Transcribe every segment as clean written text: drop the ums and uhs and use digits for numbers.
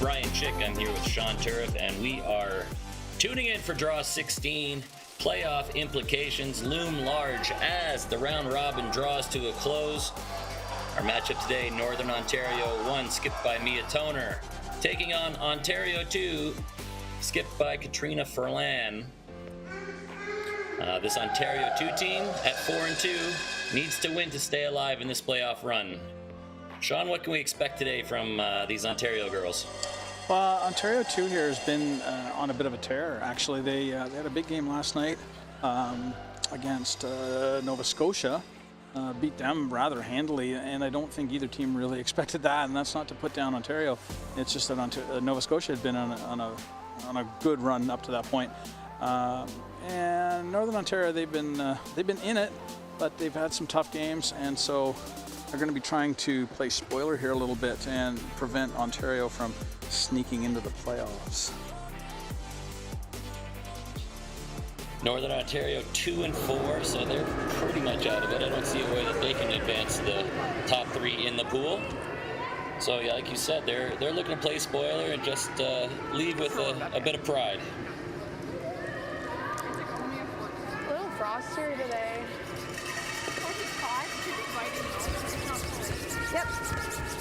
Brian Chick. I'm here with Sean Turriff, and we are tuning in for Draw 16. Playoff implications loom large as the round robin draws to a close. Our matchup today, Northern Ontario 1, skipped by Mia Toner, taking on Ontario 2, skipped by Katrina Furlan. This Ontario 2 team at 4-2 needs to win to stay alive in this playoff run. Sean, what can we expect today from these Ontario girls? Well, Ontario 2 here has been on a bit of a tear, actually. They had a big game last night against Nova Scotia, beat them rather handily, and I don't think either team really expected that, and that's not to put down Ontario. It's just that Nova Scotia had been on a good run up to that point. And Northern Ontario, they've been in it, but they've had some tough games, and so they're going to be trying to play spoiler here a little bit and prevent Ontario from sneaking into the playoffs. Northern Ontario 2-4, so they're pretty much out of it. I don't see a way that they can advance to the top 3 in the pool. So yeah, like you said, they're looking to play spoiler and just leave with a bit of pride. A little frostier today. Yep.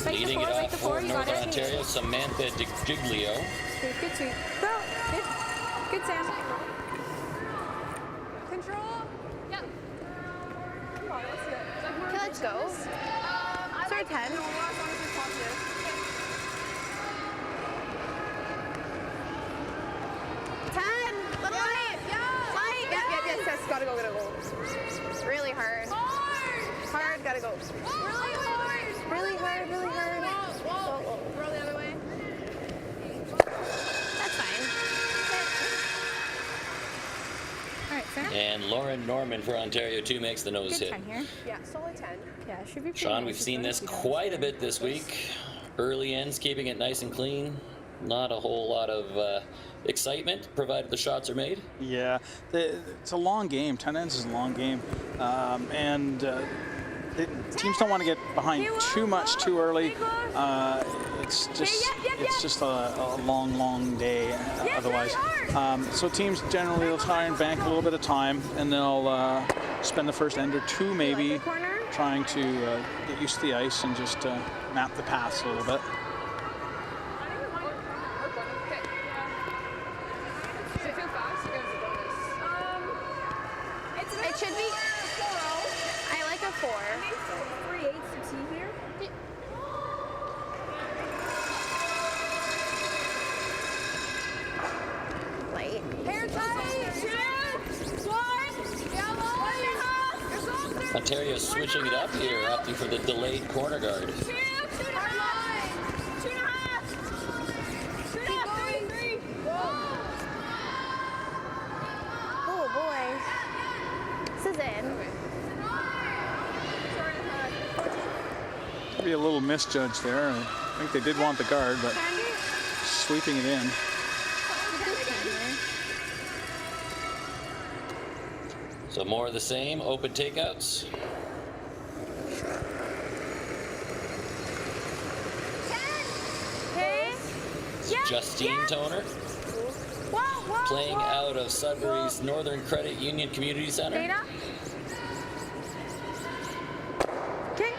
Leading it off for Northern Ontario, Samantha DiGiglio. Good sweep. Go. Good Sam. Control. Yep. Come on, let's do it. Okay, let's go. Start 10. 10. Little light. Light. Yes. Gotta go, Really hard. Hard, gotta go. Really hard. Whoa. Roll the other way. That's fine. All right, Sam. And Lauren Norman for Ontario 2 makes the nose hit. 10 here. Yeah, solid 10. Yeah, should be. Sean, we've seen this quite a bit this week. Early ends, keeping it nice and clean. Not a whole lot of excitement, provided the shots are made. Yeah, it's a long game. 10 ends is a long game, and teams don't want to get behind too much too early. It's just a long day otherwise. So teams generally will try and bank a little bit of time, and they'll spend the first end or two maybe trying to get used to the ice and just map the paths a little bit. It should be. I like a 4. 3/8 to T here. Light. Hair tight. 2, 1. Yellow. Ontario switching it up here, opting for the delayed corner guard. 2, 2.5. 2.5. 2.5. 3. Oh boy. This is in. Be a little misjudge there. I think they did want the guard, but sweeping it in. So more of the same, open takeouts. Okay. Justine Toner, playing out of Sudbury's Northern Credit Union Community Center. Dana. Okay.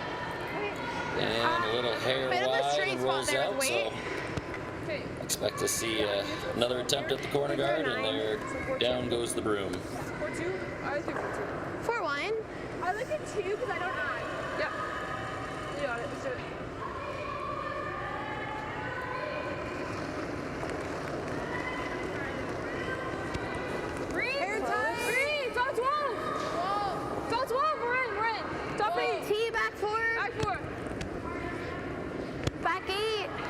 And a little hair wide and rolls out, so expect to see another attempt at the corner guard, and there down goes the broom. 4-2. I like 4-1. I like it 2 because I don't add. Yep. You got it. Let's do it. Hair tight. 3. Top 12. Top 12. We're in. Top 8. T back 4. Back 4. Back 8.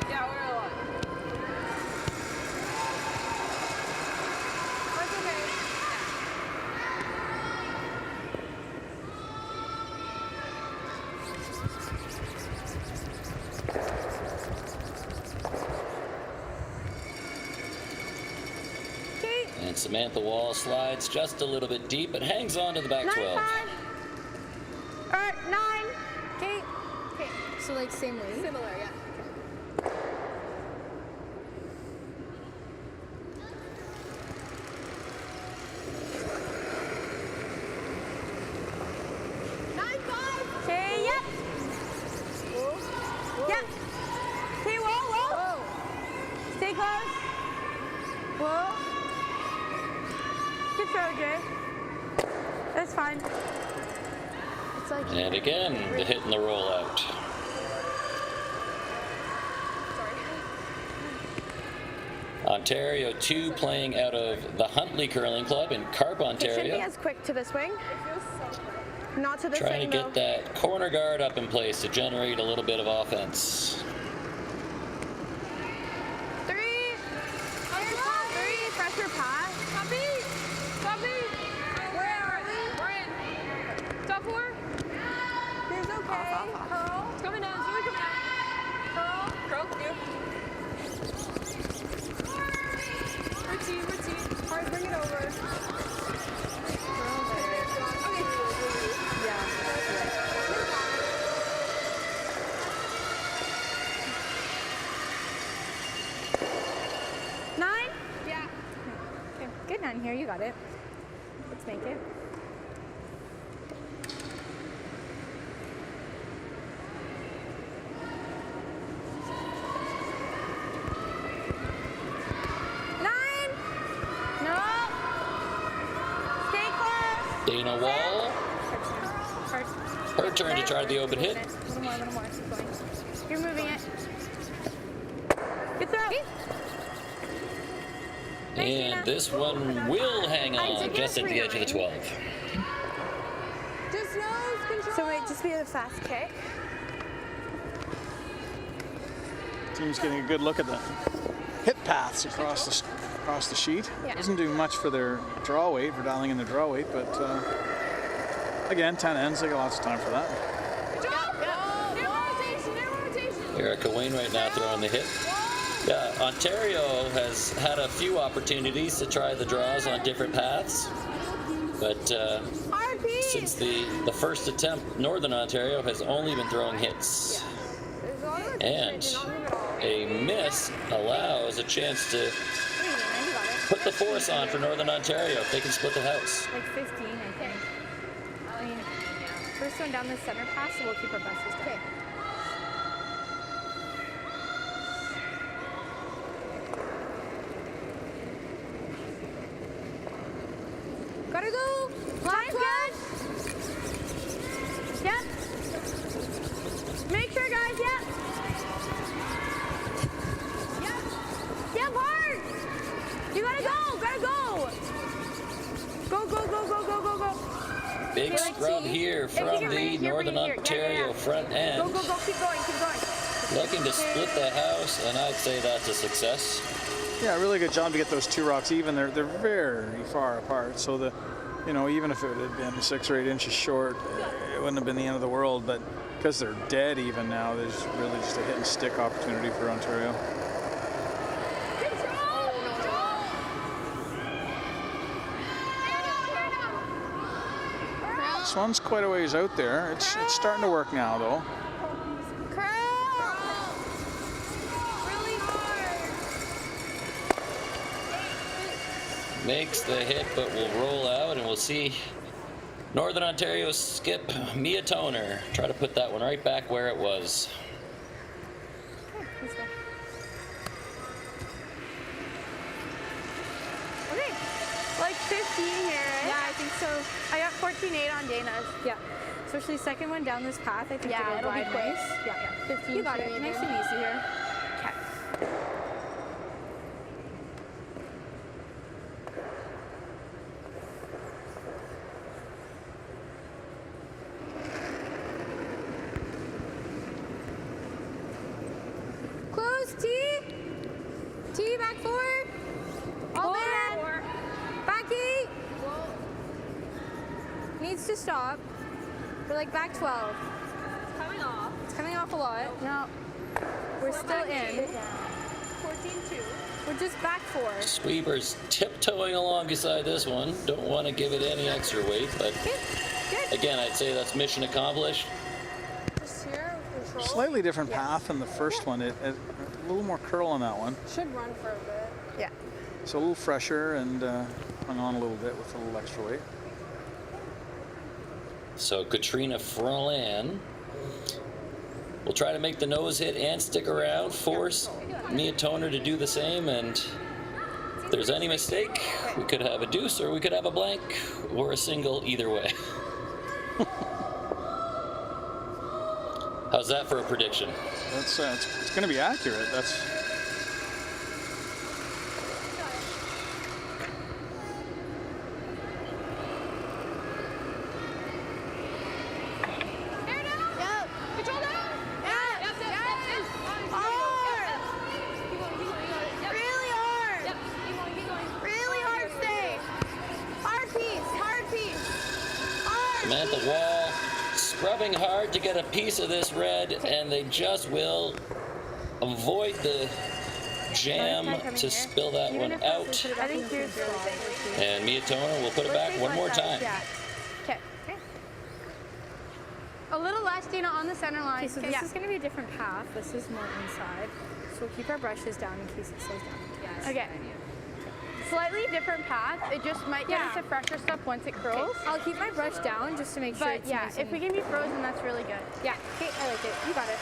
Yeah, we're a lot. That's okay. And Samantha Wall slides just a little bit deep, but hangs on to the back 12. 9. Okay. So like same way? Similar, yeah. throw, Jay. That's fine. It's like. And again, the hit and the rollout. Ontario 2 playing out of the Huntley Curling Club in Carp, It shouldn't be Ontario. as quick to the swing. Not to the Trying swing, to get that corner guard up in place to generate a little bit of offense. 3. Three. Pressure pass. Copy. Where are we? We're in. Top 4. Here's okay. Curl. It's coming down. Zoe coming down. Curl. You. Routine. Hard, bring it over. Okay. Yeah. 9? Yeah. Okay, good 9 here. You got it. Let's make it. Dana Wall. Her turn to try the open hit. A little more. Keep going. You're moving it. Good throw. And this one will hang on just at the edge of the 12. Just nose control. So wait, just be a fast kick. Team's getting a good look at the hit paths across the sheet. Yeah. Doesn't do much for their draw weight, for dialing in their draw weight, but again, 10 ends, they got lots of time for that. New rotation. Erica Wainwright now throwing the hit. Yeah, Ontario has had a few opportunities to try the draws on different paths, but since the first attempt, Northern Ontario has only been throwing hits. And a miss allows a chance to put the force on for Northern Ontario if they can split the house. Like 15, I think. I mean, first one down the center pass, so we'll keep our best this time. Gotta go. Line's good. Yep. Make sure, guys. Yep. Yep, hard. You gotta go. Go. Big Feel like scrub T. here If from you can the reach here, Northern reach here. Ontario Yeah. front end. Go. Keep going. Looking to split the house, and I'd say that's a success. Yeah, really good job to get those two rocks even. They're very far apart, so even if it had been 6 or 8 inches short, it wouldn't have been the end of the world. But because they're dead even now, there's really just a hit and stick opportunity for Ontario. This one's quite a ways out there. It's starting to work now, though. Really hard. Makes the hit, but will roll out, and we'll see Northern Ontario skip Mia Toner. Try to put that one right back where it was. Let's go. Okay, like 15 here, right? Yeah, I think so. I got 14.8 on Dana's. Yeah. Especially second one down this path, I think it'll be quick. Yeah. 15. You got it. Nice and easy here. Okay. Close, T. T, back 4. All in. Back 8. Needs to stop. We're like back 12. It's coming off a lot. No. We're still in. 14-2. We're just back 4. Sweepers tiptoeing along beside this one. Don't want to give it any extra weight, but Good. again, I'd say that's mission accomplished. Just here, control. Slightly different path than the first one. A little more curl on that one. Should run for a bit. Yeah. So a little fresher and hung on a little bit with a little extra weight. So Katrina Frolan will try to make the nose hit and stick around, force Mia Toner to do the same, and If there's any mistake, we could have a deuce, or we could have a blank, or a single, either way. How's that for a prediction? That's it's going to be accurate. That's. Air down. Yep. Control down. Yes. Yes. Hard. Keep going. Really hard. Yep. Keep going. Really hard stay. Hard piece. Hard. Samantha Wall scrubbing hard to get a piece of this red, and they just will avoid the jam to spill that one out. I think here's And Mia Toner will put it back one more time. Yeah. Okay. A little less, Dina, on the center line. Okay, so this is going to be a different path. This is more inside. So we'll keep our brushes down in case it slows down. Yes. Okay. Slightly different path. It just might get us a fresher stuff once it curls. I'll keep my brush down just to make sure But it's yeah, nice if we can be frozen, that's really good. Yeah, okay, I like it. You got it.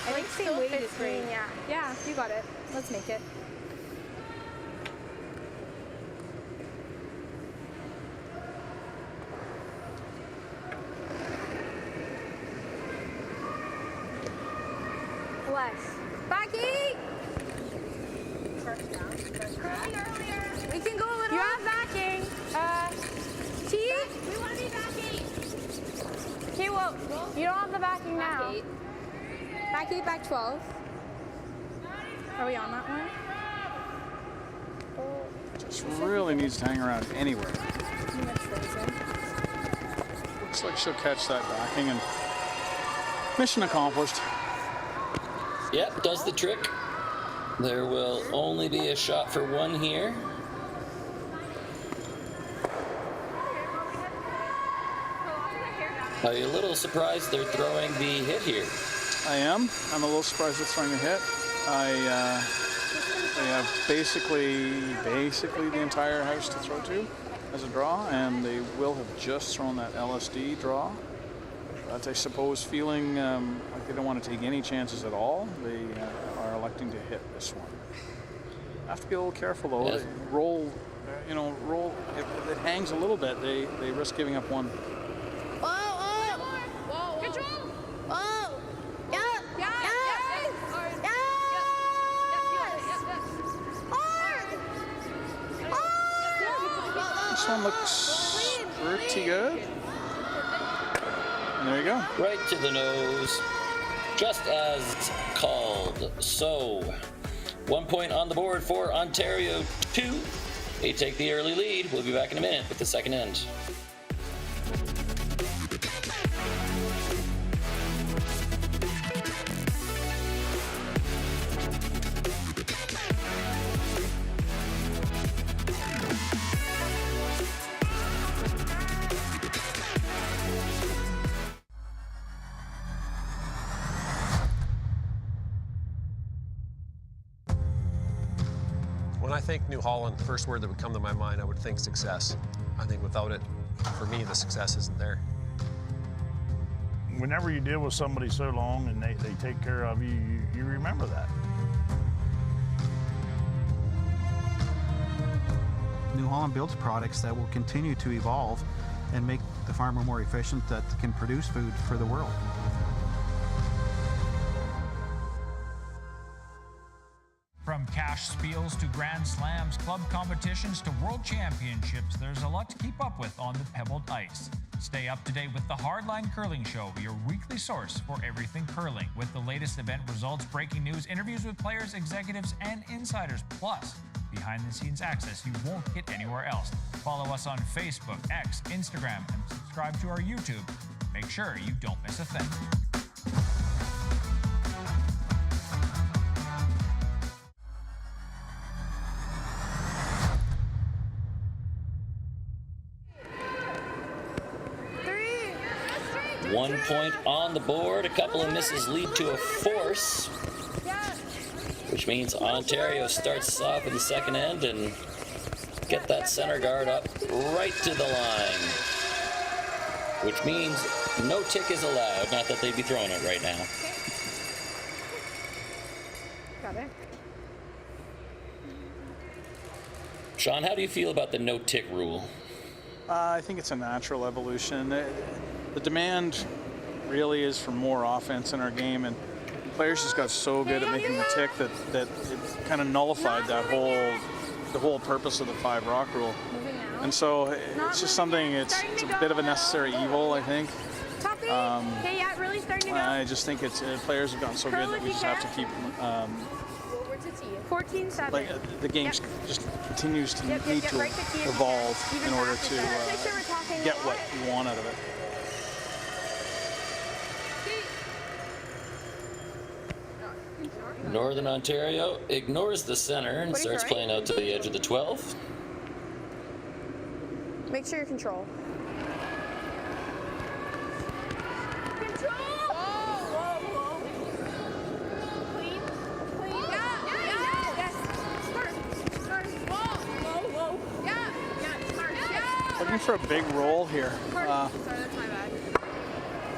I think same still weight fits is great. me, yeah. Yeah, you got it. Let's make it. Less. Backing! We can go a little. You have backing. T? We want to be backing. Okay, well, you don't have the backing now. Back 8, back 12. Are we on that one? Just really needs to hang around anywhere. Pretty much frozen. Looks like she'll catch that backing, and mission accomplished. Yep, does the trick. There will only be a shot for one here. Are you a little surprised they're throwing the hit here? I am. I'm a little surprised it's throwing a hit. They have basically the entire house to throw to as a draw, and they will have just thrown that LSD draw. But I suppose feeling like they don't want to take any chances at all, they are electing to hit this one. Have to be a little careful though. Yes. They roll. If it hangs a little bit, they risk giving up one. Whoa. Control. Oh. Yeah. Yes. Hard. Yeah. Yes. This one looks pretty good. And there you go. Right to the nose, just as called. So, 1 point on the board for Ontario 2. They take the early lead. We'll be back in a minute with the second end. When I think New Holland, the first word that would come to my mind, I would think success. I think without it, for me, the success isn't there. Whenever you deal with somebody so long and they take care of you, you remember that. New Holland builds products that will continue to evolve and make the farmer more efficient, that can produce food for the world. From cash spiels to grand slams, club competitions to world championships, there's a lot to keep up with on the pebbled ice. Stay up to date with the Hardline Curling Show, your weekly source for everything curling, with the latest event results, breaking news, interviews with players, executives, and insiders, plus behind-the-scenes access you won't get anywhere else. Follow us on Facebook, X, Instagram, and subscribe to our YouTube. Make sure you don't miss a thing. One point on the board. A couple of misses lead to a force, which means Ontario starts off in the second end and get that center guard up right to the line, which means no tick is allowed. Not that they'd be throwing it right now. Got it. Sean, how do you feel about the no-tick rule? I think it's a natural evolution. The demand really is for more offense in our game, and players just got so good at making the tick that it kind of nullified the whole purpose of the 5 rock rule. And so it's just something, it's a bit of a necessary evil, I think. Okay, yeah, really starting to go. I just think players have gotten so good that we just have to keep 14-7. like the game just continues to need to evolve in order to get what you want out of it. Northern Ontario ignores the center and starts playing out to the edge of the 12. Make sure you control. Looking for a big roll here. Sorry, that's my bad.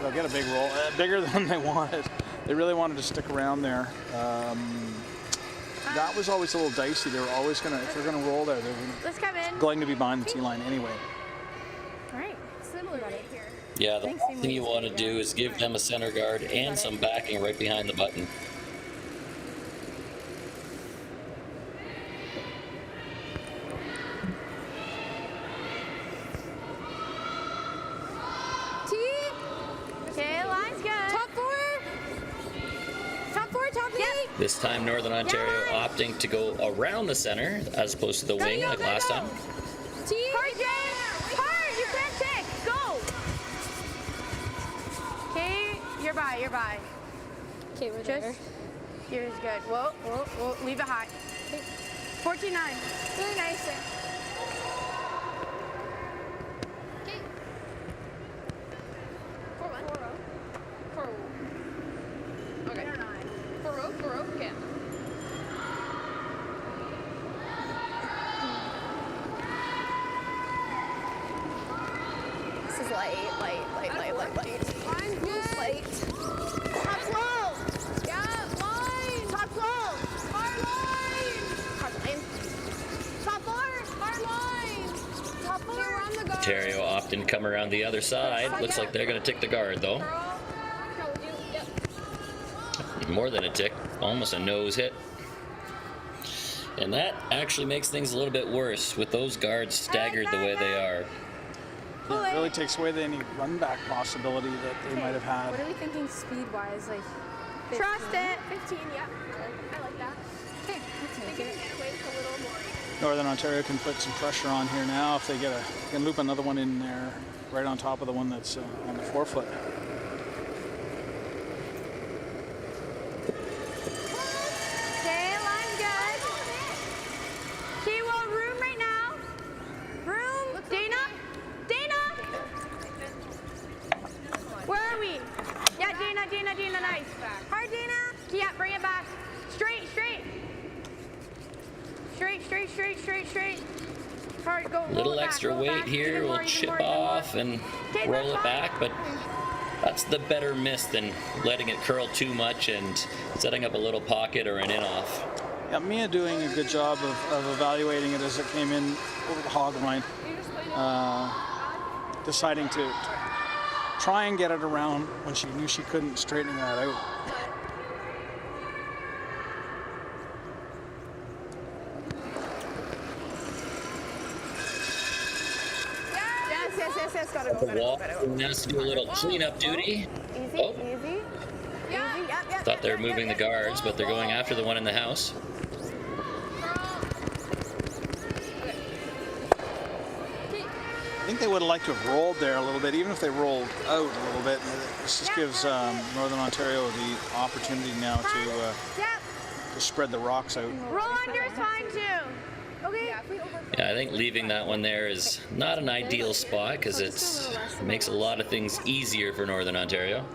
They'll get a big roll, bigger than they wanted. They really wanted to stick around there. That was always a little dicey. They were always gonna, if they're gonna roll there, they were going to be behind the tee line anyway. All right, similar right here. Yeah, the thing you want to do is give them a center guard and some backing right behind the button. This time Northern Ontario opting to go around the center as opposed to the wing like last time. Hard, James! Hard! You can't tick! Go! Okay, you're by. Okay, we're there. Here's good. Whoa. Leave it high. 14-9. Really nice there. Okay. 4-1. 4-0. Okay. 4-0. Okay. This is light. Line good. Light. Top close. Yeah, line. Top close. Hard line. Top four. Hard line. Top four. We're on the guard. Ontario often come around the other side. Looks like they're going to tick the guard though. More than a tick, almost a nose hit. And that actually makes things a little bit worse with those guards staggered the way they are. Yeah, it really takes away any run back possibility that they might have had. What are we thinking speed-wise? Like 15? Trust it. 15, yeah. I like that. Okay, let's make it. Northern Ontario can put some pressure on here now if they can loop another one in there right on top of the one that's on the forefoot. Dana, nice. Hard, Dana. Yeah, bring it back. Straight. Hard, go. Little extra weight here will chip off and roll it back, but that's the better miss than letting it curl too much and setting up a little pocket or an in-off. Yeah, Mia doing a good job of evaluating it as it came in over the hog line. Deciding to try and get it around when she knew she couldn't, straighten that out. Yes, gotta go. The wall has to do a little cleanup duty. Easy. Yeah. Thought they were moving the guards, but they're going after the one in the house. I think they would have liked to have rolled there a little bit, even if they rolled out a little bit. This just gives Northern Ontario the opportunity now to spread the rocks out. Roll under is fine too. Okay. Yeah, I think leaving that one there is not an ideal spot because it makes a lot of things easier for Northern Ontario.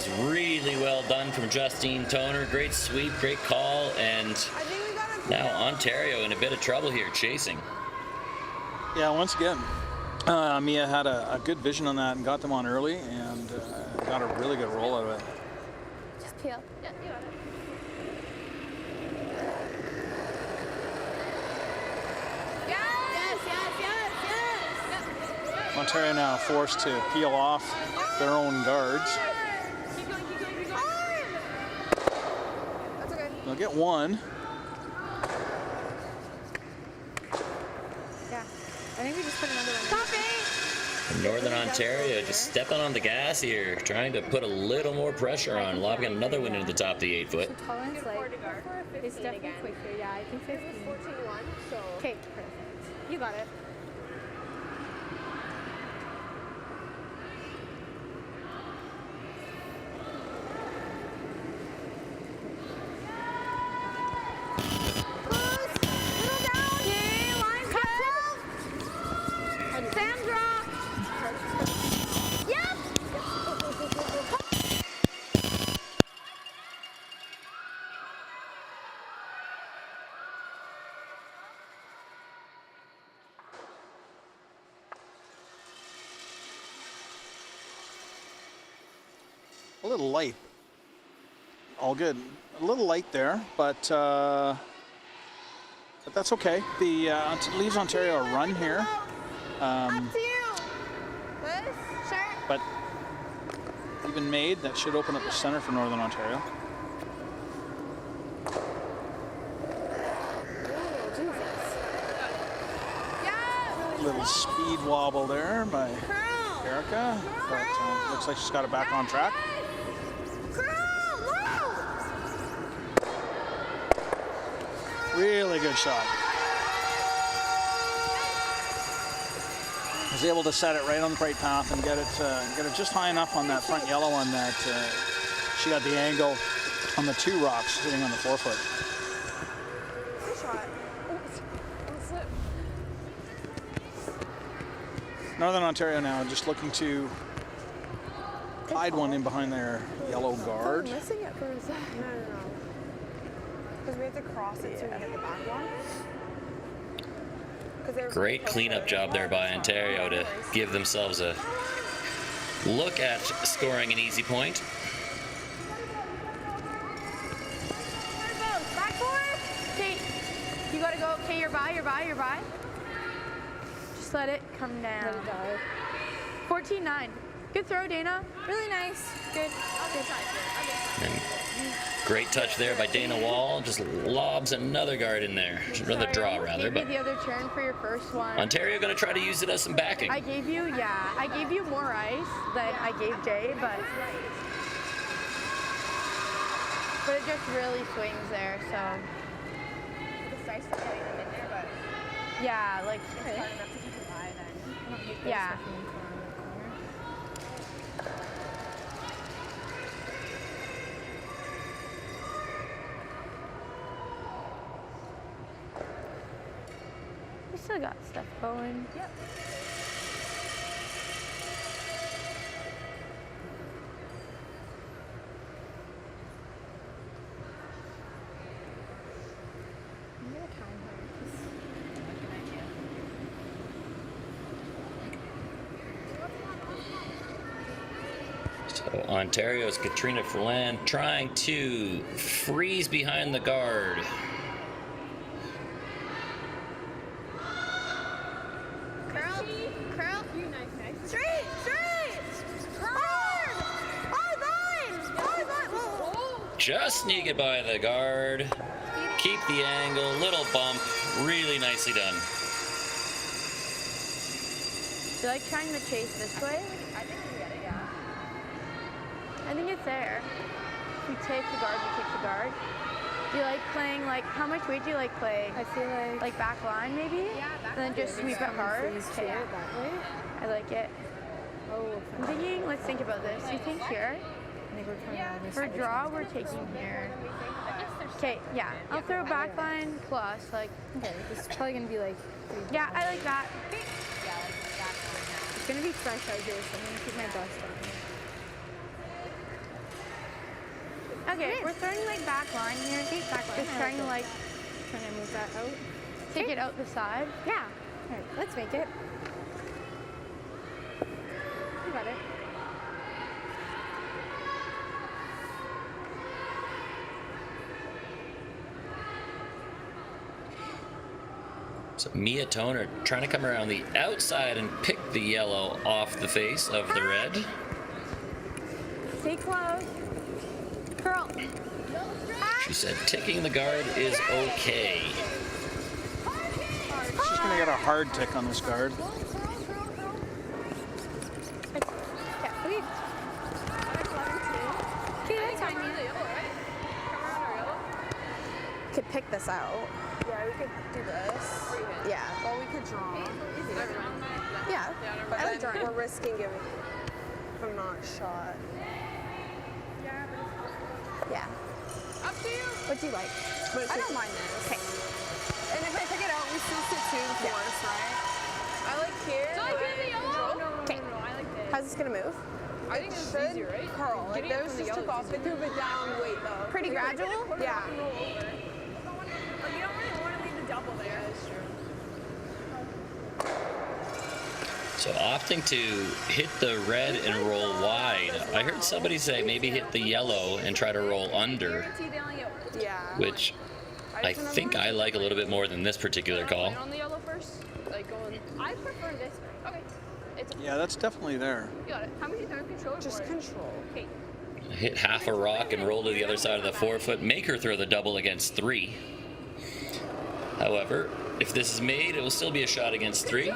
was really well done from Justine Toner. Great sweep, great call, and now Ontario in a bit of trouble here chasing. Yeah, once again, Mia had a good vision on that and got them on early and got a really good roll out of it. Just peel. Yeah, you got it. Ontario now forced to peel off their own guards. Keep going. That's okay. They'll get one. Yeah. I think we just put another one. Top 8. Northern Ontario just stepping on the gas here, trying to put a little more pressure on, lobbing another one into the top of the 8-foot. Holland's like, it's definitely quicker. Yeah, I think 15. 14-1, so. Okay, perfect. You got it. A little light. All good. A little light there, but that's okay. The leaves Ontario a run here. Up to you. Liz, sure. But even made, that should open up the center for Northern Ontario. Little speed wobble there by Erica, but looks like she's got it back on track. Really good shot. Was able to set it right on the right path and get it just high enough on that front yellow one that she got the angle on the 2 rocks sitting on the 4-foot. Good shot. Northern Ontario now just looking to hide one in behind their yellow guard. I'm missing it for a second. No. Because we have to cross it so we get the back one. Great cleanup job there by Ontario to give themselves a look at scoring an easy point. Back forward. Okay, you gotta go. Okay, you're by. Just let it come down. 14-9. Good throw, Dana. Really nice. Good. And great touch there by Dana Wall. Just lobs another guard in there. Another draw, rather. But the other turn for your first one. Ontario going to try to use it as some backing. I gave you more ice than I gave Jay, but it just really swings there. So It's nice to getting them in there, but yeah, like it's hard enough to keep them by then. I don't hate those yeah. stuff in the corner. We still got stuff going. Yep. I'm gonna time her. So Ontario's Katrina Ferland trying to freeze behind the guard. Curl. You nice. Straight. Hard. Whoa. Just sneak it by the guard. Keep the angle, little bump, really nicely done. Do you like trying to chase this way? I think we get it, yeah. I think it's there. If we take the guard, we take the guard. Do you like playing, like, how much weight do you like playing? I feel like back line, maybe? Yeah, back And then just sweep it hard? Okay, yeah. That way. I like it. Oh, I'm thinking, let's think about this. You think here? I think we're coming around this For way. draw, we're taking here. Okay, yeah. I'll throw back line plus, like, Okay, this is probably gonna be like 3 yeah, I like that. Yeah, like that one. It's gonna be fresh out here, so I'm gonna keep my best on. Okay, we're throwing like back line here. Back line. Just trying to move that out. Take it out the side? Yeah. All right, let's make it. You got it. So Mia Toner trying to come around the outside and pick the yellow off the face of the red. Stay close. Curl. She said ticking the guard is okay. She's going to get a hard tick on this guard. Could pick this out. Yeah, we could do this. Yeah. Well, we could draw. Yeah. But then we're risking giving from not shot. Yeah. Up to you. What do you like? I don't mind this. Okay. And if I pick it out, we still sit 2 and 4, right? I like here. Do I get the yellow? No, I like this. How's this gonna move? I think it's easier, right? Curl. Like those just took off. They threw it down weight though. Pretty gradual? Yeah. You don't really want to leave the double there. That's true. So opting to hit the red and roll wide. I heard somebody say maybe hit the yellow and try to roll under, Yeah. which I think I like a little bit more than this particular call. On the yellow first, like going. I prefer this way. Okay. Yeah, that's definitely there. You got it. How many times control? Just control. Okay. Hit half a rock and roll to the other side of the 4-foot. Make her throw the double against 3. However, if this is made, it will still be a shot against 3.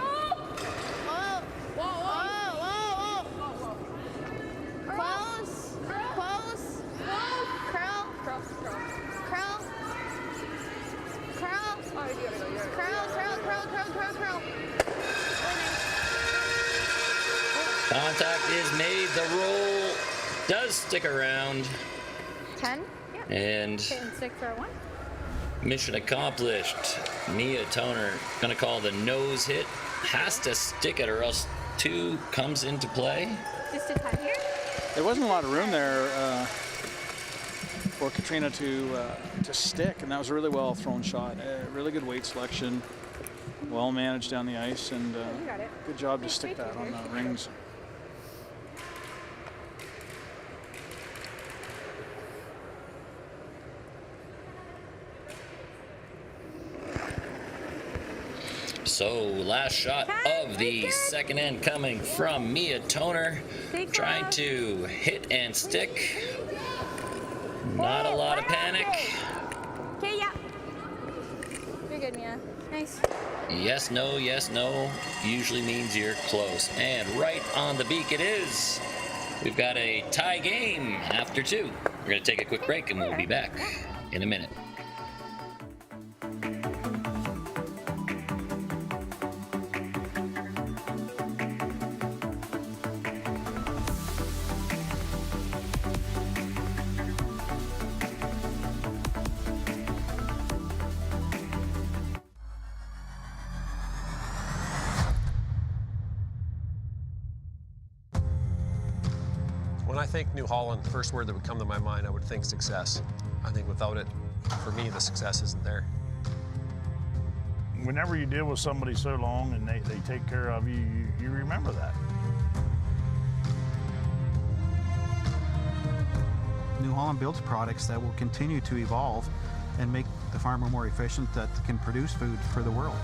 Contact is made. The roll does stick around. 10? Yeah. And 6 for 1. mission accomplished. Mia Toner gonna call the nose hit. Has to stick it or else 2 comes into play. Just a 10 here? There wasn't a lot of room there for Katrina to stick, and that was a really well thrown shot. Really good weight selection, well managed down the ice, and good job to stick that on the rings. So last shot of the second end coming from Mia Toner, trying to hit and stick. Not a lot of panic. Okay, yeah. You're good, Mia. Nice. Yes, no, usually means you're close. And right on the beak it is. We've got a tie game after 2. We're gonna take a quick break and we'll be back in a minute. When I think New Holland, the first word that would come to my mind, I would think success. I think without it, for me, the success isn't there. Whenever you deal with somebody so long and they take care of you, you remember that. New Holland builds products that will continue to evolve and make the farmer more efficient, that can produce food for the world.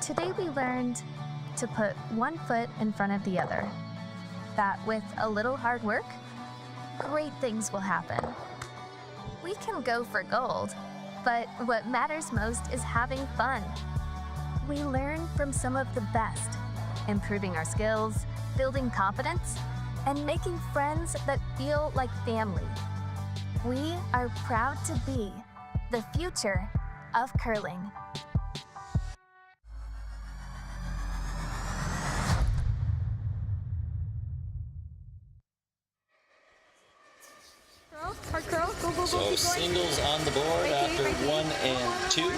Today we learned to put one foot in front of the other. That with a little hard work, great things will happen. We can go for gold, but what matters most is having fun. We learn from some of the best, improving our skills, building confidence, and making friends that feel like family. We are proud to be the future of curling. Hard curl. Go, go, go. So singles on the board after 1 and 2.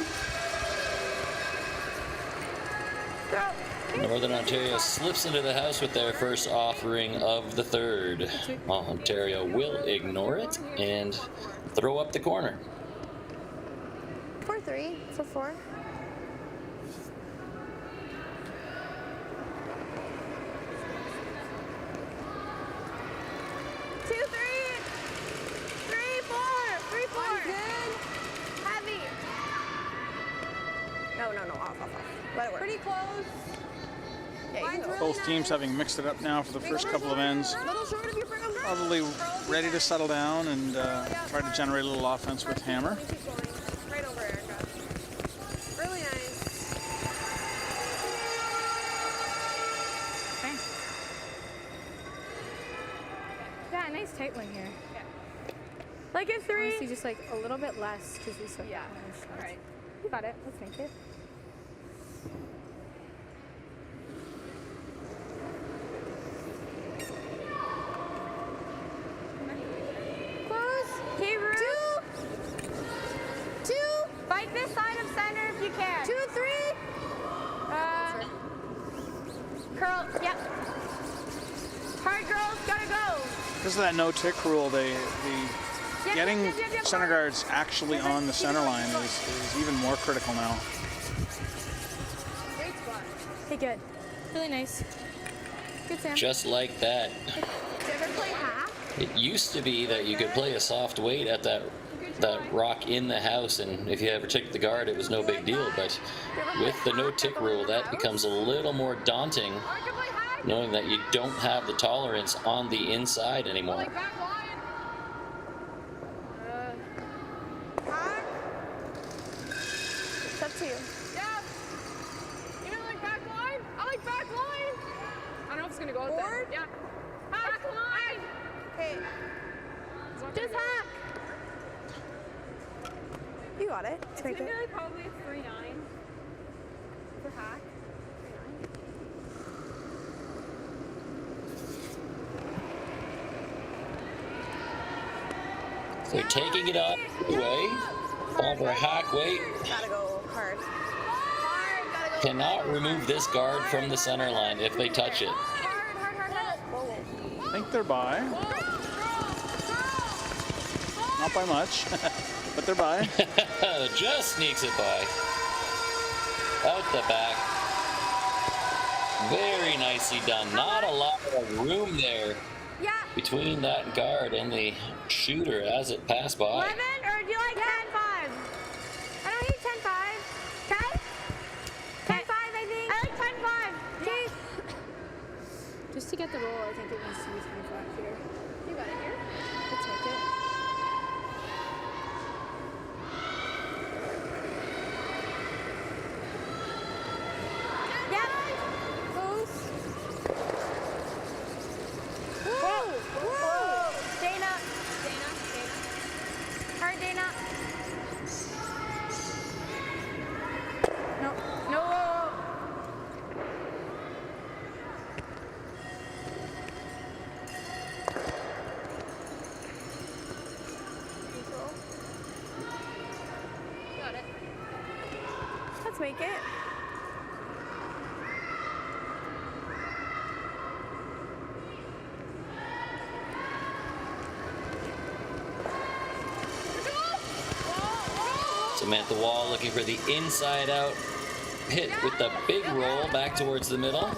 Northern Ontario slips into the house with their first offering of the third. Ontario will ignore it and throw up the corner. 4-3 for 4. No, off. Let it work. Pretty close. Yeah, Both teams having mixed it up now for the first couple of ends. Probably ready to settle down and try to generate a little offense with hammer. Right over, Erica. Really nice. Okay. Yeah, nice tight one here. Yeah. Like a 3. Honestly, just like a little bit less because we swept. Yeah. All right. You got it. Let's make it. Close. Okay, Ruth. 2. Bike this side of center if you can. 2, 3. Curl. Yep. Hard girls, gotta go. Because of that no-tick rule, getting center guards actually on the center line is even more critical now. Great spot. Okay, good. Really nice. Good, Sam. Just like that. Did you ever play half? It used to be that you could play a soft weight at that rock in the house, and if you ever ticked the guard, it was no big deal. But with the no-tick rule, that becomes a little more daunting, knowing that you don't have the tolerance on the inside anymore. Like back line. It's up to you. Yeah. You know, like back line? I like back line. I don't know if it's gonna go out there. Yeah. Back line. Okay. Just hack. You got it. It's gonna be like probably a 3-9 for hack. 3-9. They're taking it up away. Fall for a hack weight. Gotta go hard. Cannot remove this guard from the center line if they touch it. I think they're by. Not by much, but they're by. Just sneaks it by. Out the back. Very nicely done. Not a lot of room there between that guard and the shooter as it passed by. 11, or do you like 10-5? I don't need 10-5. 10? 10-5, I think. I like 10-5. Okay. Just to get the roll, I think it needs to be 25 here. You got it here? Let's make it. Yeah. Close. Whoa. Whoa. Dana. Hard, Dana. No. No. Got it. Let's make it. Samantha Wall looking for the inside out hit with the big roll back towards the middle.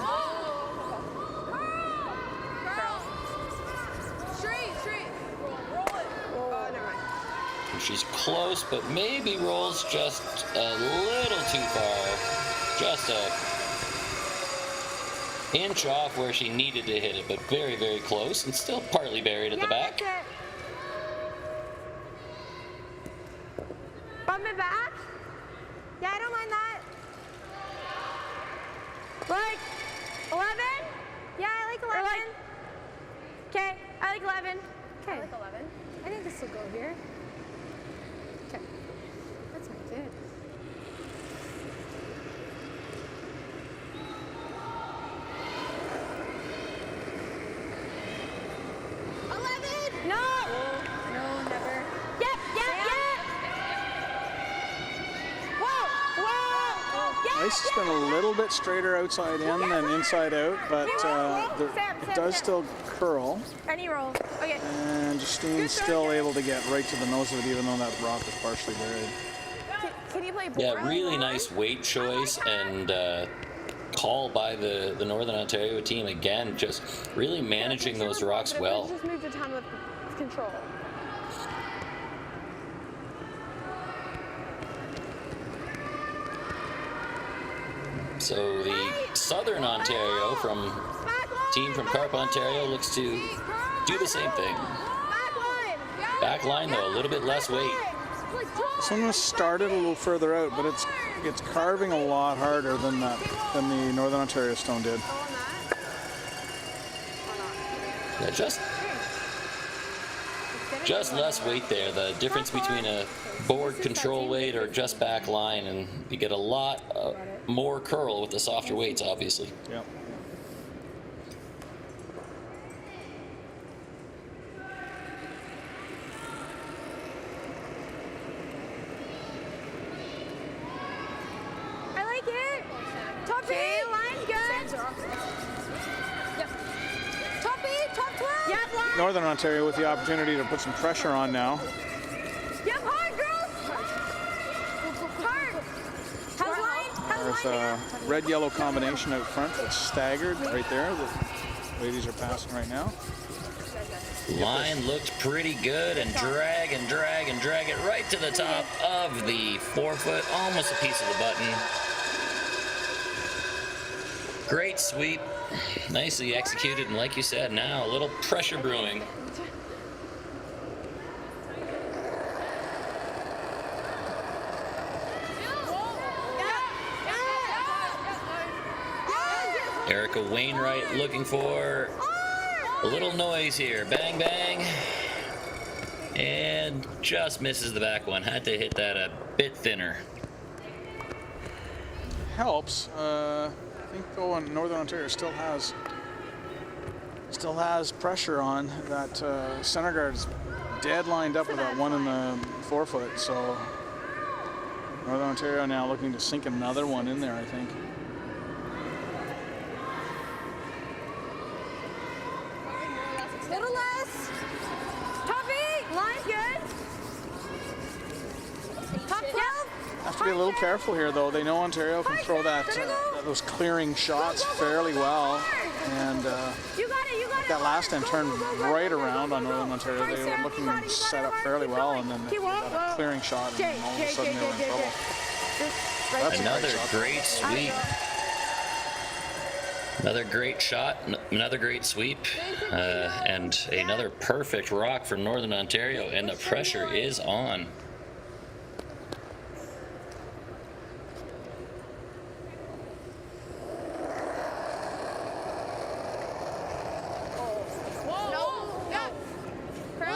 Straight. Roll it. Oh, never mind. She's close, but maybe rolls just a little too far. Just a inch off where she needed to hit it, but very, very close and still partly buried at the back. That's it. Bump it back? Yeah, I don't mind that. Like 11? Yeah, I like 11. Okay, I like 11. Okay. I like 11. I think this will go here. Okay. That's not good. No! No, never. Yep. Whoa! Nice ice has been a little bit straighter outside in than inside out, but it does still curl. Any roll. Okay. And Justine's still able to get right to the nose of it, even though that rock is partially buried. Can you play board? Yeah, really nice weight choice and call by the Northern Ontario team again, just really managing those rocks well. Just moved a ton with control. So the Southern Ontario team from Carp, Ontario looks to do the same thing. Back line though, a little bit less weight. This one was started a little further out, but it's carving a lot harder than the Northern Ontario stone did. Yeah, just less weight there. The difference between a board control weight or just back line, and you get a lot more curl with the softer weights, obviously. Yeah. I like it. Top eight. Line's good. Yep. Top 8, top 12. Yep, line. Northern Ontario with the opportunity to put some pressure on now. Yep, hard, girls. Hard. How's line? There's a red-yellow combination out front that's staggered right there. The ladies are passing right now. Line looked pretty good, and drag and drag and drag it right to the top of the forefoot, almost a piece of the button. Great sweep, nicely executed, and like you said, now a little pressure brewing. Erica Wainwright looking for a little noise here. Bang, bang. And just misses the back one. Had to hit that a bit thinner. Helps. I think though Northern Ontario still has pressure on. That center guard's dead lined up with that one in the forefoot. So Northern Ontario now looking to sink another one in there, I think. Little less. Top 8. Line's good. Top 12. Have to be a little careful here, though. They know Ontario can throw those clearing shots fairly well, and that last end turned right around on Northern Ontario. They were looking set up fairly well, and then they got a clearing shot, and all of a sudden they were in trouble. That's Another great sweep. Another great shot, another great sweep, and another perfect rock from Northern Ontario, and the pressure is on. A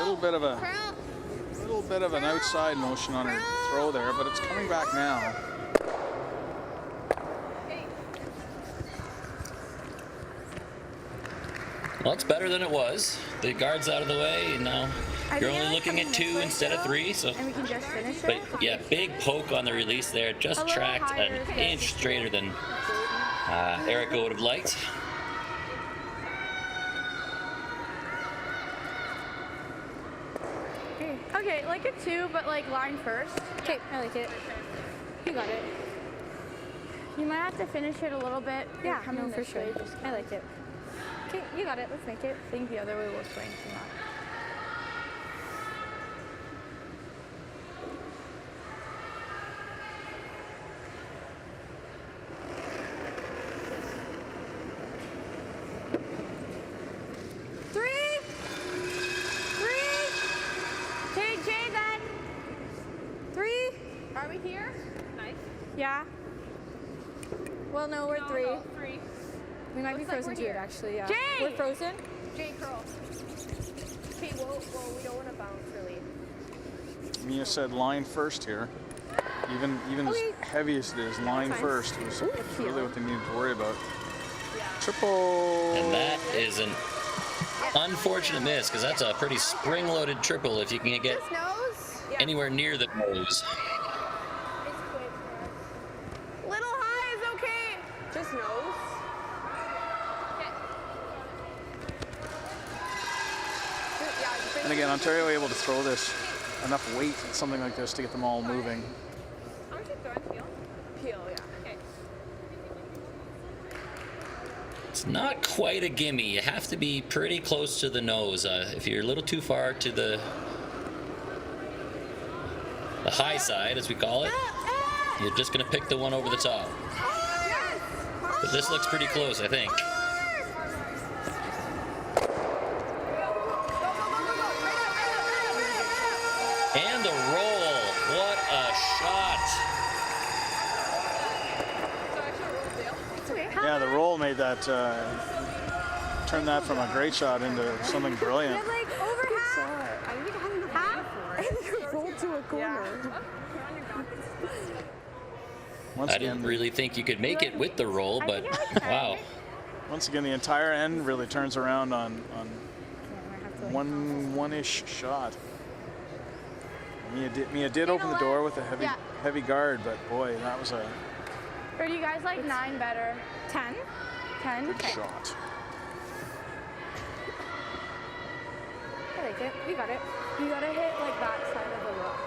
little bit of an outside motion on her throw there, but it's coming back now. Well, it's better than it was. The guard's out of the way, and now you're only looking at 2 instead of 3. So, and we can just finish it. but yeah, big poke on the release there. Just tracked an inch straighter than Erica would have liked. Okay, like a 2, but like line first. Okay, I like it. You got it. You might have to finish it a little bit. Yeah, no, for sure. I like it. Okay, you got it. Let's make it. I think the other way will swing. So not. Yeah. Well, no, we're 3. No, 3. We might be frozen to it, actually. Yeah. Jay! We're frozen. Jay, curl. Okay, well, we don't want to bounce really. Mia said line first here. Even as heavy as it is, line first was really what they needed to worry about. Yeah. Triple. And that is an unfortunate miss, because that's a pretty spring-loaded triple if you can get anywhere near the nose. Little high is And again, Ontario able to throw this enough weight at something like this to get them all moving. Aren't you throwing peel? Peel, yeah. Okay. It's not quite a gimme. You have to be pretty close to the nose. If you're a little too far to the high side, as we call it, you're just going to pick the one over the top. But this looks pretty close, I think. And the roll. What a shot. Yeah, the roll made that, turned that from a great shot into something brilliant. Like over half. I need to have half. And roll to a corner. Once I again, didn't really think you could make it with the roll, but wow. Once again, the entire end really turns around on one-ish shot. Mia did open the door with a heavy guard, but boy, that was a Or do you guys like 9 better? 10? 10? good shot. I like it. You got it. You gotta hit like that side of the rock.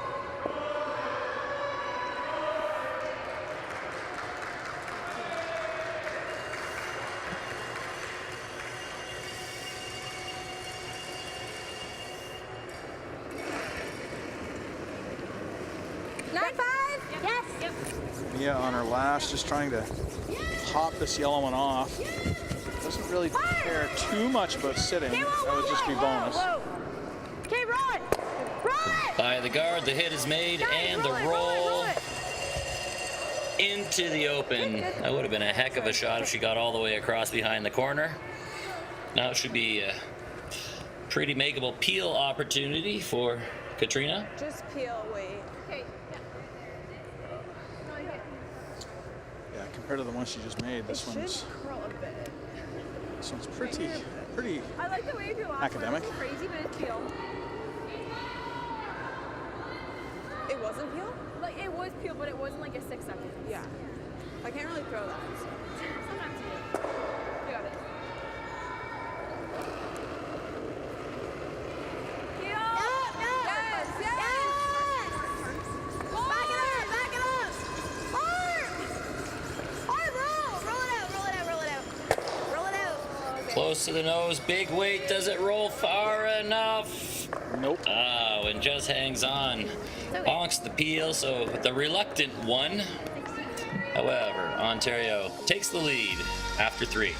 Mia on her last, just trying to pop this yellow one off. Doesn't really care too much about sitting. That would just be bonus. Okay, run! Run! By the guard, the hit is made, and the roll into the open. That would have been a heck of a shot if she got all the way across behind the corner. Now it should be a pretty makeable peel opportunity for Katrina. Just peel, wait. Okay. Yeah, compared to the one she just made, this one's pretty I like the way you do last academic. one. It's crazy, but it's peel. It wasn't peel? Like, it was peel, but it wasn't like a 6 second. Yeah. I can't really throw that. So. Sometimes you do. You got it. Close to the nose, big weight. Does it roll far enough? Nope. Oh, and just hangs on. Bonks the peel, so the reluctant one. However, Ontario takes the lead after 3.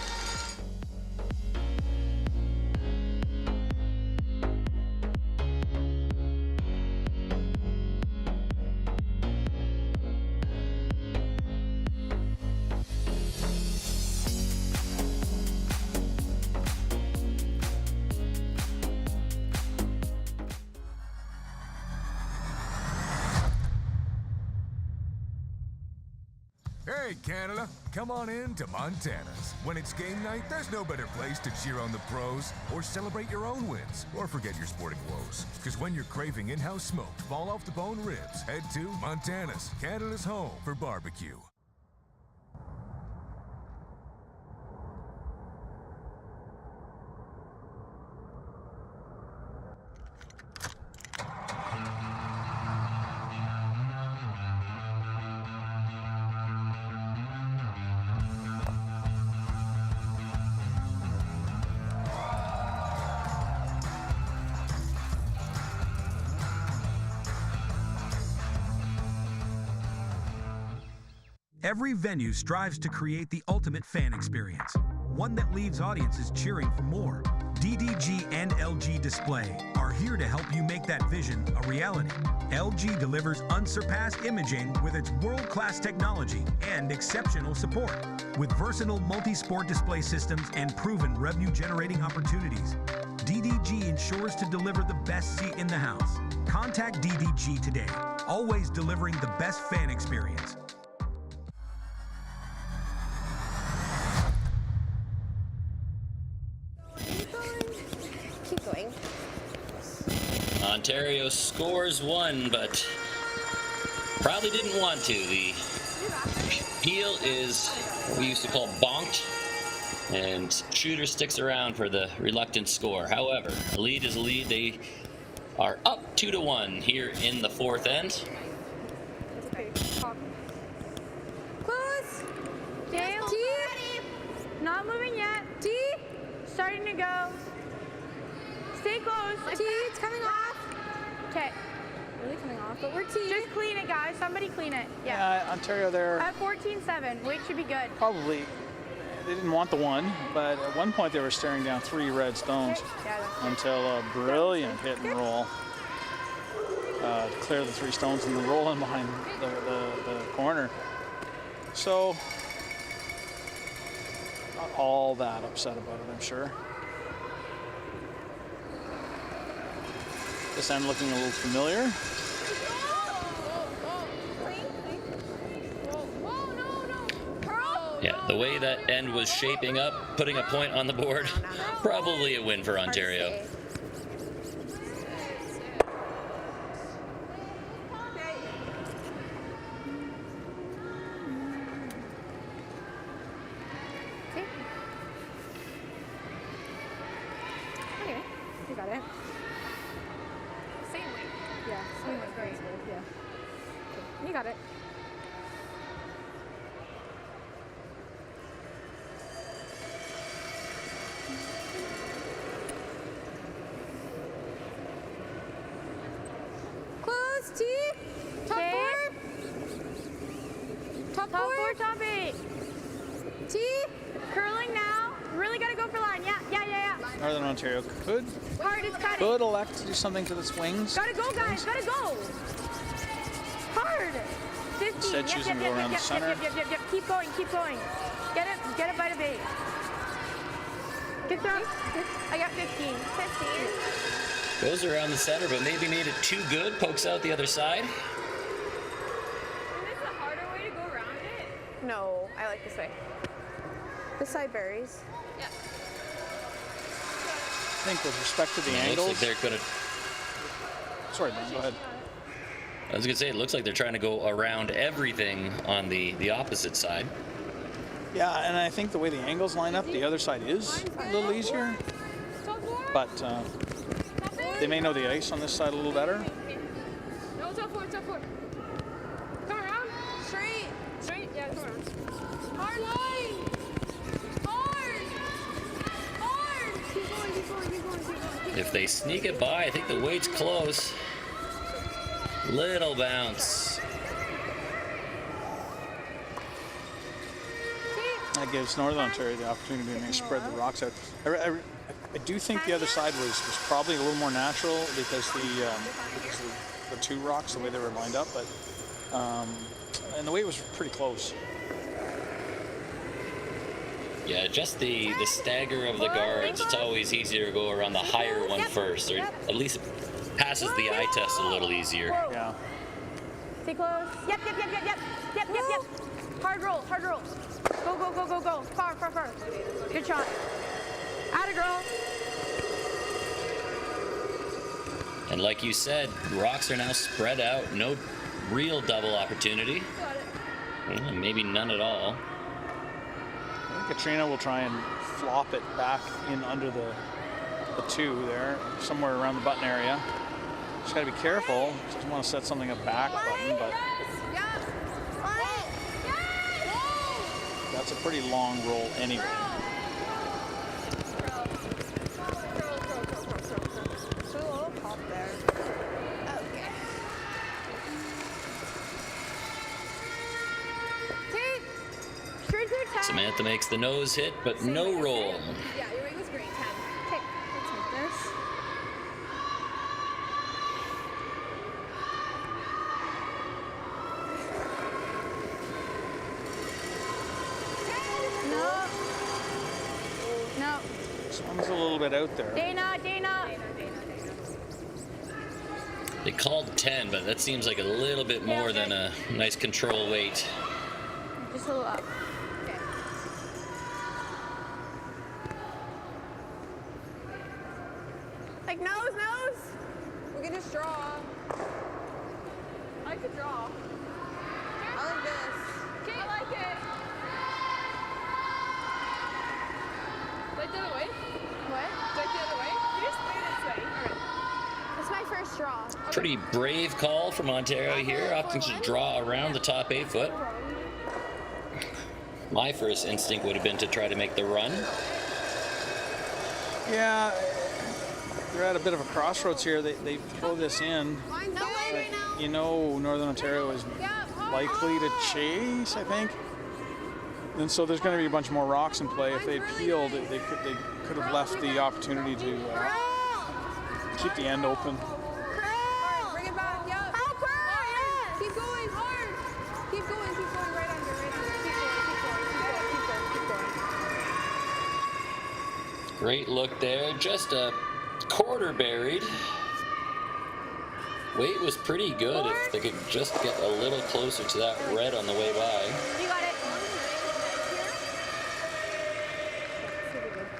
Hey, Canada, come on in to Montana's. When it's game night, there's no better place to cheer on the pros or celebrate your own wins or forget your sporting woes. Because when you're craving in-house smoked, fall-off-the-bone ribs, head to Montana's, Canada's home for barbecue. Every venue strives to create the ultimate fan experience, one that leaves audiences cheering for more. DDG and LG Display are here to help you make that vision a reality. LG delivers unsurpassed imaging with its world-class technology and exceptional support. With versatile multi-sport display systems and proven revenue-generating opportunities, DDG ensures to deliver the best seat in the house. Contact DDG today, always delivering the best fan experience. Keep going. Ontario scores 1, but probably didn't want to. The peel is what we used to call bonked, and shooter sticks around for the reluctant score. However, a lead is a lead. They are up 2-1 here in the fourth end. Close. Dale. T. Not moving yet. T. Starting to go. Stay close. T. It's coming off. Okay. Really coming off, but we're T. Just clean it, guys. Somebody clean it. Yeah. Ontario there. At 14-7. Weight should be good. Probably. They didn't want the one, but at one point they were staring down 3 red stones until a brilliant hit and roll to clear the 3 stones and then roll in behind the corner. So, not all that upset about it, I'm sure. This end looking a little familiar. Yeah, the way that end was shaping up, putting a point on the board, probably a win for Ontario. Okay, you got it. Same weight. Yeah, same weight. Great. Yeah. Okay, you got it. Close, T. Top 4. Top 4, top 8. T. Curling now. Really got to go for line. Yeah. Northern Ontario could Hard, it's cutting. elect to do something to its wings. Gotta go, guys. Gotta go. Hard. 15. Instead choosing to go around the center. Yep. Keep going. Get it by the bait. Good job. I got 15. Goes around the center, but maybe made it too good. Pokes out the other side. Isn't this a harder way to go around it? No, I like this way. This side varies. Yeah. I think with respect to the Yeah, it angles. looks like they're gonna. Sorry, man, go ahead. I was gonna say, it looks like they're trying to go around everything on the opposite side. Yeah, and I think the way the angles line up, the other side is a little easier. But they may know the ice on this side a little better. No, top 4. Come around. Straight. Yeah, come around. Hard line. Hard. Keep going. If they sneak it by, I think the weight's close. Little bounce. That gives Northern Ontario the opportunity to spread the rocks out. I do think the other side was probably a little more natural because the 2 rocks, the way they were lined up, but and the weight was pretty close. Yeah, just the stagger of the guards. It's always easier to go around the higher one first, or at least it passes the eye test a little easier. Yeah. Stay close. Yep. Hard roll. Go. Far. Good shot. Atta girl. And like you said, rocks are now spread out. No real double opportunity. Well, maybe none at all. I think Katrina will try and flop it back in under the 2 there, somewhere around the button area. Just got to be careful. Just want to set something up back button, but that's a pretty long roll anyway. Samantha makes the nose hit, but no roll. Yeah, your weight was great. 10. Okay, let's make this. No. This one's a little bit out there. Dana. They called 10, but that seems like a little bit more than a nice control weight. Just a little up. Okay. Like nose. We can just draw. I could draw. I like this. Okay. I like it. Like the other way? What? Like the other way? You just play this way. All right. It's my first Pretty brave call from Ontario here, opting to draw around the top 8 foot. My first instinct would have been to try to make the run. Yeah, they're at a bit of a crossroads here. They throw this in. You know, Northern Ontario is likely to chase, I think. And so there's going to be a bunch more rocks in play. If they peeled, they could have left the opportunity to keep the end open. Bring it back, yeah. Keep going, hard. Keep going, right under. Keep going. Great look there, just a quarter buried. Weight was pretty good if they could just get a little closer to that red on the way by. You got it.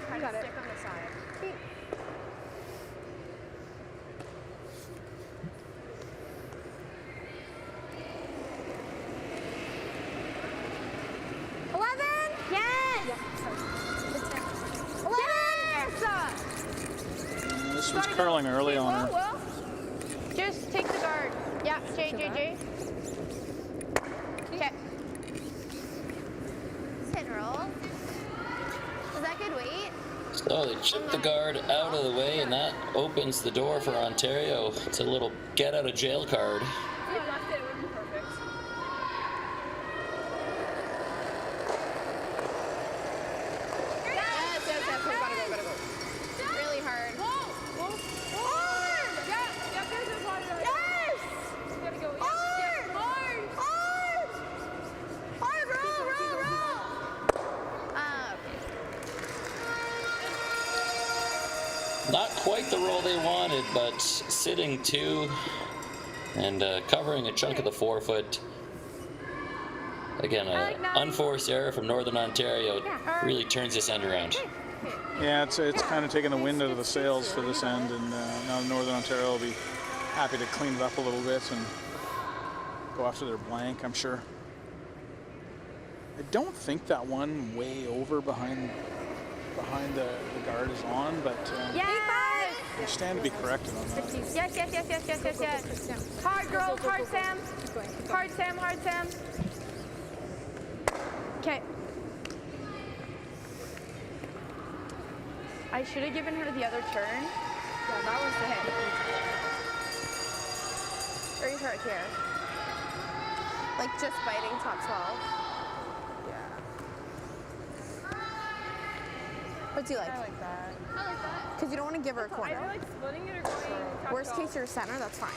Try to stick on the side. 11? Yes! 11! This one's curling early on her. Just take the guard. Yeah, JJJ. Okay. Sit and roll. Is that good weight? So they chip the guard out of the way, and that opens the door for Ontario. It's a little get out of jail card. If you left it, it would be perfect. Yes. Gotta go. Really hard. Hard! Yeah, there's a hard. Yes! Gotta go. Hard! Hard! Hard, roll! Not quite the roll they wanted, but sitting 2 and covering a chunk of the 4 foot. Again, an unforced error from Northern Ontario really turns this end around. Yeah, it's kind of taking the wind out of the sails for this end, and now Northern Ontario will be happy to clean it up a little bit and go after their blank, I'm sure. I don't think that one way over behind the guard is on, but I stand to be corrected on that. Yes. Hard girl, hard Sam. Hard Sam. Okay. I should have given her the other turn. Yeah, that was the hit. Very hard here. Like just biting top 12. What do you like? I like that. Because you don't want to give her a corner. I like splitting it or going Worst case, you're center, that's fine.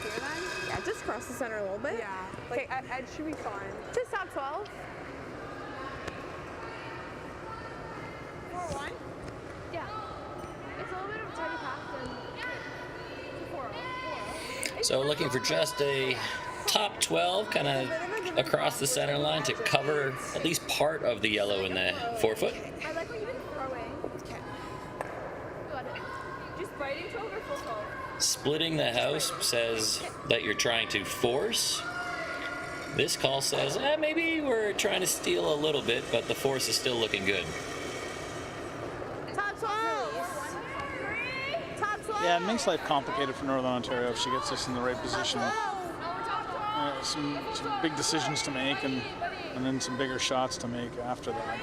Here then? Yeah, just cross the center a little bit. Yeah. Like, edge should be fine. Just top 12. 4-1? Yeah. It's a little bit of a tighty path than 4-0. So looking for just a top 12, kind of across the center line to cover at least part of the yellow in the 4 foot. I like what you've been throwing. Okay. Got it. Just biting 12 or full 12? Splitting the house says that you're trying to force. This call says, maybe we're trying to steal a little bit, but the force is still looking good. Top 12. Top 12. Yeah, it makes life complicated for Northern Ontario if she gets this in the right position. Some big decisions to make, and then some bigger shots to make after that.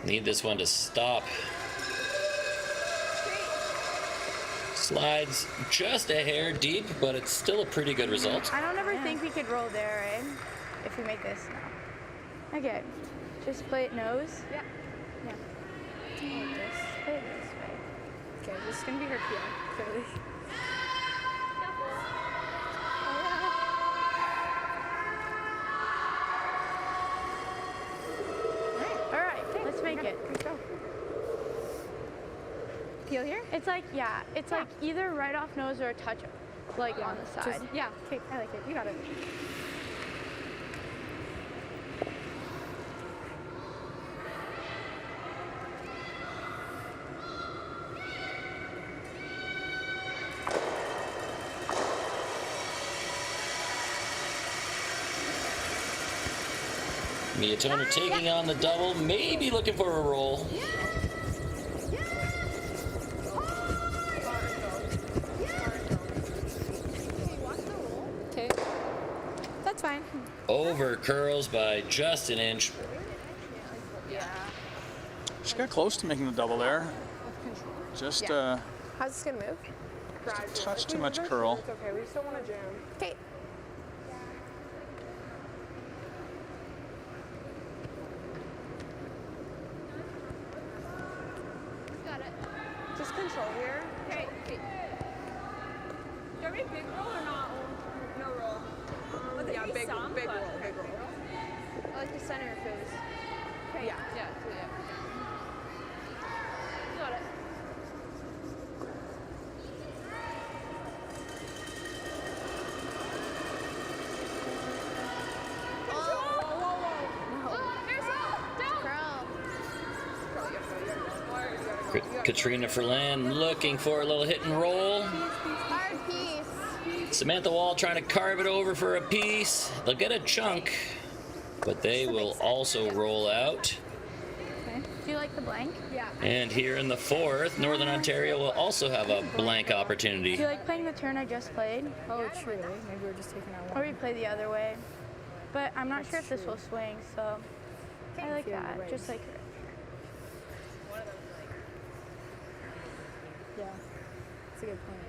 Need this one to stop. Slides just a hair deep, but it's still a pretty good result. I don't ever think we could roll there, eh? If we make this now. Okay. Just play it nose. Yeah. Play it this way. Okay, this is gonna be her peel, clearly. Alright, let's make it. Let's go. Peel here? It's like, it's like either right off nose or a touch, like on the side. Yeah, okay, I like it. You got it. Mia Toner taking on the double, maybe looking for a roll. Okay. That's fine. Over curls by just an inch. She got close to making the double there. Just How's this gonna move? a touch too much curl. It's okay. We just don't want to jam. Okay. Got it. Just control here. Okay. Do you have any big roll or not? No roll. Yeah, big roll. Big roll. I like the center of his. Okay. Yeah. Yeah. Got it. Katrina Ferland looking for a little hit and roll. Hard piece. Samantha Wall trying to carve it over for a piece. They'll get a chunk, but they will also roll out. Okay. Do you like the blank? Yeah. And here in the fourth, Northern Ontario will also have a blank opportunity. Do you like playing the turn I just played? Oh, true. Maybe we're just taking our one. Or we play the other way. But I'm not sure if this will swing, so I like that. Just like her. Yeah, that's a good point.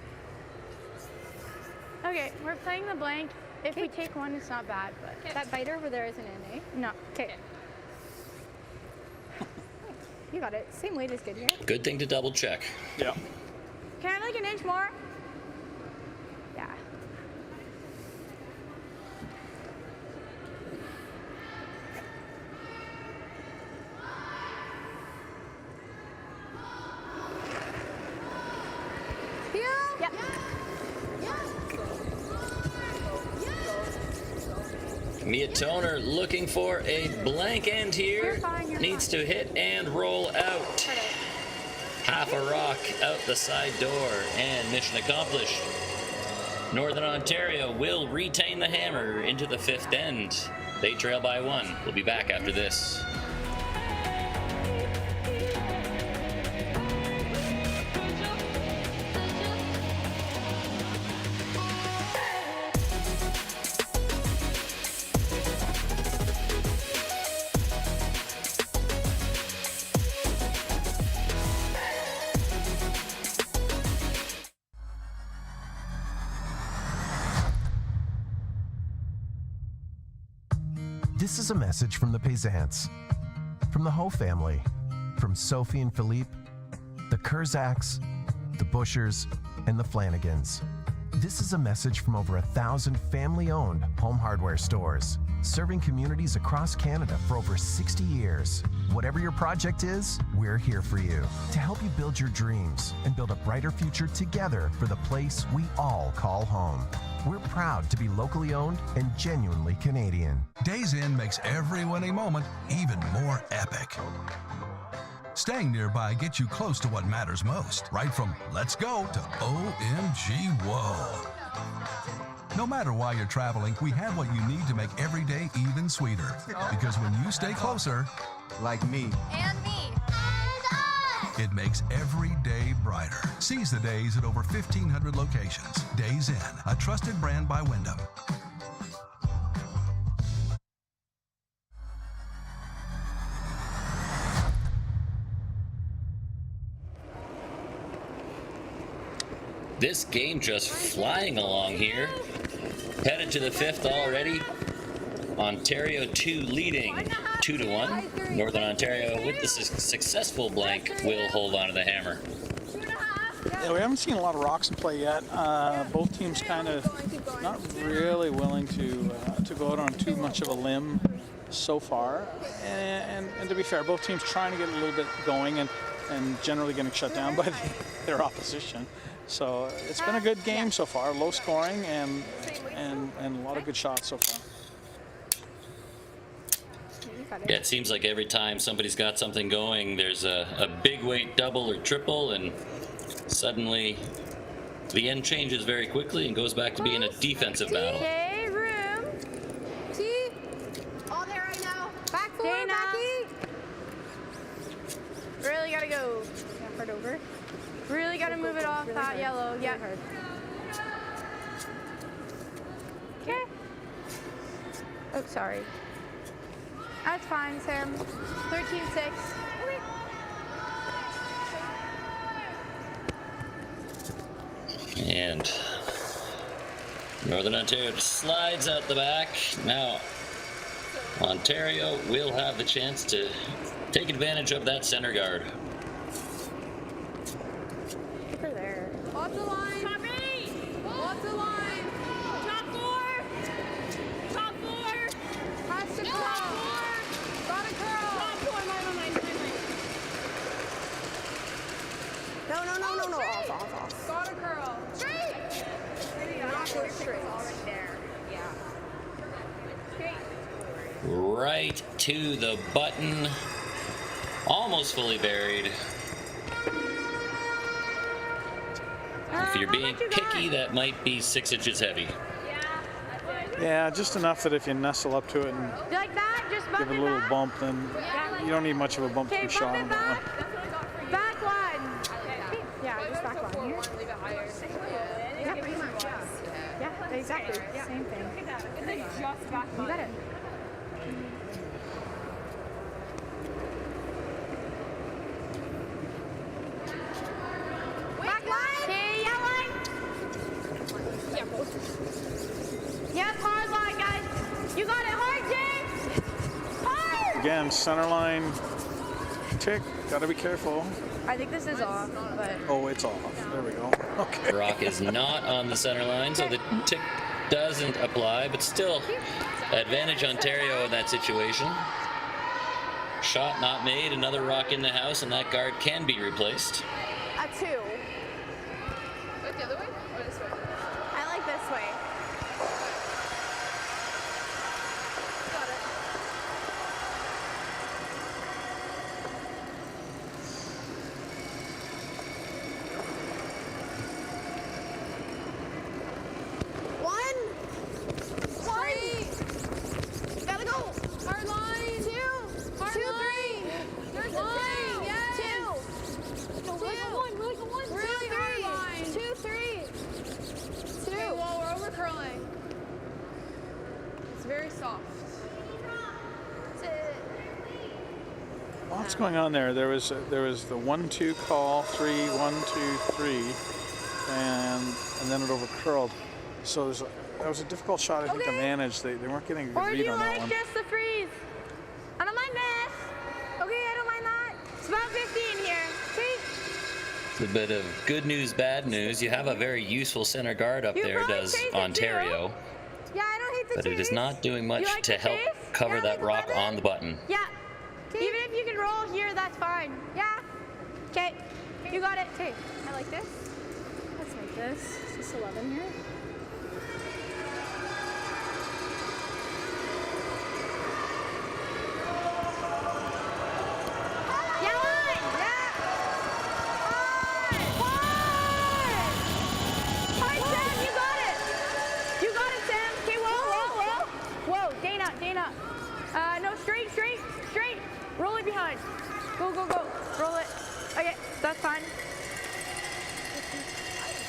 Okay, we're playing the blank. If we take one, it's not bad, but That biter over there isn't in, eh? no. Okay. You got it. Same weight is good here. Good thing to double check. Yeah. Can I like an inch more? Yeah. Yep. Mia Toner looking for a blank end here. Needs to hit and roll out. Half a rock out the side door, and mission accomplished. Northern Ontario will retain the hammer into the fifth end. They trail by one. We'll be back after this. This is a message from the Payzants, from the Ho family, from Sophie and Philippe, the Kurzaks, the Bushers, and the Flanagans. This is a message from over 1,000 family-owned home hardware stores, serving communities across Canada for over 60 years. Whatever your project is, we're here for you to help you build your dreams and build a brighter future together for the place we all call home. We're proud to be locally owned and genuinely Canadian. Days Inn makes every winning moment even more epic. Staying nearby gets you close to what matters most, right from let's go to OMG whoa. No matter why you're traveling, we have what you need to make every day even sweeter. Because when you stay closer, like me, And me. it makes every day brighter. Seize the days at over 1,500 locations. Days Inn, a trusted brand by Wyndham. This game just flying along here. Headed to the fifth already. Ontario 2 leading 2-1. Northern Ontario with the successful blank will hold on to the hammer. Yeah, we haven't seen a lot of rocks in play yet. Both teams kind of not really willing to go out on too much of a limb so far. And to be fair, both teams trying to get a little bit going and generally getting shut down by their opposition. So it's been a good game so far, low scoring and a lot of good shots so far. Yeah, it seems like every time somebody's got something going, there's a big weight double or triple, and suddenly the end changes very quickly and goes back to being a defensive battle. Okay, room. See? All there right now. Back floor, Dana. Becky. Really gotta go. Yeah, hard over. Really gotta move it off really that hard, yellow. really Yeah. hard. Okay. Oh, sorry. That's fine, Sam. 13-6. And Northern Ontario slides out the back. Now, Ontario will have the chance to take advantage of that center guard. Over there. Off the line. Top 8. Off the line. Top 4. Top 4. Has to Top curl. 4. Gotta curl. Top 4. Mine. No. Off. Gotta curl. Straight. Not go straight. Already there. Yeah. Right to the button. Almost fully buried. If you're being picky, that might be 6 inches heavy. Yeah, just enough that if you nestle up to it and Like that? Just bump give it it a little back? bump, then you don't need much of a bump to Okay, be shot bump on it that back. one. Back line. Yeah, just back line here. Leave it higher. Yeah, pretty much. Yeah, exactly. Same thing. It's like just back You got it. Back line. Okay, yeah line. Yep, hard line, guys. You got it hard, James. Hard. Again, center line tick. Gotta be careful. I think this is off, but Oh, it's off. There we go. Okay. Rock is not on the center line, so the tick doesn't apply, but still advantage Ontario in that situation. Shot not made, another rock in the house, and that guard can be replaced. A 2. Like the other way or this way? I like this way. Got it. Straight. Gotta go. Hard line. 2. Hard 2, line. 3. There's line. A 2. Yes. 2. No, really go 1. Really go 1. Really 3. 2, 3. 2. Okay, well, we're over curling. It's very soft. What's going on there? There was the 1-2 call, 3, 1, 2, 3, and then it over curled. So that was a difficult shot, I think, to manage. They weren't getting a good or do read you on that like one. just the freeze? I don't mind this. Okay, I don't mind that. It's about 15 here. See? It's a bit of good news, bad news. You have a very useful center guard up there, does Ontario, Yeah, I don't hate the but it is chase. not doing You much like to the help chase? cover Yeah, that like rock 11? on the button. Yeah. Even if you can roll here, that's fine. Yeah. Okay. You got it. Okay, I like this. Let's make this. It's just 11 here. Yeah, line. Yeah. Hard, Sam. You got it. You got it, Sam. Okay, whoa. Whoa, Dana. No, straight. Roll it behind. Go. Roll it. Okay, that's fine.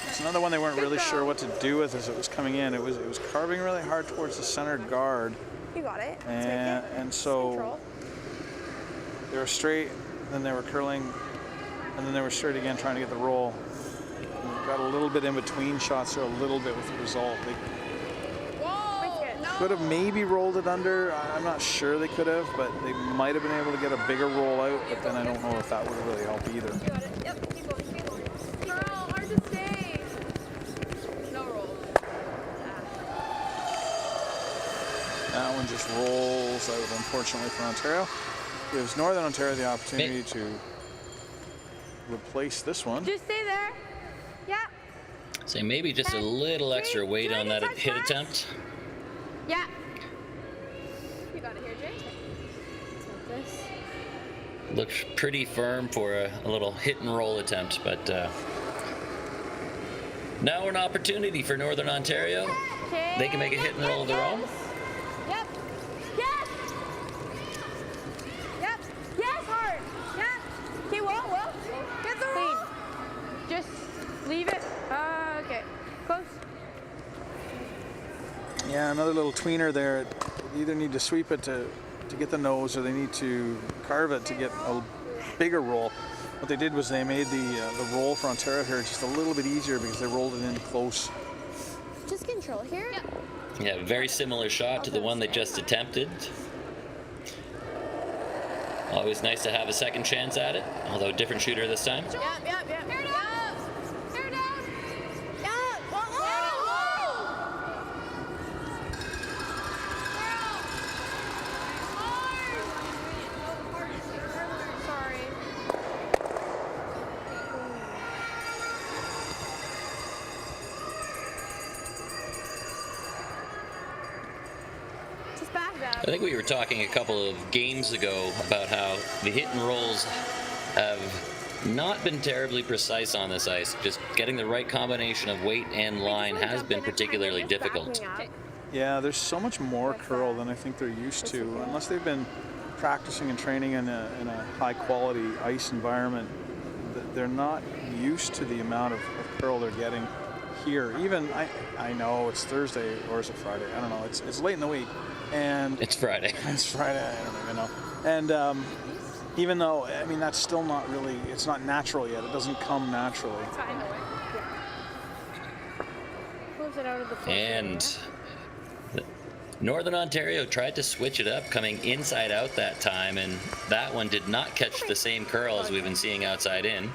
It's another one they weren't really sure what to do with as it was coming in. It was carving really hard towards the center guard, You got it. and so they were straight, then they were curling, and then they were straight again, trying to get the roll. And got a little bit in between shots, so a little bit with the result. They could have maybe rolled it under. I'm not sure they could have, but they might have been able to get a bigger roll out. But then I don't know if that would have really helped either. You got it. Yep, keep going. Girl, hard to stay. No roll. That one just rolls out, unfortunately, for Ontario. Gives Northern Ontario the opportunity to replace this one. Just stay there. Yeah. So maybe just a little extra weight on that hit attempt. Yeah. You got it here, Jay. Like this. Looks pretty firm for a little hit and roll attempt, but now an opportunity for Northern Ontario. They can make a hit and roll of their own. Yep. Yes. another little tweener there. They either need to sweep it to get the nose, or they need to carve it to get a bigger roll. What they did was they made the roll for Ontario here just a little bit easier because they rolled it in close. Just control here. Yeah, very similar shot to the one they just attempted. Always nice to have a second chance at it, although different shooter this time. Yep. Hair down. Hair down. Yeah. Whoa. Sorry. Just back that. I think we were talking a couple of games ago about how the hit and rolls have not been terribly precise on this ice. Just getting the right combination of weight and line has been particularly difficult. Yeah, there's so much more curl than I think they're used to. Unless they've been practicing and training in a high-quality ice environment, they're not used to the amount of curl they're getting here. Even, I know it's Thursday, or is it Friday? I don't know. It's late in the week. And it's Friday. It's Friday, I don't even know. And even though, I mean, that's still not really, it's not natural yet. It doesn't come naturally. Close it out of the And Northern Ontario tried to switch it up, coming inside out that time, and that one did not catch the same curl as we've been seeing outside in.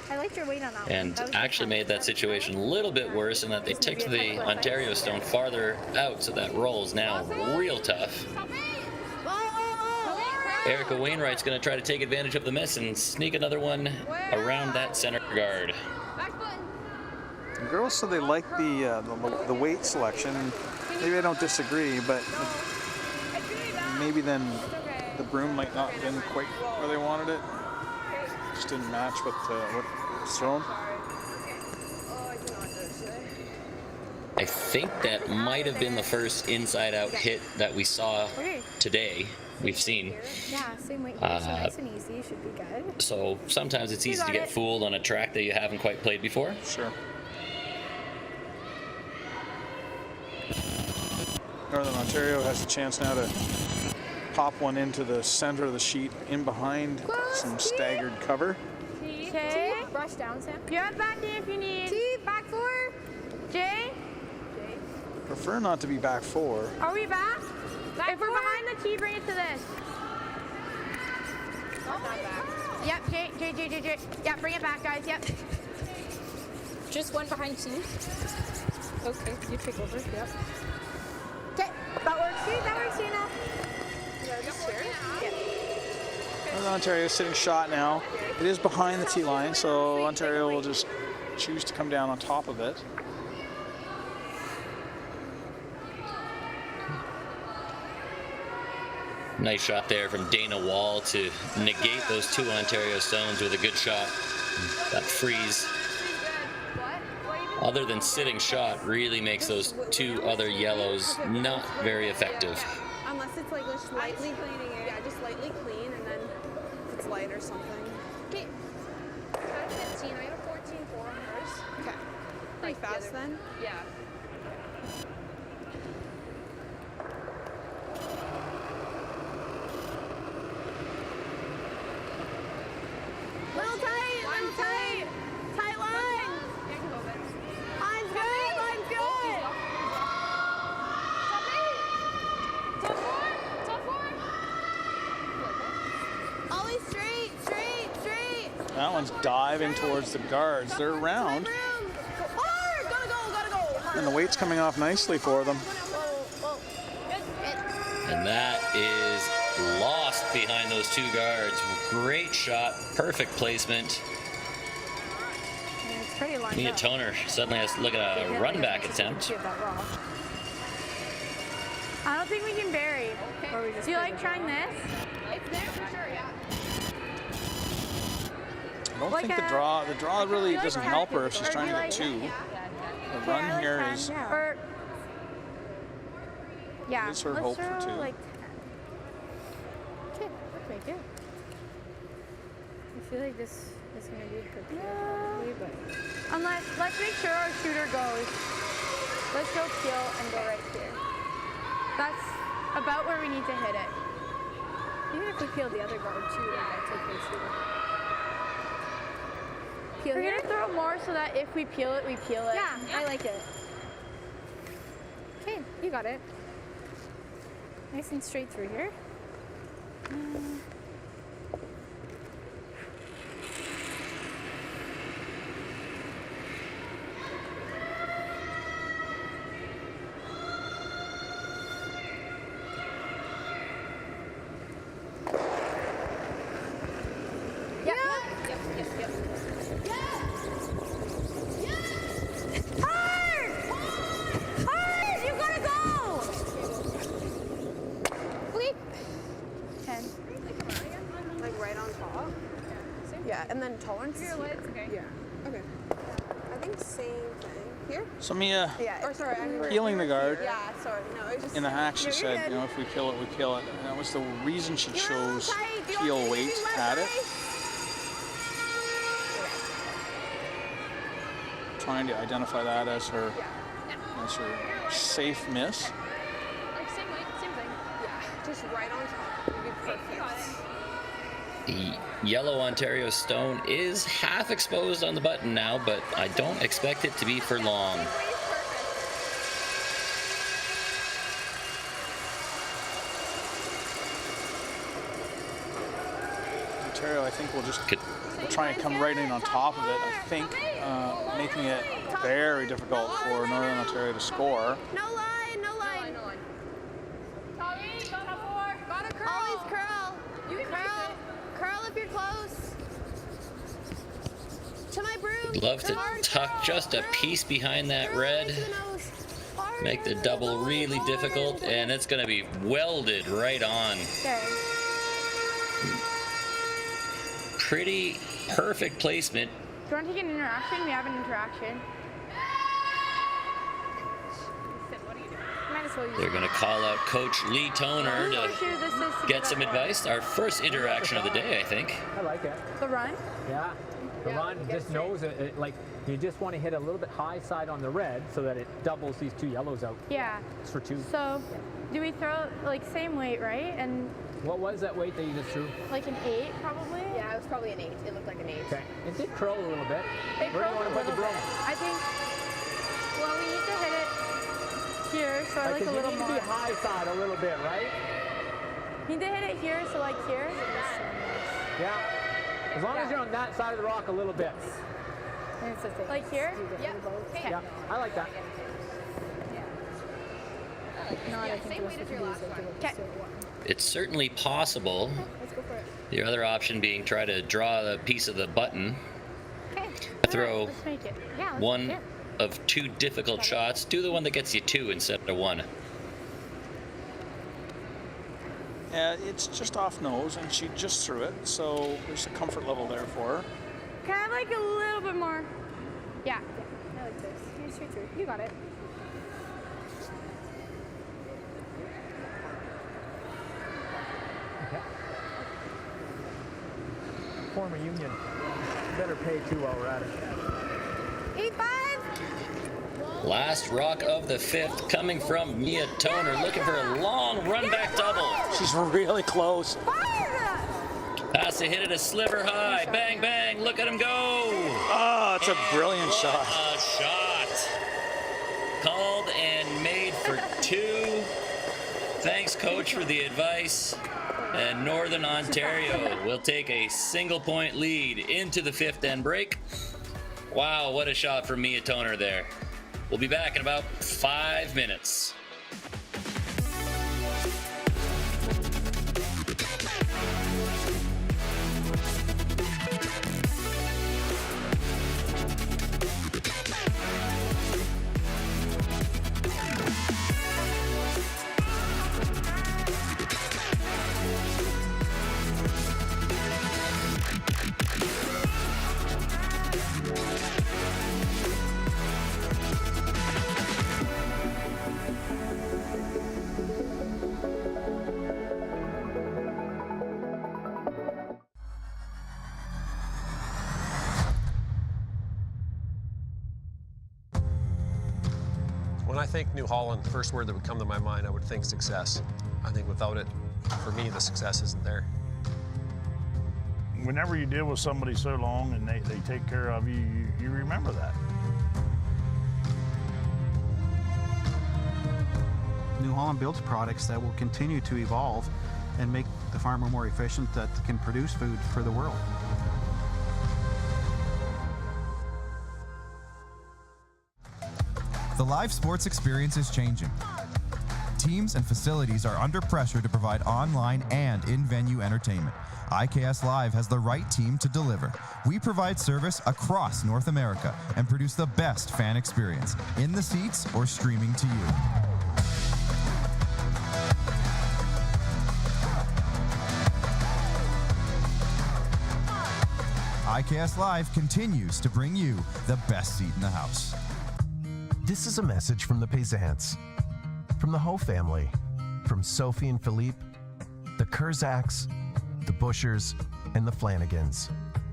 I liked your weight on that one. And actually made that situation a little bit worse in that they ticked the Ontario stone farther out, so that roll is now real tough. Erica Wainwright's going to try to take advantage of the miss and sneak another one around that center guard. The girls said they like the weight selection. Maybe I don't disagree, but maybe then the broom might not have been quite where they wanted it. Just didn't match what was thrown. I think that might have been the first inside-out hit that we saw today. We've seen. Yeah, same weight here, so nice and easy. Should be good. So sometimes it's easy to get fooled on a track that you haven't quite played before. Sure. Northern Ontario has a chance now to pop one into the center of the sheet in behind some staggered cover. Okay. Brush down, Sam. You're up back there if you need. T, back 4. Jay? Prefer not to be back 4. Are we back? If we're behind the T, bring it to this. Not back. Yep, Jay. Yeah, bring it back, guys. Yep. Just one behind T. Okay, you take over. Yep. Okay, that works, Tina. Northern Ontario is sitting shot now. It is behind the T line, so Ontario will just choose to come down on top of it. Nice shot there from Dana Wall to negate those two Ontario stones with a good shot. That freeze, other than sitting shot, really makes those two other yellows not very effective. Unless it's like just lightly cleaning it. Yeah, just lightly clean, and then it's light or something. Okay. Got a 15. I got a 14.4 on hers. Okay. Pretty fast then? Yeah. Little tight. Tight line. Line's good. Top 4. Always straight. That one's diving towards the guards. They're around. Gotta go. And the weight's coming off nicely for them. And that is lost behind those two guards. Great shot, perfect placement. It's pretty lined Mia up. Toner suddenly has to look at a run back attempt. I don't think we can bury. Okay. Do you like trying this? It's there for sure, yeah. I don't think the draw really doesn't help her if she's trying to get 2. The run here is let's her hope for 2. Like 10. Okay, let's make it. I feel like this is going to be tricky, but let's make sure our shooter goes. Let's go kill and go right here. That's about where we need to hit it. Even if we peel the other guard too, like I take this here. Peel We're gonna throw more so that if we peel it, we peel it. Yeah, I like it. Okay, you got it. Nice and straight through here. And then tolerance. Okay. Yeah. Okay. I think same thing. Here? So Mia, Yeah. Or sorry, peeling the guard. Yeah, sorry. No, it was just in the hack she said, you know, if we peel it, we peel it. And that was the reason she chose peel weight at it. Trying to identify that as her safe miss. Like same weight, same thing. Yeah. Just right on top. Would be perfect. The yellow Ontario stone is half exposed on the button now, but I don't expect it to be for long. Ontario, I think, we'll try and come right in on top of it. I think making it very difficult for Northern Ontario to score. No line, no line. No line. Tommy, got a 4. Got a curl. Always curl. You curl. Curl if you're close. To my broom. Would love to tuck just a piece behind that red. Make the double really difficult, and it's going to be welded right on. Pretty perfect placement. Do you want to take an interaction? We have an interaction. They're going to call out Coach Lee Toner to get some advice. Our first interaction of the day, I think. I like it. The run? Yeah. The run just knows it, like you just want to hit a little bit high side on the red so that it doubles these two yellows out. Yeah. It's for 2. So, do we throw like same weight, right? And what was that weight that you just threw? Like an 8, probably. Yeah, it was probably an 8. It looked like an 8. Okay. It did curl a little bit. It Where do you want to put the broom? I think. Well, we need to hit it here, so I like a little more. You need to be high side a little bit, right? You need to hit it here, so like here. Yeah. As long as you're on that side of the rock a little bit. Like here? Yeah. Yeah, I like that. Same weight as your last one. Okay. It's certainly possible. Let's go for it. The other option being try to draw a piece of the button. Okay. Throw Let's make it. Yeah, one of 2 difficult shots. Do the one that gets you 2 instead of 1. Yeah, it's just off nose, and she just threw it, so there's a comfort level there for her. Kind of like a little bit more. Yeah. I like this. Here's straight through. You got it. Okay. Form a union. Better pay too while we're at it. 8-5. Last rock of the 5th coming from Mia Toner, looking for a long run back double. She's really close. Pass to hit it a sliver high. Bang, bang. Look at him go. Oh, it's a brilliant shot. A shot. Called and made for 2. Thanks, Coach, for the advice. And Northern Ontario will take a single-point lead into the 5th end break. Wow, what a shot from Mia Toner there. We'll be back in about 5 minutes. think New Holland, the first word that would come to my mind, I would think success. I think without it, for me, the success isn't there. Whenever you deal with somebody so long and they take care of you, you remember that. New Holland builds products that will continue to evolve and make the farmer more efficient that can produce food for the world. The live sports experience is changing. Teams and facilities are under pressure to provide online and in-venue entertainment. IKS Live has the right team to deliver. We provide service across North America and produce the best fan experience, in the seats or streaming to you. IKS Live continues to bring you the best seat in the house. This is a message from the Peasants, from the Ho family, from Sophie and Philippe, the Kurzaks, the Bushers, and the Flanagans.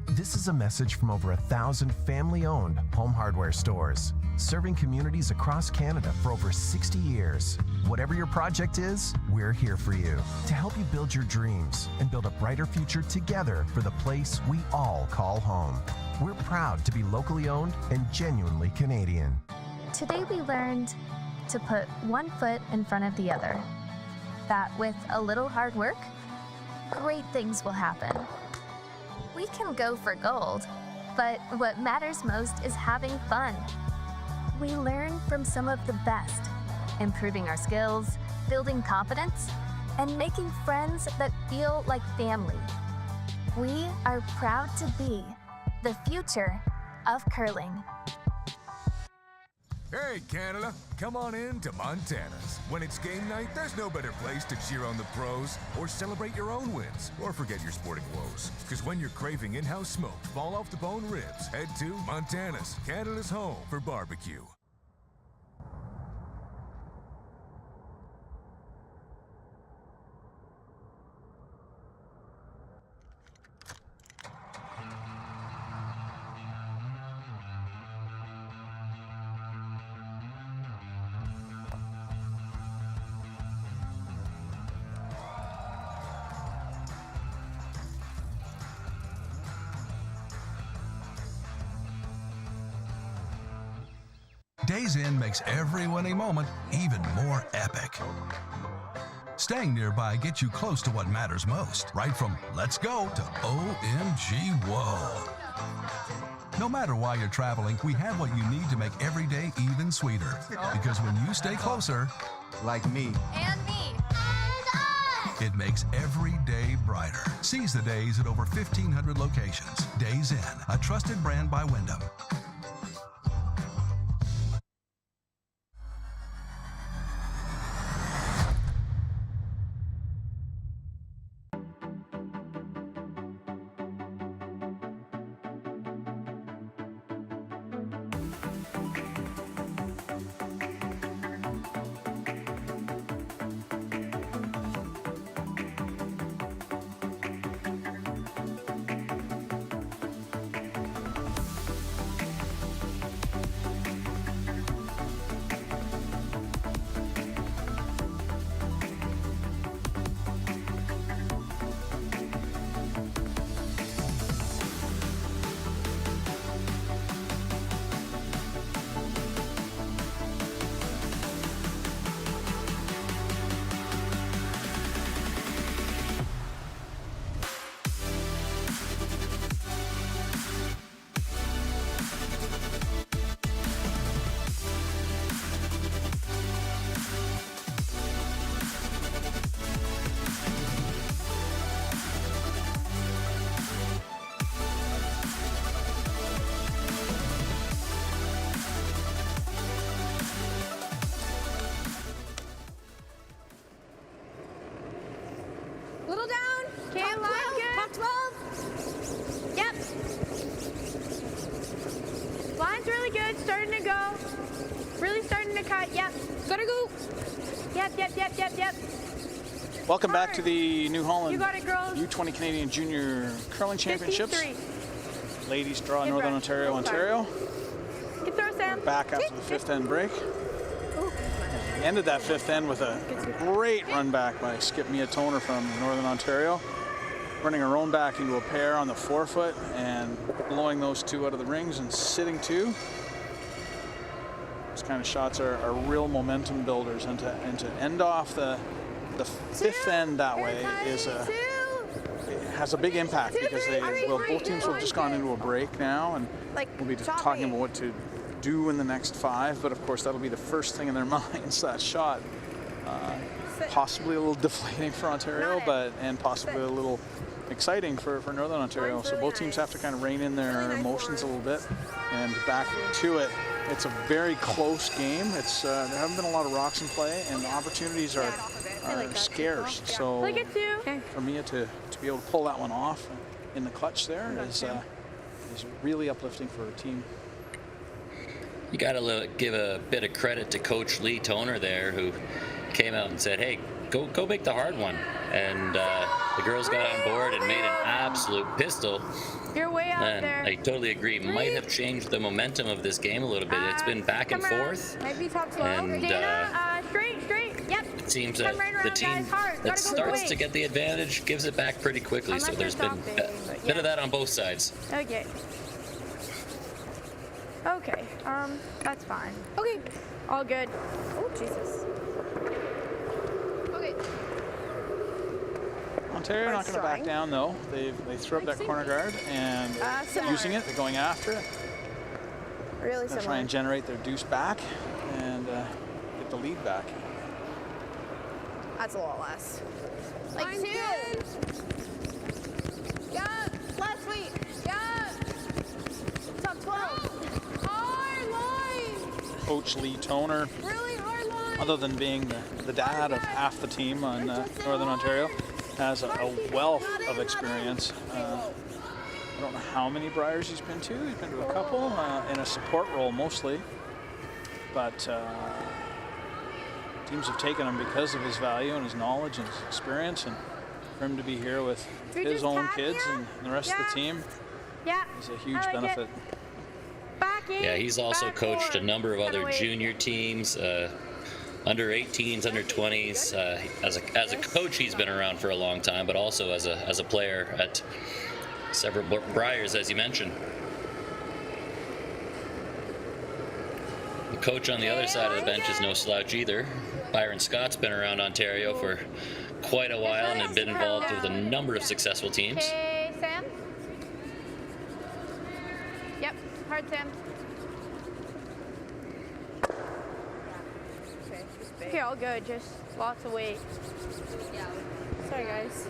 This is a message from over 1,000 family-owned home hardware stores, serving communities across Canada for over 60 years. Whatever your project is, we're here for you to help you build your dreams and build a brighter future together for the place we all call home. We're proud to be locally owned and genuinely Canadian. Today we learned to put one foot in front of the other. That with a little hard work, great things will happen. We can go for gold, but what matters most is having fun. We learn from some of the best, improving our skills, building confidence, and making friends that feel like family. We are proud to be the future of curling. Hey, Canada, come on in to Montana's. When it's game night, there's no better place to cheer on the pros or celebrate your own wins or forget your sporting woes. Because when you're craving in-house smoked, fall-off-the-bone ribs, head to Montana's, Canada's home for barbecue. Days Inn makes every winning moment even more epic. Staying nearby gets you close to what matters most, right from let's go to OMG whoa. No matter why you're traveling, we have what you need to make every day even sweeter. Because when you stay closer, like me, And me. it makes every day brighter. Seize the days at over 1,500 locations. Days Inn, a trusted brand by Wyndham. Little down. Okay, line good. Top 12. Yep. Line's really good. Starting to go. Really starting to cut. Yep. Gotta go. Yep. Welcome back to the New Holland You got it, girls. U-20 Canadian Junior Curling Championships. 53. Ladies draw Good Northern breath. Ontario. Good throw, Sam. Back after the fifth end break. Ooh. He ended that fifth end with a great run back by Skip Toner from Northern Ontario. Running her own back into a pair on the forefoot and blowing those two out of the rings and sitting two. Those kind of shots are real momentum builders, and to end off the fifth end that way has a big impact, because both teams have just gone into a break now, and we'll be talking about what to do in the next 5, but of course that'll be the first thing in their minds, that shot. Possibly a little deflating for Ontario, and possibly a little exciting for Northern Ontario. So both teams have to kind of rein in their emotions a little bit and back to it. It's a very close game. There haven't been a lot of rocks in play, and the opportunities are scarce. So for Mia to be able to pull that one off in the clutch there is really uplifting for her team. You got to give a bit of credit to Coach Lee Toner there, who came out and said, hey, go make the hard one. And the girls got on board and made an absolute pistol. You're way out there. I totally agree. Might have changed the momentum of this game a little bit. It's been back and forth. Maybe top 12. And straight. Yep. It seems that the team that starts to get the advantage gives it back pretty quickly. So there's been a bit of that on both sides. Okay. That's fine. Okay. All good. Oh, Jesus. Okay. Ontario not going to back down though. They threw up that corner guard and using it. They're going after it. Really similar. Try and generate their deuce back and get the lead back. That's a lot less. Like 2. Yeah. Last week. Yeah. Top 12. Hard line. Coach Lee Toner. Really hard line. Other than being the dad of half the team on Northern Ontario, has a wealth of experience. I don't know how many Briars he's been to. He's been to a couple in a support role mostly, but teams have taken him because of his value and his knowledge and his experience, and for him to be here with his own kids and the rest of the team is a huge benefit. Yeah, he's also coached a number of other junior teams, under 18s, under 20s. As a coach, he's been around for a long time, but also as a player at several Briars, as you mentioned. The coach on the other side of the bench is no slouch either. Byron Scott's been around Ontario for quite a while and has been involved with a number of successful teams. Okay, Sam. Yep, hard Sam. Okay, all good, just lots of weight. Yeah. Sorry, guys.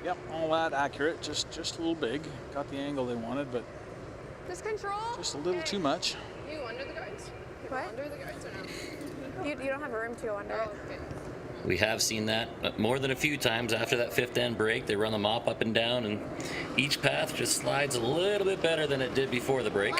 Yep, all that accurate, just a little big. Got the angle they wanted, but just control. Just a little too much. You under the guards? What? Under the guards or no? You don't have a room to go under it. Okay. We have seen that more than a few times after that fifth end break. They run the mop up and down, and each path just slides a little bit better than it did before the break.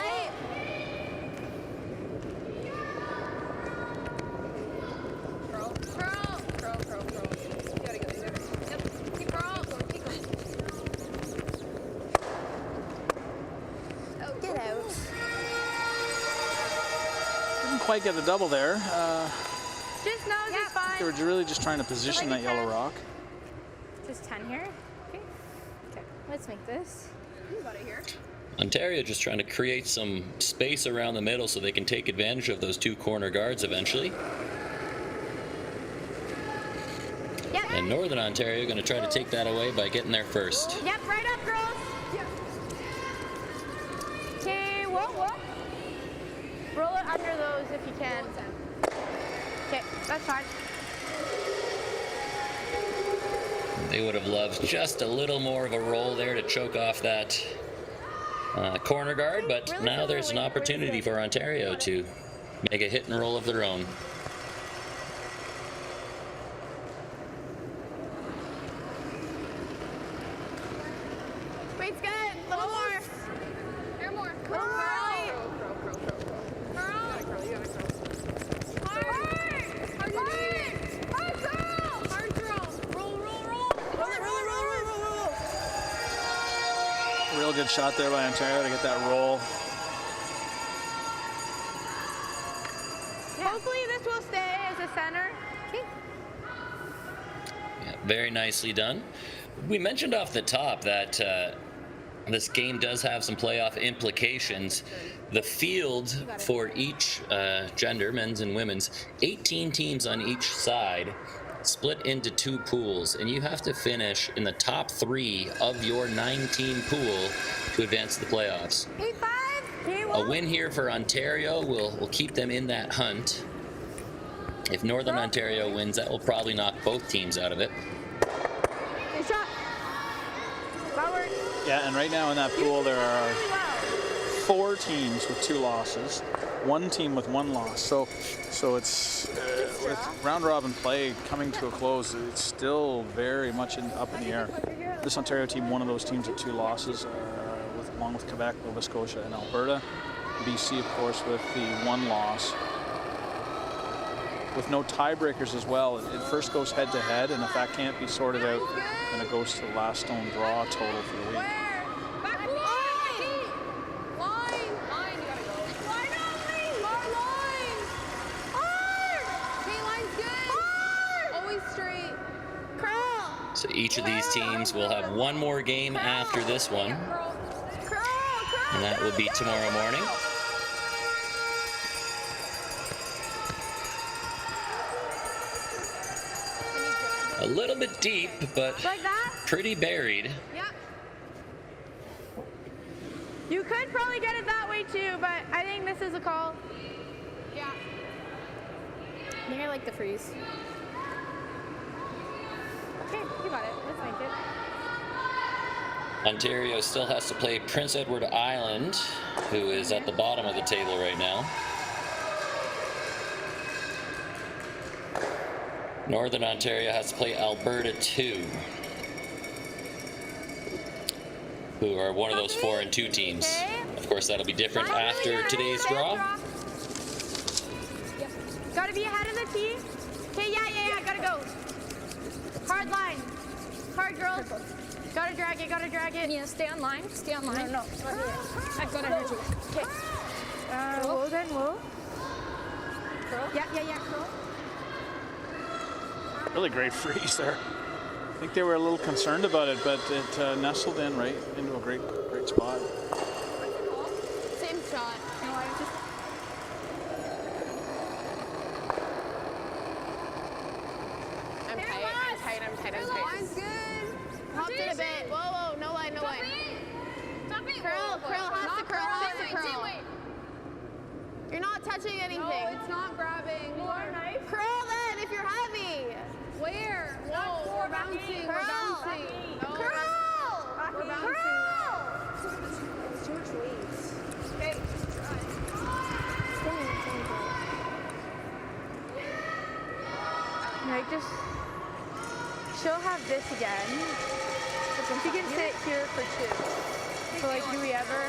Quite get a double there. Just nose is fine. They were really just trying to position that yellow rock. Just 10 here. Okay. Let's make this. Here. Ontario just trying to create some space around the middle so they can take advantage of those two corner guards eventually. Yep. And Northern Ontario going to try to take that away by getting there first. Yep, right up, girls. Okay, whoa. Roll it under those if you can. Okay, that's fine. They would have loved just a little more of a roll there to choke off that corner guard, but now there's an opportunity for Ontario to make a hit and roll of their own. Weight's good. A little more. Here more. A little more. Real good shot there by Ontario to get that roll. center. Okay. Yeah, very nicely done. We mentioned off the top that this game does have some playoff implications. The field for each gender, men's and women's, 18 teams on each side, split into 2 pools, and you have to finish in the top 3 of your 9-team pool to advance to the playoffs. 8-5. A win here for Ontario will keep them in that hunt. If Northern Ontario wins, that will probably knock both teams out of it. Good shot. Forward. Yeah, and right now in that pool there are 4 teams with 2 losses, 1 team with 1 loss. So it's with round robin play coming to a close, it's still very much up in the air. This Ontario team, one of those teams with 2 losses, along with Quebec, Nova Scotia, and Alberta. BC, of course, with the 1 loss. With no tiebreakers as well, it first goes head-to-head, and if that can't be sorted out, then it goes to the last stone draw total for the week. So each of these teams will have 1 more game after this one, and that will be tomorrow morning. A little bit deep, but pretty buried. Yep. You could probably get it that way too, but I think this is a call. Yeah. I think I like the freeze. Okay, you got it. Let's make it. Ontario still has to play Prince Edward Island, who is at the bottom of the table right now. Northern Ontario has to play Alberta 2, who are one of those 4 and 2 teams. Of course, that'll be different after today's draw. Yep. Gotta be ahead of the tee. Okay, yeah, gotta go. Hard line. Hard, girls. Gotta drag it. Yeah, stay on line. No. I've got energy. Okay. Whoa, then whoa. Curl? Yeah, curl. Really great freeze there. I think they were a little concerned about it, but it nestled in right into a great spot. Same shot. I'm tight. Line's good. Hopped it a bit. Whoa, no line. Curl, has to curl. You're not touching anything. No, it's not grabbing. More knife. Curl then if you're heavy. Where? No, we're bouncing. Curl. No, Curl. We're bouncing. It's too much weight. Okay. Like just, she'll have this again. She can sit here for 2. So like, do we ever?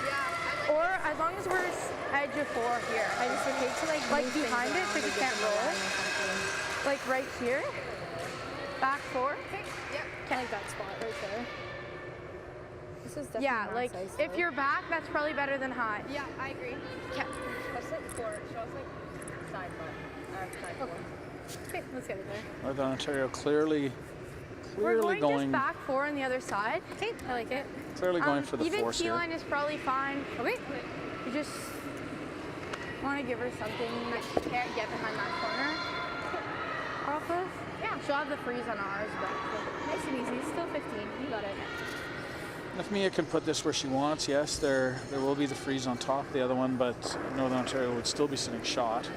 Yeah. Or as long as we're edge of 4 here. I just would hate to like behind it so we can't roll it. Like right here. Back 4. Okay. Yep. Kind of like that spot right there. This is definitely like if you're back, that's probably better than high. Yeah, I agree. Okay. Let's like 4. Show us like side foot. Okay, let's get it there. Northern Ontario clearly We're going just back 4 on the other side. Okay, I like it. Clearly going for the force here. here. Even T-line is probably fine. Okay. You just want to give her something that she can't get behind that corner. Off of. Yeah. She'll have the freeze on ours, but nice and easy. It's still 15. You got it. If Mia can put this where she wants, yes, there will be the freeze on top of the other one, but Northern Ontario would still be sitting shot.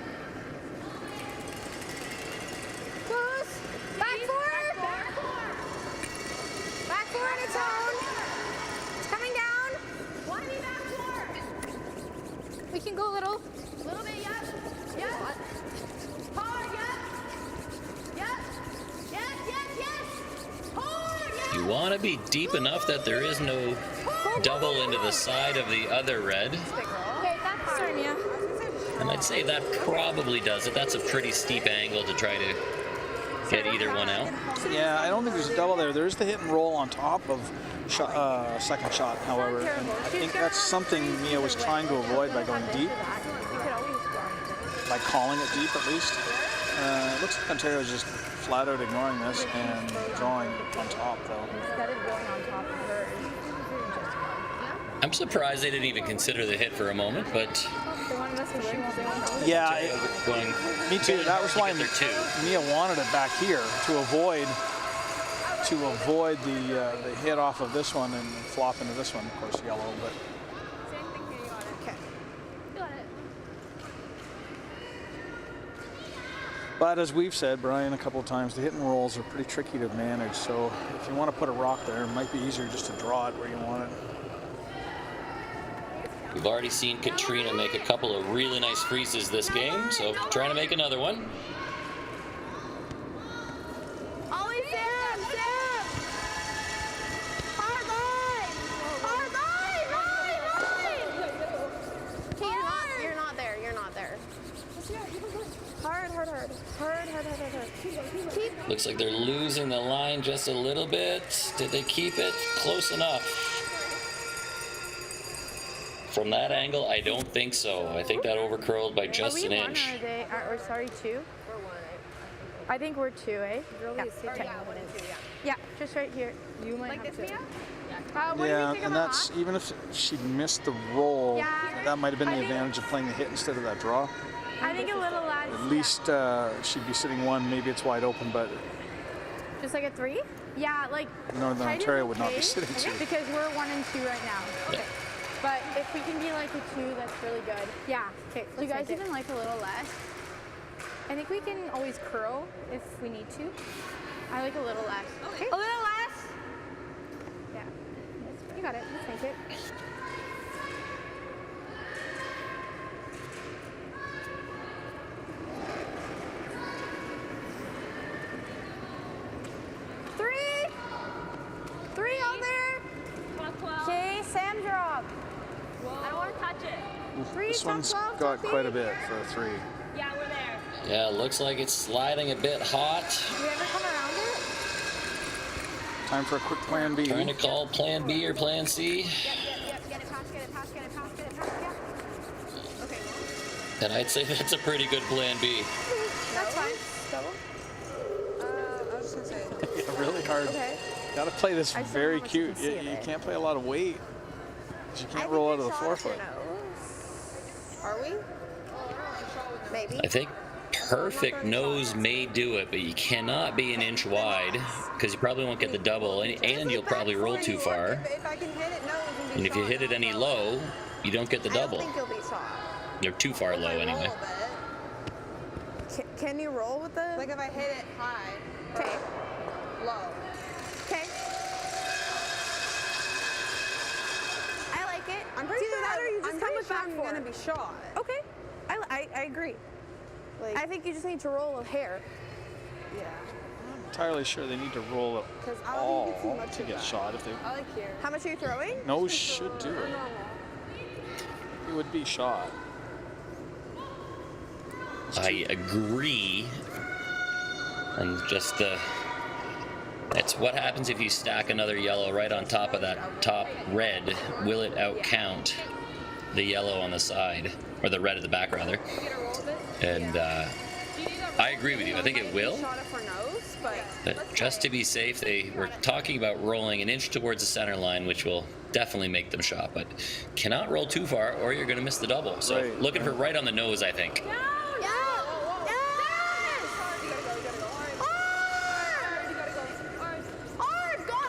We can go a little bit, yep. Hard, yep. Hard, You want to be deep enough that there is no double into the side of the other red. Okay, that's Sarnia. And I'd say that probably does it. That's a pretty steep angle to try to get either one out. Yeah, I don't think there's a double there. There's the hit and roll on top of second shot, however. And I think that's something Mia was trying to avoid by going deep. By by calling it deep at least. It looks like Ontario's just flat out ignoring this and drawing on top though. Instead of going on top of hers. I'm surprised they didn't even consider the hit for a moment, but They wanted us to win. Yeah, going. me too. That was why their two. Mia wanted it back here to avoid the hit off of this one and flop into this one. Of course, yellow, but. But as we've said, Brian, a couple of times, the hit and rolls are pretty tricky to manage. So if you want to put a rock there, it might be easier just to draw it where you want it. We've already seen Katrina make a couple of really nice freezes this game, so trying to make another one. Ollie, Sam! Hard line! Okay, you're not there. Hard. Keep. Looks like they're losing the line just a little bit. Did they keep it close enough? From that angle, I don't think so. I think that overcurled by just an inch. Are they? Or sorry, 2? We're 1. I think we're 2, eh? Yeah, just right here. You might have to. Yeah, and that's even if she'd missed the roll, that might have been the advantage of playing the hit instead of that draw. I think a little less. At least she'd be sitting 1. Maybe it's wide open, but Just like a 3? Yeah, like Northern tight is Ontario would not be okay, sitting 2. because we're 1 and 2 right now. Yeah. But if we can be like a 2, that's really good. Yeah. Okay. Do you guys even like a little less? I think we can always curl if we need to. I like a little less. Okay. A little less. Yeah. You got it. Let's make it. Three out there. Okay, Sam drop. I don't want to touch it. This one's got quite a bit for a 3. Yeah, we're there. Yeah, looks like it's sliding a bit hot. Do we ever come around it? Time for a quick plan B. Trying to call plan B or plan C. Yep. Get it past. Yeah. Okay. And I'd say that's a pretty good plan B. That's fine. Double. I was just gonna say. Yeah, really hard. Okay. Got to play this I just very don't know cute. what you can see You of it. can't play a lot of weight. 'Cause you can't roll out of the forefoot. Are we? Maybe. I think perfect nose may do it, but you cannot be an inch wide because you probably won't get the double, and you'll probably roll too far. If I can hit it, no, it can be And if you hit it any low, you don't get the double. I don't think you'll be soft. They're too far low anyway. Can you roll with the? Like if I hit it high. Okay. Low. Okay. I like it. I'm pretty sure that, or you just I'm come pretty with sure back I'm four. gonna be shot. Okay. I agree. Like, I think you just need to roll a hair. yeah. I'm entirely sure they need to roll it 'Cause I don't all think it's too much to of get that. shot. If they I like here. How much are you throwing? nose should do it. It would be shot. I agree. And just that's what happens if you stack another yellow right on top of that top red. Will it outcount the yellow on the side, or the red at the back rather? And I agree with you. I think it will. Shot it for nose, But just to be safe, they were talking about rolling an inch towards the center line, which will definitely make them shot, but cannot roll too far or you're going to miss the double. So Right. looking for right on the nose, I think.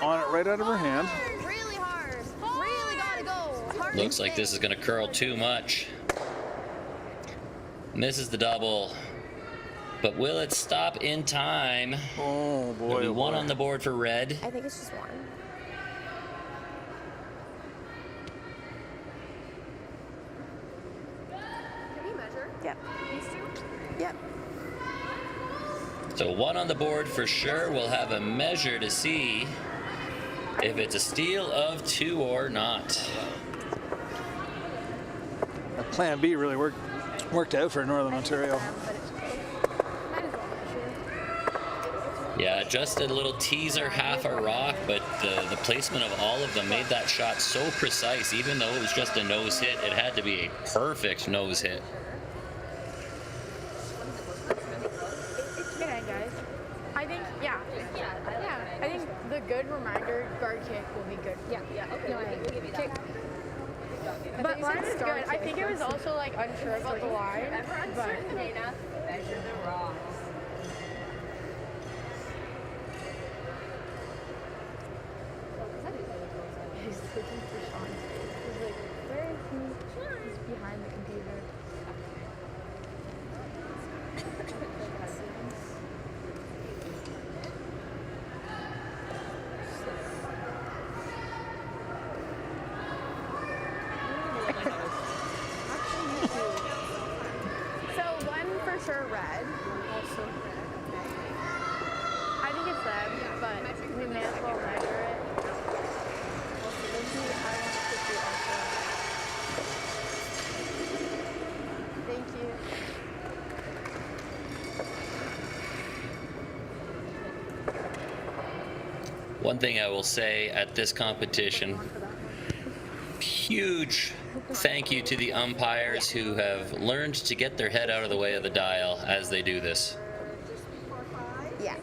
On it right out of her hand. Really hard. Really gotta go. Hard. Looks like this is going to curl too much. Misses the double. But will it stop in time? Oh boy. There'll be Oh, one boy. on the board for red. I think it's just one. Can we measure? Yep. These two? Yep. So one on the board for sure. We'll have a measure to see if it's a steal of 2 or not. That plan B really worked out for Northern Ontario. Yeah, just a little teaser, half a rock, but the placement of all of them made that shot so precise. Even though it was just a nose hit, it had to be a perfect nose hit. good reminder, guard kick will be good. Yeah, okay, we'll give you that. But line is good. I think it was also like unsure about the line. But Dana, measure the rocks. he's looking for Sean's face. He's like, where is he? He's behind the computer. So one for sure red. Also red. I think it's red, but we may as well measure it. Also, Lindsay, I want to put you also. Thank you. One thing I will say at this competition, huge thank you to the umpires who have learned to get their head out of the way of the dial as they do this. Yeah.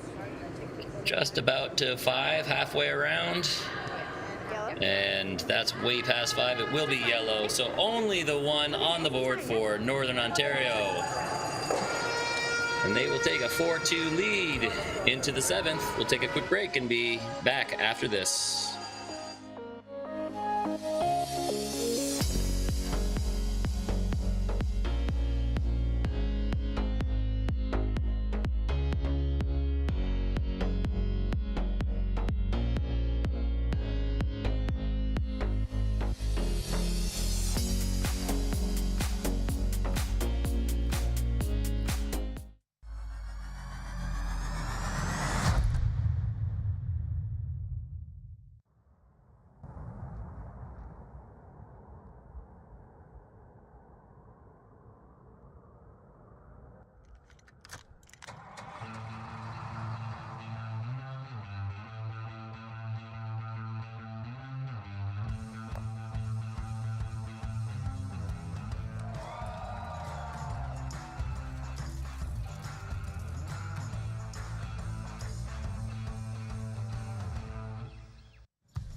Just about to 5, halfway around. And that's way past 5. It will be yellow, so only the one on the board for Northern Ontario. And they will take a 4-2 lead into the 7th. We'll take a quick break and be back after this.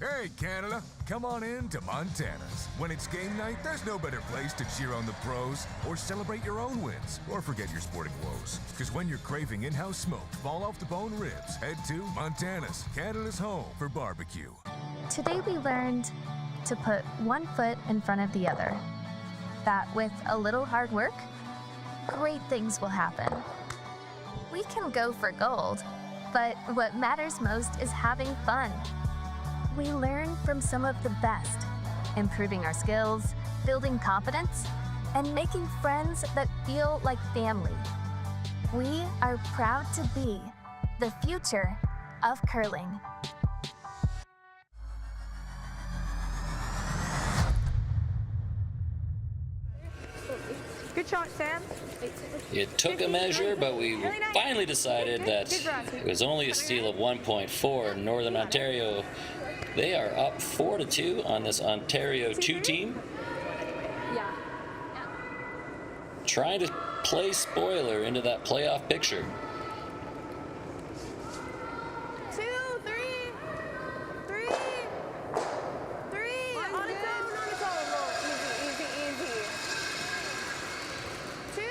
Hey, Canada, come on in to Montana's. When it's game night, there's no better place to cheer on the pros or celebrate your own wins or forget your sporting woes. Because when you're craving in-house smoked, fall-off-the-bone ribs, head to Montana's, Canada's home for barbecue. Today we learned to put one foot in front of the other. That with a little hard work, great things will happen. We can go for gold, but what matters most is having fun. We learn from some of the best, improving our skills, building confidence, and making friends that feel like family. We are proud to be the future of curling. Good shot, Sam. It took a measure, but we finally decided that it was only a steal of 1.4. Northern Ontario, they are up 4-2 on this Ontario 2 team. Yeah. Trying to play spoiler into that playoff picture. 2, 3, 3, 3. On its own. Easy. 2.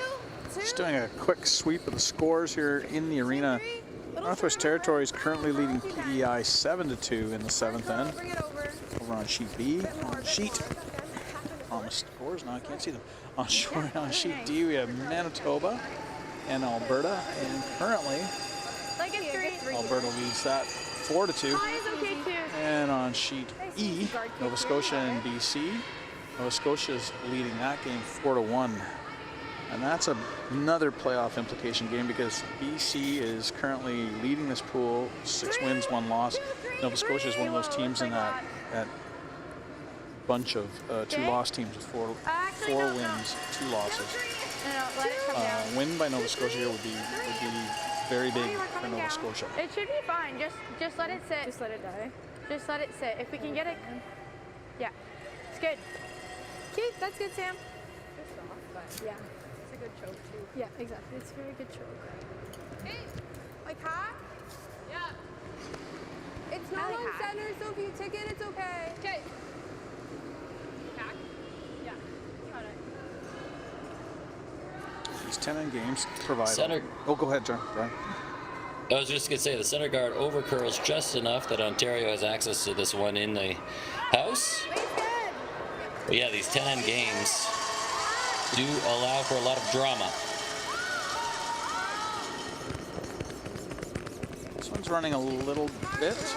Just doing a quick sweep of the scores here in the arena. Northwest Territories currently leading PEI 7-2 in the 7th end. Over on sheet B, on sheet on the scores now I can't see them. On sheet D we have Manitoba and Alberta, and currently Alberta leads that 4-2. And on sheet E, Nova Scotia and BC. Nova Scotia is leading that game 4-1. And that's another playoff implication game because BC is currently leading this pool, 6 wins, 1 loss. Nova Scotia is one of those teams in that bunch of 2 loss teams with 4 wins, 2 losses. Win by Nova Scotia here would be very big for Nova Scotia. It should be fine. Just let it sit. Just let it die. Just let it sit. If we can get it, yeah, it's good. Okay, that's good, Sam. Yeah. Good choke too. Yeah, exactly. It's a very good choke. Hey, like hot? Yeah. It's not on center, so if you tick it, it's okay. Okay. Hack? Yeah. Got it. These 10 end games provide. Center. Oh, go ahead, John. Brian. I was just going to say the center guard overcurls just enough that Ontario has access to this one in the house. But yeah, these 10 end games do allow for a lot of drama. This one's running a little bit,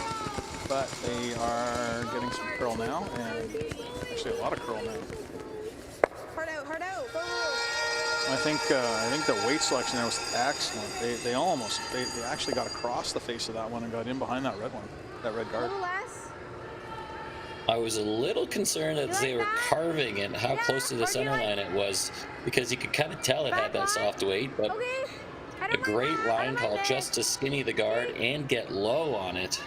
but they are getting some curl now, and actually a lot of curl now. Hard out, hard out. Go. I think the weight selection there was excellent. They actually got across the face of that one and got in behind that red one, that red guard. I was a little concerned as they were carving it, how close to the center line it was, because you could kind of tell it had that soft weight, but a great line call just to skinny the guard and get low on it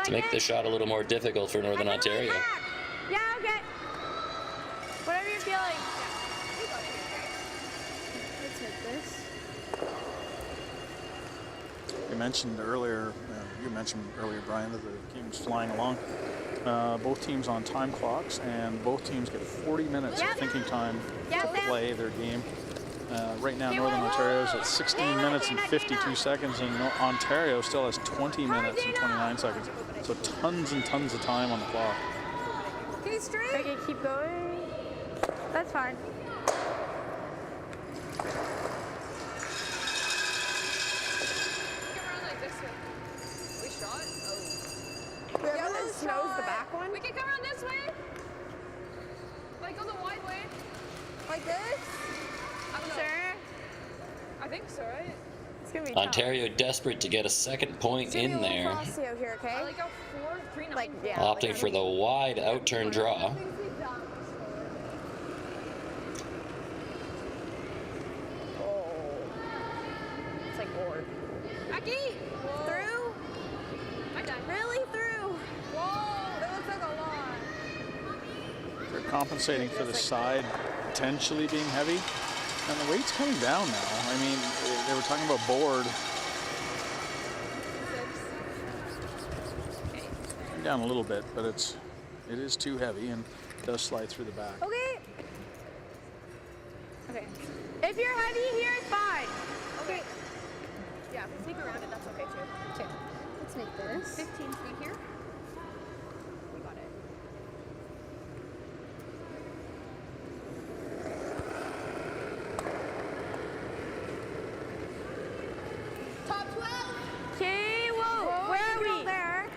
to make the shot a little more difficult for Northern Ontario. Yeah, okay. Whatever you're feeling. Let's hit this. You mentioned earlier, Brian, that the game's flying along. Both teams on time clocks, and both teams get 40 minutes of thinking time to play their game. Right now, Northern Ontario is at 16 minutes and 52 seconds, and Ontario still has 20 minutes and 29 seconds. So tons and tons of time on the clock. Okay, straight. Okay, keep going. That's fine. Whoever that snows the back one. We can come around this way. Like go the wide way. Like this? I don't know. Sure. I think so, right? It's gonna be Ontario desperate to get a second point in there, Here, okay? Like a 4-3-9. Like, yeah. opting for the wide outturn draw. It's like bored. Aki! Through? Really through? Whoa! That looks like a lot. They're compensating for the side potentially being heavy, and the weight's coming down now. I mean, they were talking about board. Coming down a little bit, but it is too heavy and does slide through the back. Okay. Okay. If you're heavy here, it's fine. Okay. Yeah, if we sneak around it, that's okay too. Okay. Let's make this. 15 feet here. We got it. Top 12. Okay, whoa. Where are we? There.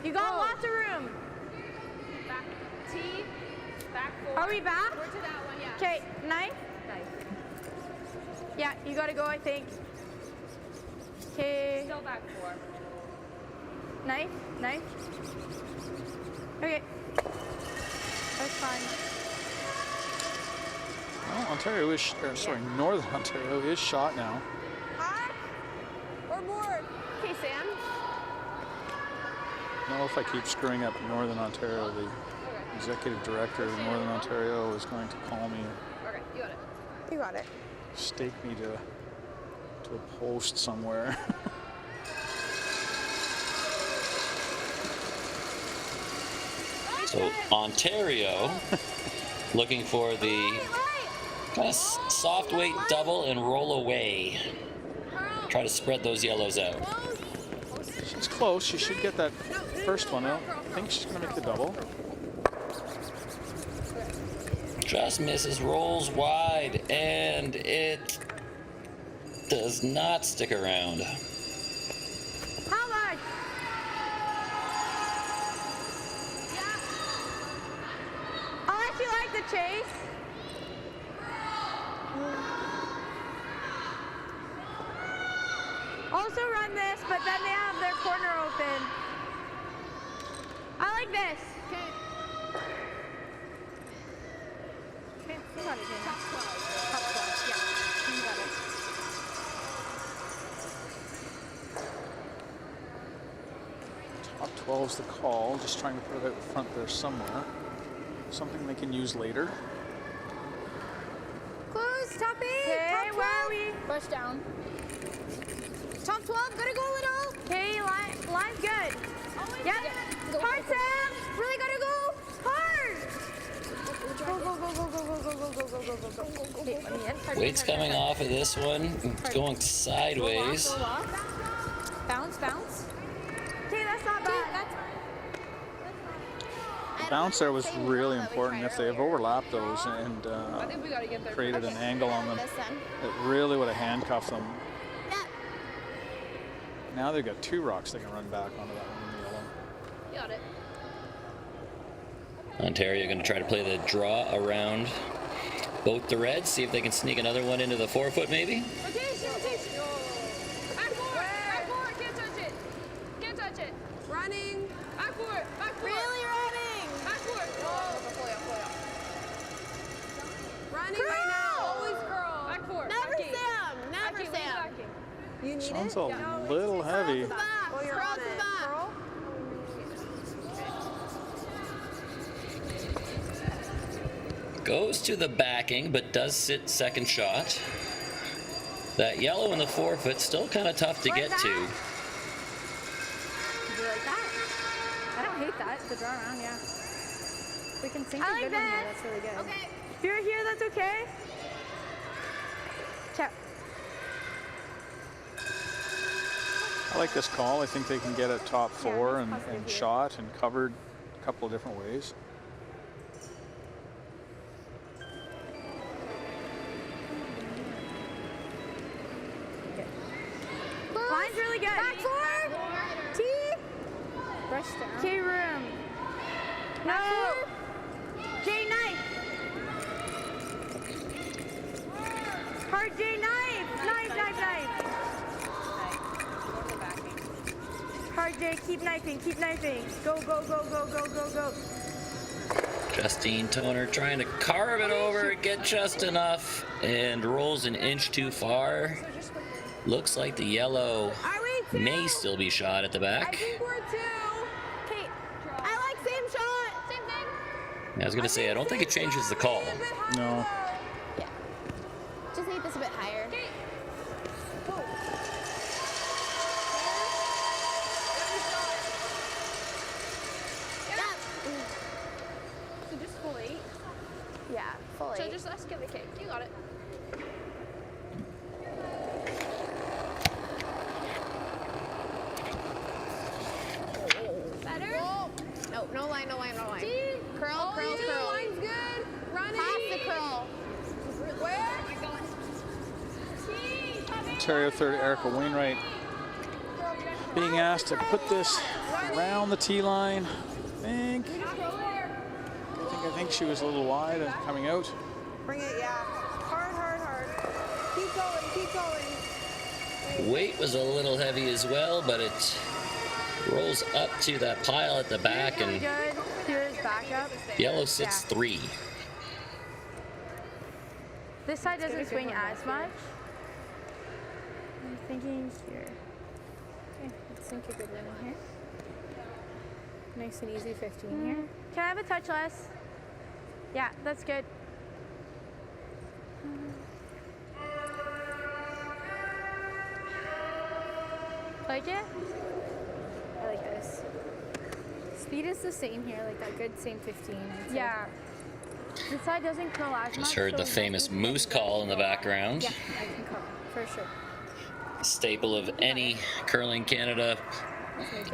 You got lots of room. Back T. Back 4. Are we back? We're to that one, yeah. Okay, knife. Yeah, you gotta go, I think. Okay. Still back 4. Knife. Okay. That's fine. Well, Northern Ontario is shot now. Or board. Okay, Sam. I don't know if I keep screwing up Northern Ontario. The executive director of Northern Ontario is going to call me, Okay, you got it. You got it. stake me to a post somewhere. So Ontario looking for the kind of soft weight double and roll away. Try to spread those yellows out. She's close. She should get that first one out. I think she's going to make the double. Just misses, rolls wide, and it does not stick around. How much? I'll let you like the chase. Also run this, but then they have their corner open. I like this. Okay, you got it, Top 12. Top 12, yeah. You got it. Top 12's the call. Just trying to put it out front there somewhere. Something they can use later. Close, top 8. Okay, top 12. where are we? Brush down. Top 12, gotta go little. Okay, line's good. Yep. Hard, Sam. Really gotta go. Hard. Go, go, go, go, go, go, go, go, go, go, go, go, go. Okay, let me in. Weight's coming off of this one. It's going sideways. Go off. Bounce, bounce. Okay, that's not bad. The bounce there was really important. If they have overlapped those and I think we gotta get there. created an angle on them, it really would have handcuffed them. Now they've got 2 rocks they can run back onto that one in the yellow. Got it. Ontario going to try to play the draw around both the reds, see if they can sneak another one into the 4-foot maybe. Rotation, rotation. Back forward, can't touch it. Can't touch it. Running. Back forward, back forward. Really running. Back forward. Pull up. Running Curl. right now. Always curl. Back forward. Never backing. Sam. Never Backing, Sam. backing. You need Sounds it? a little heavy. Curl to the back. Well, you're Curl on to it. the back. Curl. Goes to the backing, but does sit second shot. That yellow in the 4-foot still kind of tough to get to. Do you like that? I don't hate that. The draw around, yeah. We can sink a good one here. That's really good. Okay. If you're here, that's okay. Check. I like this call. I think they can get it top 4 and shot and covered a couple of different ways. Line's really good. Back 4. T. Brush down. K room. No. J knife. Hard J knife. Knife. Hard J, keep knifing. Go. Justine Toner trying to carve it over, get just enough, and rolls an inch too far. Looks like the yellow may still be shot at the back. I think we're 2. Okay. I like same shot. Same thing. I was going to say, I don't think it changes the call. No. Yeah. Just need this a bit higher. So just full 8. Yeah, full 8. So just let's give the kick. You got it. Better? No, no line. See? Curl. Line's good. Running. Pass the curl. Where? Ontario third, Erica Wainwright being asked to put this around the tee line. I think she was a little wide and coming out. Bring it, yeah. Hard. Keep going. Weight was a little heavy as well, but it rolls up to that pile at the back, and Here's back up. yellow sits 3. This side doesn't swing as much. I'm thinking here. Okay, let's sink a good one in here. Nice and easy 15 here. Can I have a touch less? Yeah, that's good. Like it? I like this. Speed is the same here, like that good same 15. Yeah. This side doesn't curl as much. Just heard so the famous moose call in the background. Yeah, I can curl, for sure. Staple of any Curling Canada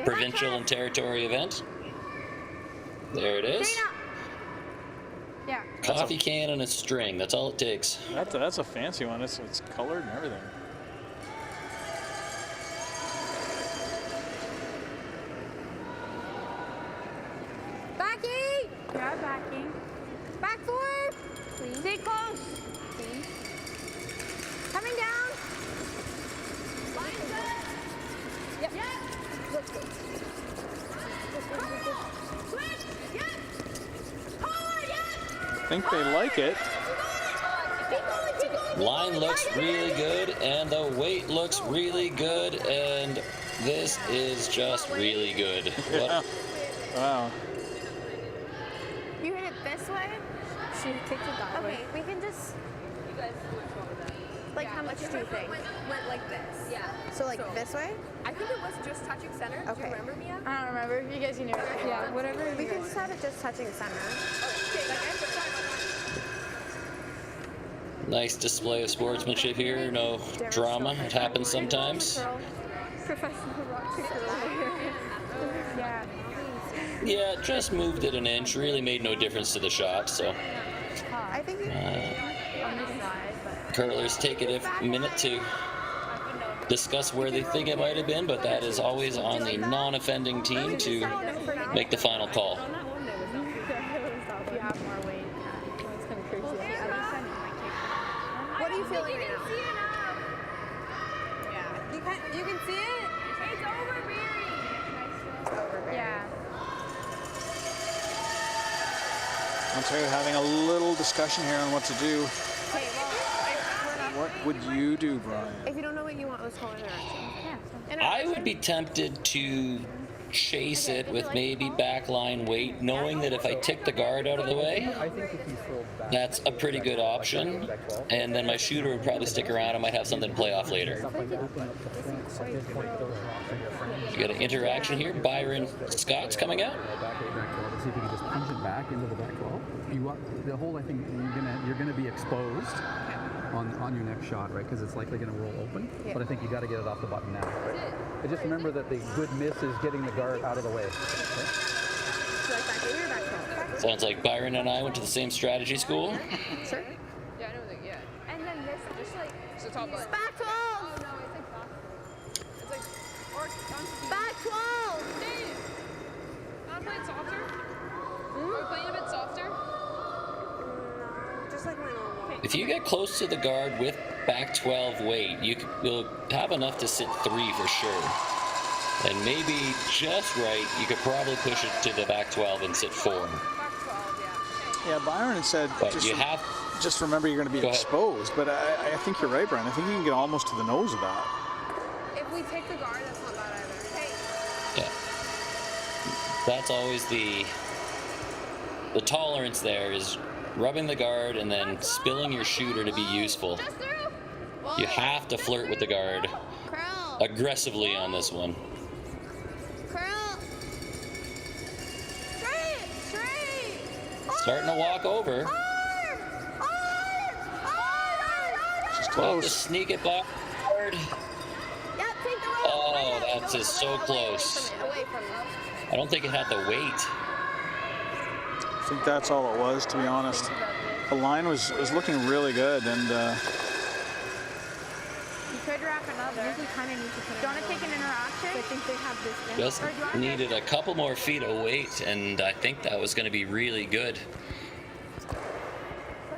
provincial and territory event. There it is. Yeah. Coffee can and a string. That's all it takes. That's a fancy one. It's colored and everything. Backing! Yeah, backing. Back 4. Clean. Stay close. Clean. Coming down. Line's up. Yep. Let's go. Switch. Yep. Forward. Yep. I think they like it. Keep going. Line looks really good, and the weight looks really good, and this is just really good. What? Wow. You hit it this way? She kicked it that way. Okay, we can just... You guys switch over that. Like how much do you think? Went like this. Yeah. So like this way? I think it was just touching center. Okay. Do you remember, Mia? I don't remember. You guys can do it. Yeah, whatever. We can just have it just touching center. Nice display of sportsmanship here. No drama. It happens sometimes. Professional rock here. Yeah. Yeah, just moved it an inch. Really made no difference to the shot. So I think on this side, but curlers take it a minute to discuss where they think it might have been, but that is always on the non-offending team to make the final call. If you have more weight, it's kind of crazy. what are you feeling right now? Yeah. You can see it? It's overbearing. Yeah. Ontario having a little discussion here on what to do. Okay, well, What would you do, Brian? if you don't know what you want, let's call interaction. I would be tempted to chase it with maybe backline weight, knowing that if I tick the guard out of the way, that's a pretty good option. And then my shooter would probably stick around. I might have something to play off later. You got an interaction here. Byron Scott's coming out. See if you can just punch it back into the back 12. The hole, I think you're gonna be exposed on your next shot, right? Because it's likely gonna roll open. Yeah. But I think you got to get it off the button now. Right? But just remember that the good miss is getting the guard out of the way. Sounds like Byron and I went to the same strategy school. Sure. Yeah, I know that. Yeah. And then this, just like It's the top button. back 12. Oh no, it's like back. It's like or Back 12. Dave. Wanna play it softer? Are we playing a bit softer? No, just like my normal. If you get close to the guard with back 12 weight, you'll have enough to sit 3 for sure. And maybe just right, you could probably push it to the back 12 and sit 4. Back 12, Yeah, Byron had said But you have just remember you're going to be exposed. But I think you're right, Brian. I think you can get almost to the nose of that. yeah. If we take the guard, that's not bad either. Hey. Yeah. That's always the tolerance there is rubbing the guard and then spilling your shooter to be useful. You have to flirt with the guard aggressively on this one. Starting to walk over. She's Have close. to sneak it back. Oh, that's just so close. I don't think it had the weight. I think that's all it was, to be honest. The line was looking really good, and You could wrap another. You kind of need to put. Do you want to take an interaction? I think they have this. Just needed a couple more feet of weight, and I think that was going to be really good.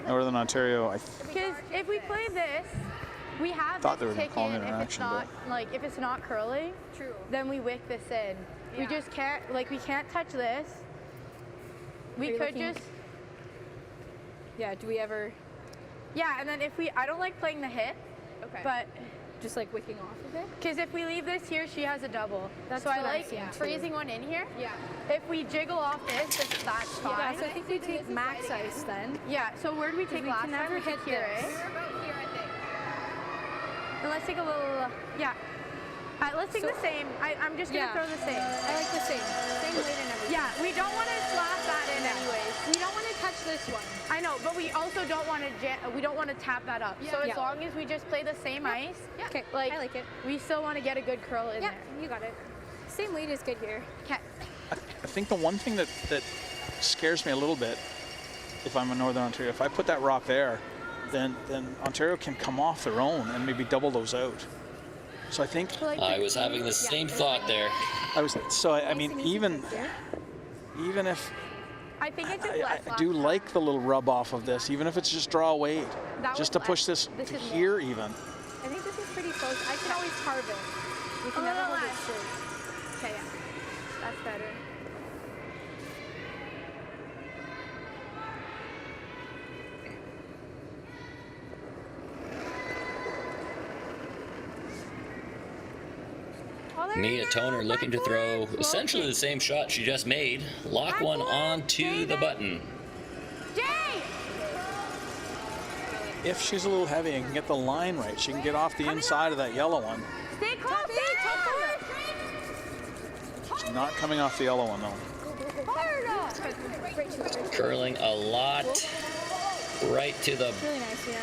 Northern Ontario, Because if we play this, we have thought they this were gonna tick call an in. If it's interaction, not like if it's not curly, then we wick this in. We just can't we can't touch this. We could just. Yeah. Do we ever? Yeah, and then if I don't like playing the hit. Okay. But. Just like wicking off of it? Because if we leave this here, she has a double. That's so I like freezing one in here. Yeah. If we jiggle off this, that's fine. Yeah, so I think we take max ice then. Yeah, so where did we take last time? never hit here, this. eh? We're about here, I think. And let's take a little, yeah. Let's take the same. I'm just going to throw the same. I like the same. Same weight and everything. Yeah, we don't want to slap that in anyways. We don't want to touch this one. I know, but we also don't want to tap that up. So as long as we just play the same ice, Okay, like, I like it. we still want to get a good curl in there. You got it. Same weight is good here. Okay. I think the one thing that scares me a little bit, if I'm in Northern Ontario, if I put that rock there, then Ontario can come off their own and maybe double those out. So I think I was having the same thought there. I mean, even if I think it's just I do like the little rub off of this, even if it's just draw weight, just to push this to here even. I think this is pretty close. I can always carve it. We can never hold it straight. Okay, yeah. That's better. Mia Toner looking to throw essentially the same shot she just made. Lock one onto the button. Jay! if she's a little heavy and can get the line right, she can get off the inside of that yellow one. Stay close. She's not coming off the yellow one though. Curling a lot right to the... Really nice, yeah.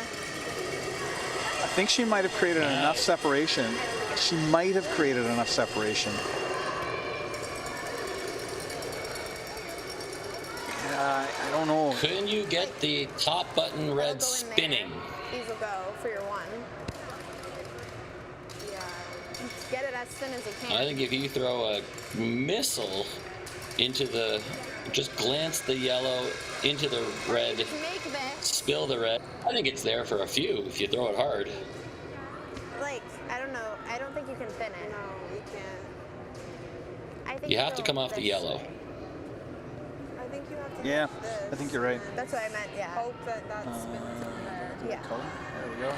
I think she might have created enough separation. She might have created enough separation. I don't know. Couldn't you get the top button red spinning? These will go for your one. Yeah. Get it as thin as you can. I think if you throw a missile into the... Just glance the yellow into the red, spill the red. I think it's there for a few if you throw it hard. Like, I don't know. I don't think you can thin it. No, you can't. I think You have to come off the yellow. I think you have to. Yeah, I think you're right. That's what I meant, yeah. Hope that spins in there. Yeah. There we go.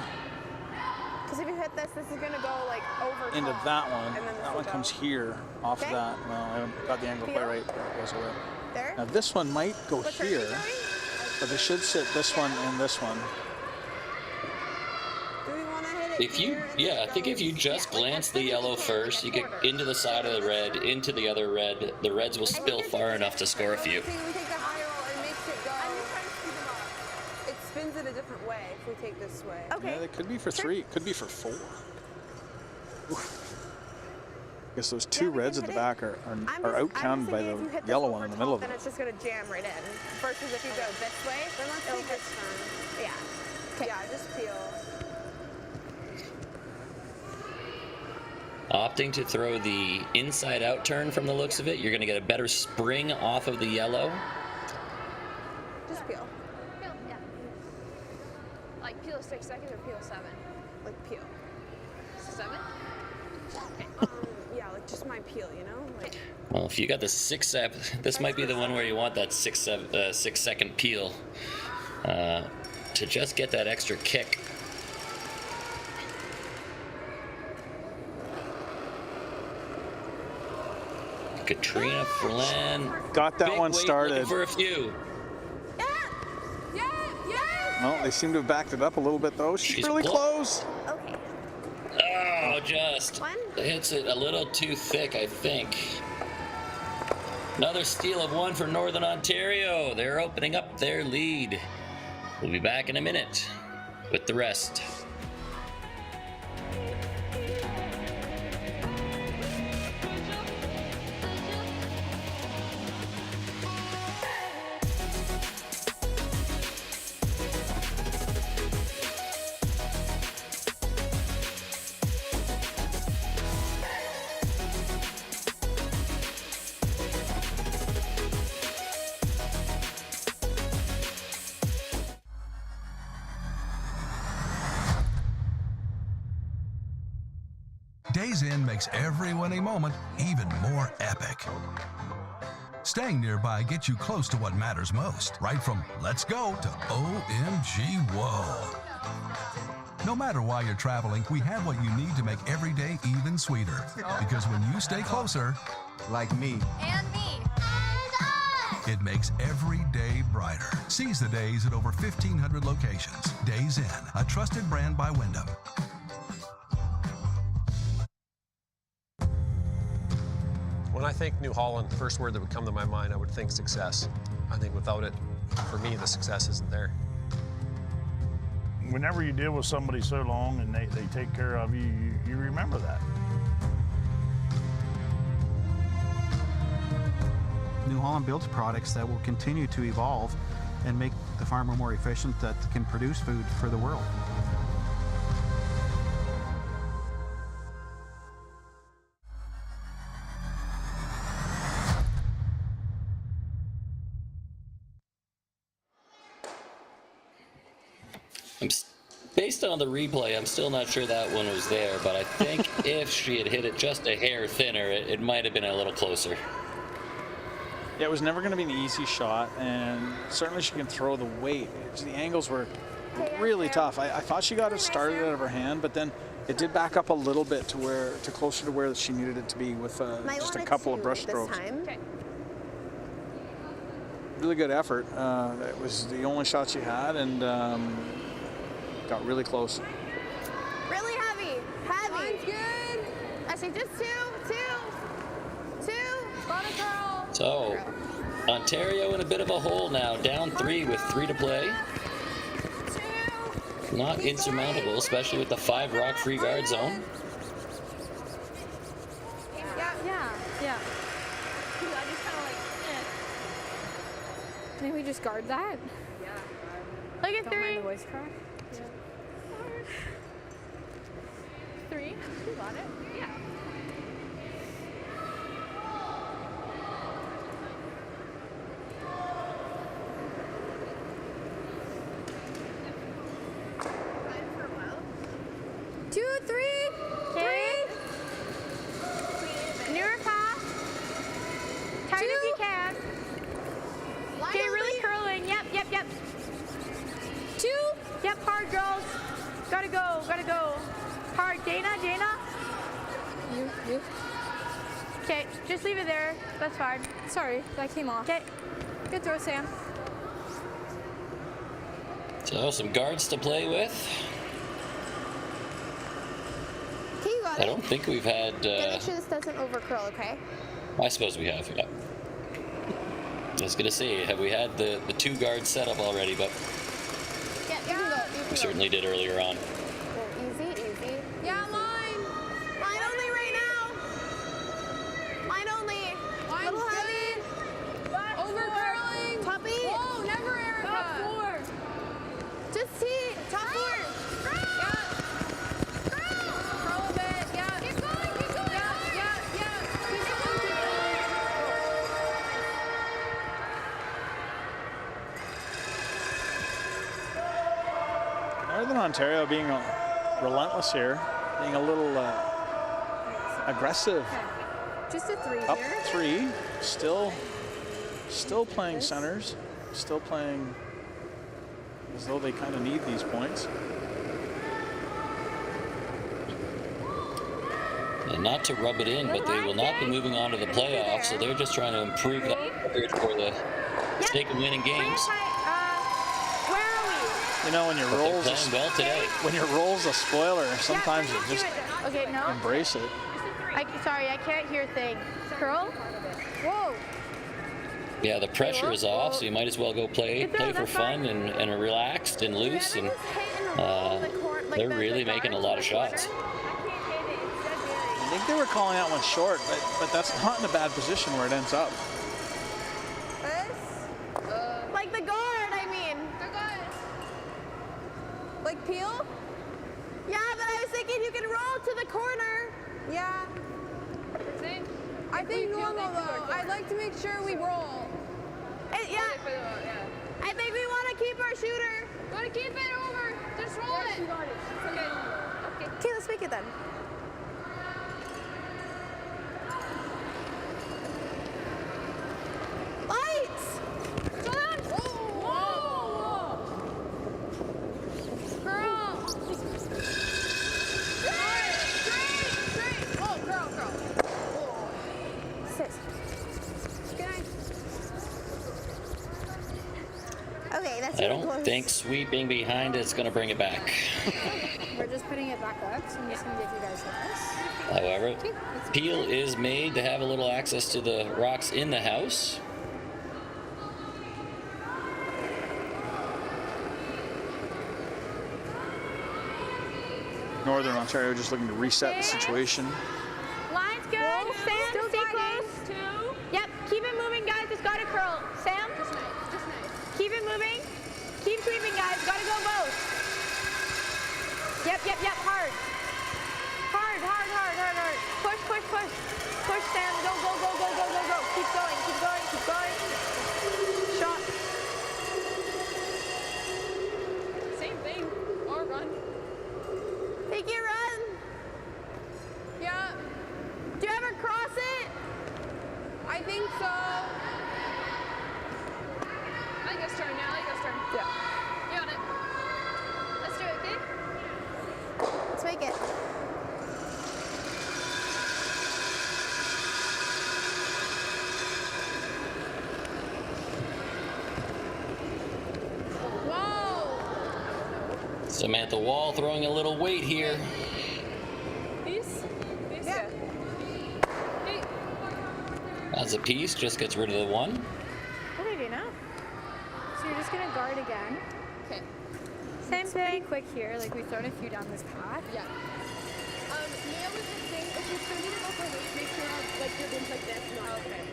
Because if you hit this, this is going to go like over Into top, that one. and then That one comes here off of that. Well, I haven't got the angle quite right. There it goes away. There? Now this one might go here, but they should sit this one and this one. Do we want to hit it If you, I think if you just glance the yellow first, you get into the side of the red, into the other red, the reds will spill far enough to score a few. We take the high roll and makes it go. It spins it a different way if we take this way. Okay. Yeah, it could be for 3. It could be for 4. Oof. I guess those two reds at the back are out-counted by the yellow one in the middle of Then it. it's just going to jam right in. Versus if you go this way, Then let's take this turn. yeah. Okay. Yeah, just peel. Opting to throw the inside-out turn from the looks of it, you're going to get a better spring off of the yellow. Just peel. Peel, yeah. Like peel 6 seconds or peel 7? Like peel. 7? Okay. Yeah, like just my peel, you know? Like. Well, if you got the 6-7, this might be the one where you want that 6-second peel to just get that extra kick. Katrina Flynn. Got that one started. For a few. Well, they seem to have backed it up a little bit though. She's really close. Okay. Oh, just hits it a little too thick, I think. Another steal of 1 for Northern Ontario. They're opening up their lead. We'll be back in a minute with the rest. Days In makes every winning moment even more epic. Staying nearby gets you close to what matters most, right from let's go to OMG whoa. No matter why you're traveling, we have what you need to make every day even sweeter. Because when you stay closer, like me, And me. it makes every day brighter. Seize the days at over 1,500 locations. Days In, a trusted brand by Wyndham. When I think New Holland, the first word that would come to my mind, I would think success. I think without it, for me, the success isn't there. Whenever you deal with somebody so long and they take care of you, you remember that. New Holland builds products that will continue to evolve and make the farmer more efficient that can produce food for the world. Based on the replay, I'm still not sure that one was there, but I think if she had hit it just a hair thinner, it might have been a little closer. Yeah, it was never going to be an easy shot, and certainly she can throw the weight. The angles were really tough. I thought she got it started out of her hand, but then it did back up a little bit to closer to where she needed it to be with just a couple of brush strokes. Really good effort. That was the only shot she had, and got really close. Really heavy. Heavy. Mine's good. I say just two. Got a girl. So, Ontario in a bit of a hole now, down 3 with 3 to play. Not insurmountable, especially with the 5 rock free guard zone. Yeah. I just kind of like, Maybe we just guard that. Yeah. Look at Don't 3. mind the voice crack. Yeah. 3. You got it. Yeah. Newer pass. Tight if you can. Okay, really curling. Yep. 2. Yep, hard girls. Gotta go. Hard, Dana. You. Okay, just leave it there. That's fine. Sorry, that came off. Okay, good throw, Sam. So, some guards to play with. Okay, you got I it. don't think we've had... Gotta make sure this doesn't over curl, okay? I suppose we have, yeah. I was going to say, have we had the 2 guards set up already, but Yeah, you can go. we certainly did earlier on. Easy. Yeah, mine. Line only right now. Line only. Mine's Little heavy. good. Over curling. Top 8. Whoa, never, Erica. Top 4. Just T. Top 4. Curl a bit. Yeah. Keep going. Yeah. Keep going. Northern Ontario being relentless here, being a little aggressive. Just a 3 Up here. 3, still playing centers, still playing as though they kind of need these points. And not to rub it in, but they will not be moving on to the playoffs, so they're just trying to improve that record for the sake of winning games. Where are we? You know, when your roles playing well today. When your role's a spoiler, sometimes you just Okay, no. embrace it. Sorry, I can't hear things. Curl? Whoa. Yeah, the pressure is off, so you might as well go play for fun and relaxed and loose, and they're really making a lot of shots. I think they were calling that one short, but that's not in a bad position where it ends up. Like the guard, I mean. The guard. Like Peel? Yeah, but I was thinking you can roll to the corner. Yeah. See? I think normal though. I'd like to make sure we roll. Yeah. I think we want to keep our shooter. We want to keep it over. Just roll it. Okay, let's make it then. Lights! Whoa! Girl! Straight! Oh, girl. Sit. Good night. Okay, that's I really don't close. think sweeping behind it's going to bring it back. We're just putting it back up, so I'm just going to give you guys this. However, Peel is made to have a little access to the rocks in the house. Northern Ontario just looking to reset the situation. Line's good. Sam, Still stay got close. it. 2. Yep, keep it moving, guys. It's got to curl. Sam, Just nice. keep it moving. Keep sweeping, guys. Got to go both. Yep. Hard. Push, Sam. Go. Keep going. Shot. Same thing. Or run. Take your run. Yeah. Do you ever cross it? I think so. I guess turn now. Yeah. You on it. Let's do it, okay? Let's make it. Samantha Wall throwing a little weight here. Peace? Peace? Yeah. As a piece, just gets rid of the one. Okay, Dana. So you're just gonna guard again. Okay. Same thing. Pretty quick here. Like we've thrown a few down this path. Yeah. Mia was just saying, if you're turning it over weight, make sure like your wind's like this. Not okay.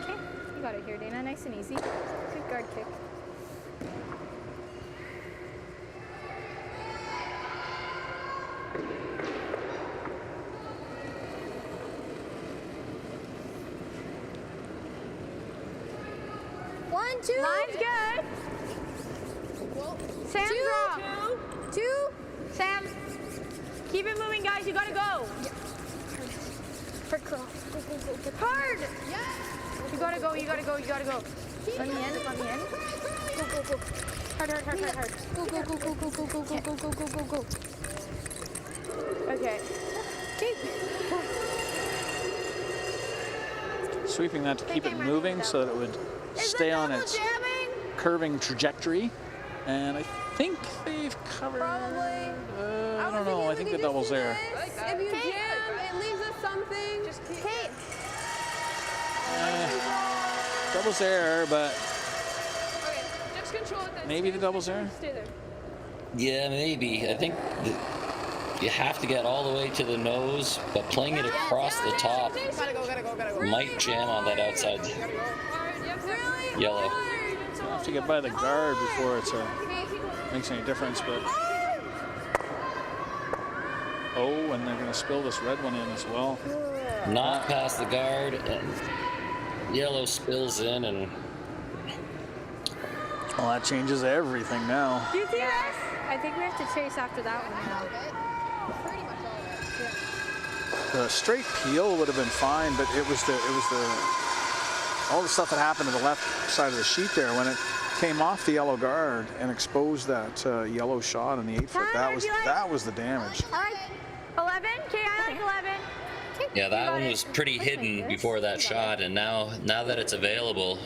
Okay, you got it here, Dana. Nice and easy. Good guard kick. One, two. Line's good. Well, Sam, two. drop. Two. Sam, keep it moving, guys. You gotta go. Yeah. Hard cross. Go, go, go, go. Hard. Yeah. You gotta go. You gotta go. You gotta go. Let me in. Let me in. Go, go, go. Hard, hard, hard, hard, hard. Go, go, go, go, go, go, go, go, go, go, go, go, go. Okay. Keep. Sweeping that to keep it moving so that it would stay on its curving trajectory. And I think they've covered. Probably. I don't know. I think the double's there. If you jam, it leaves us something. Just keep. Hey. Double's there, but Okay, just control it then. maybe the double's there. Stay there. Yeah, maybe. I think you have to get all the way to the nose, but playing it across the top Gotta go. might jam on that outside yellow. You have to get by the guard before it makes any difference. But oh, and they're going to spill this red one in as well. Not past the guard, and yellow spills in, and well, that changes everything now. Do you see this? I think we have to chase after that one now. The straight peel would have been fine, but it was all the stuff that happened to the left side of the sheet there when it came off the yellow guard and exposed that yellow shot in the 8-foot. That was the damage. All right. 11. Okay, I like 11. yeah, that one was pretty hidden before that shot, and now that it's available,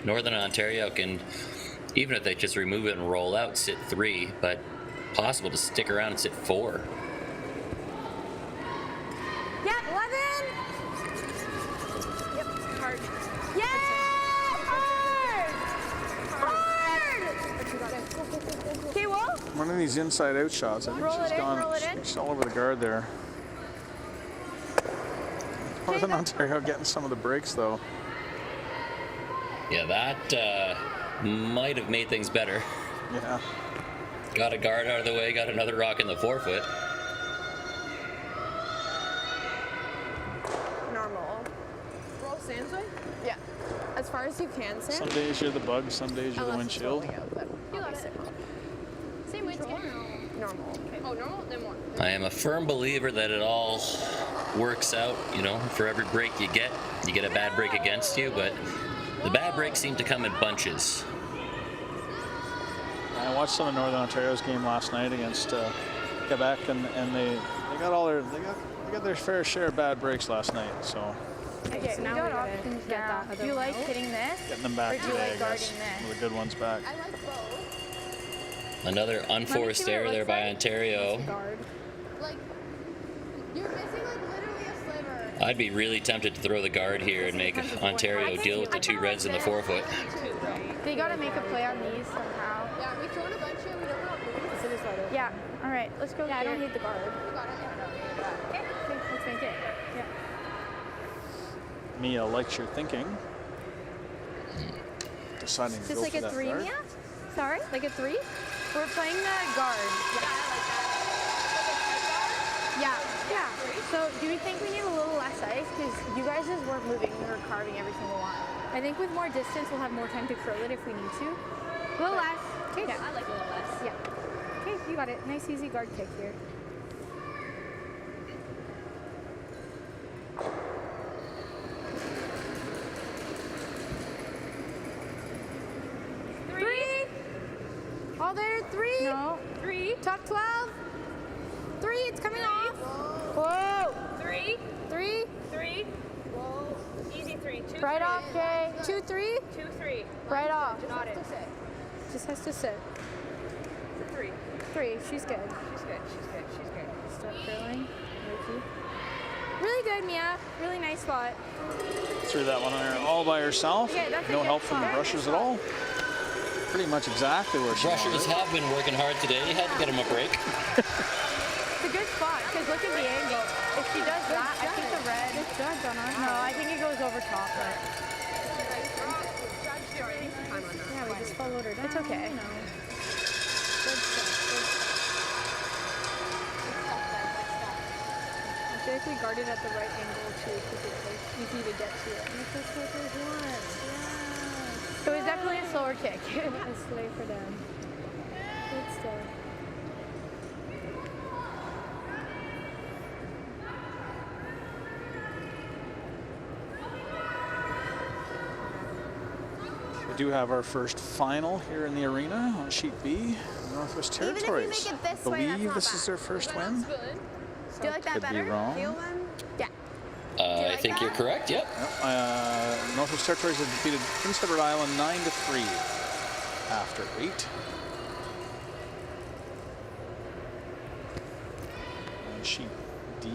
Northern Ontario can, even if they just remove it and roll out, sit 3, but possible to stick around and sit 4. Yep, 11. Yep, hard. Yeah! Hard! Okay, well. One of these inside-out shots. I think Roll it in. She's all over the guard there. Northern Ontario getting some of the breaks though. Yeah, that might have made things better. Yeah. Got a guard out of the way, got another rock in the 4-foot. Normal. Roll Sam's way? Yeah. As far as you can, Sam. Some days you're the bug, some days you're the windshield. You got it. Same way. Normal. Okay. Oh, normal? Then more. I am a firm believer that it all works out, for every break you get a bad break against you, but the bad breaks seem to come in bunches. I watched some of Northern Ontario's game last night against Quebec, and they got their fair share of bad breaks last night. So Okay, so now we got options now. Do you like hitting this? getting them back Or do you today, like I guarding guess. this? Some of the good ones back. I like both. Another unforced error there by Ontario. Guard. Like, you're missing like literally a sliver. I'd be really tempted to throw the guard here and make Ontario deal with the 2 reds in the 4-foot. They gotta make a play on these somehow. Yeah, we've thrown a bunch here. We don't know what moving. Yeah. All right, let's go. Yeah, I here. don't hate the guard. You got it. Okay, let's make it. Yeah. Mia likes your thinking. Deciding to Just go like for a that 3, guard. Mia? Sorry, like a 3? We're playing the guard. Yeah. Yeah. So do we think we need a little less ice? Because you guys just weren't moving. We were carving every single one. I think with more distance, we'll have more time to curl it if we need to. A little less. Okay. Yeah, I like a little less. Yeah. Okay, you got it. Nice, easy guard kick here. All there, 3. No. 3. Top 12. 3, it's coming off. Whoa. 3. 3. 3. Whoa. Easy 2-3. Right off, Jay. 2-3? 2-3. Right off. Not it. Just has to sit. 3. 3. She's good. She's good. Stop curling. Ricky. Really good, Mia. Really nice spot. Threw that one on her all by herself. Okay, that's a No good help from the spot. brushers at all. Pretty much exactly where she Brushers wanted. have been working hard today. You had to get them a break. It's a good spot because look at the angle. If she does that, I think the red. Good job, Donna. No, I think it goes over top. But yeah, we just followed her down. It's okay. No. Good stuff. I feel like we guarded at the right angle too because it's like easy to get to it. So it was definitely a slower kick. It's slow for them. Good stuff. We do have our first final here in the arena on Sheet B, Northwest Territories. Even if you make it this I way, that's believe not this bad. is their first win. Do you like that Could better? be wrong. Feel one? Yeah. I think you're correct, yep. Northwest Territories have defeated Prince Edward Island 9-3 after 8. And Sheet D,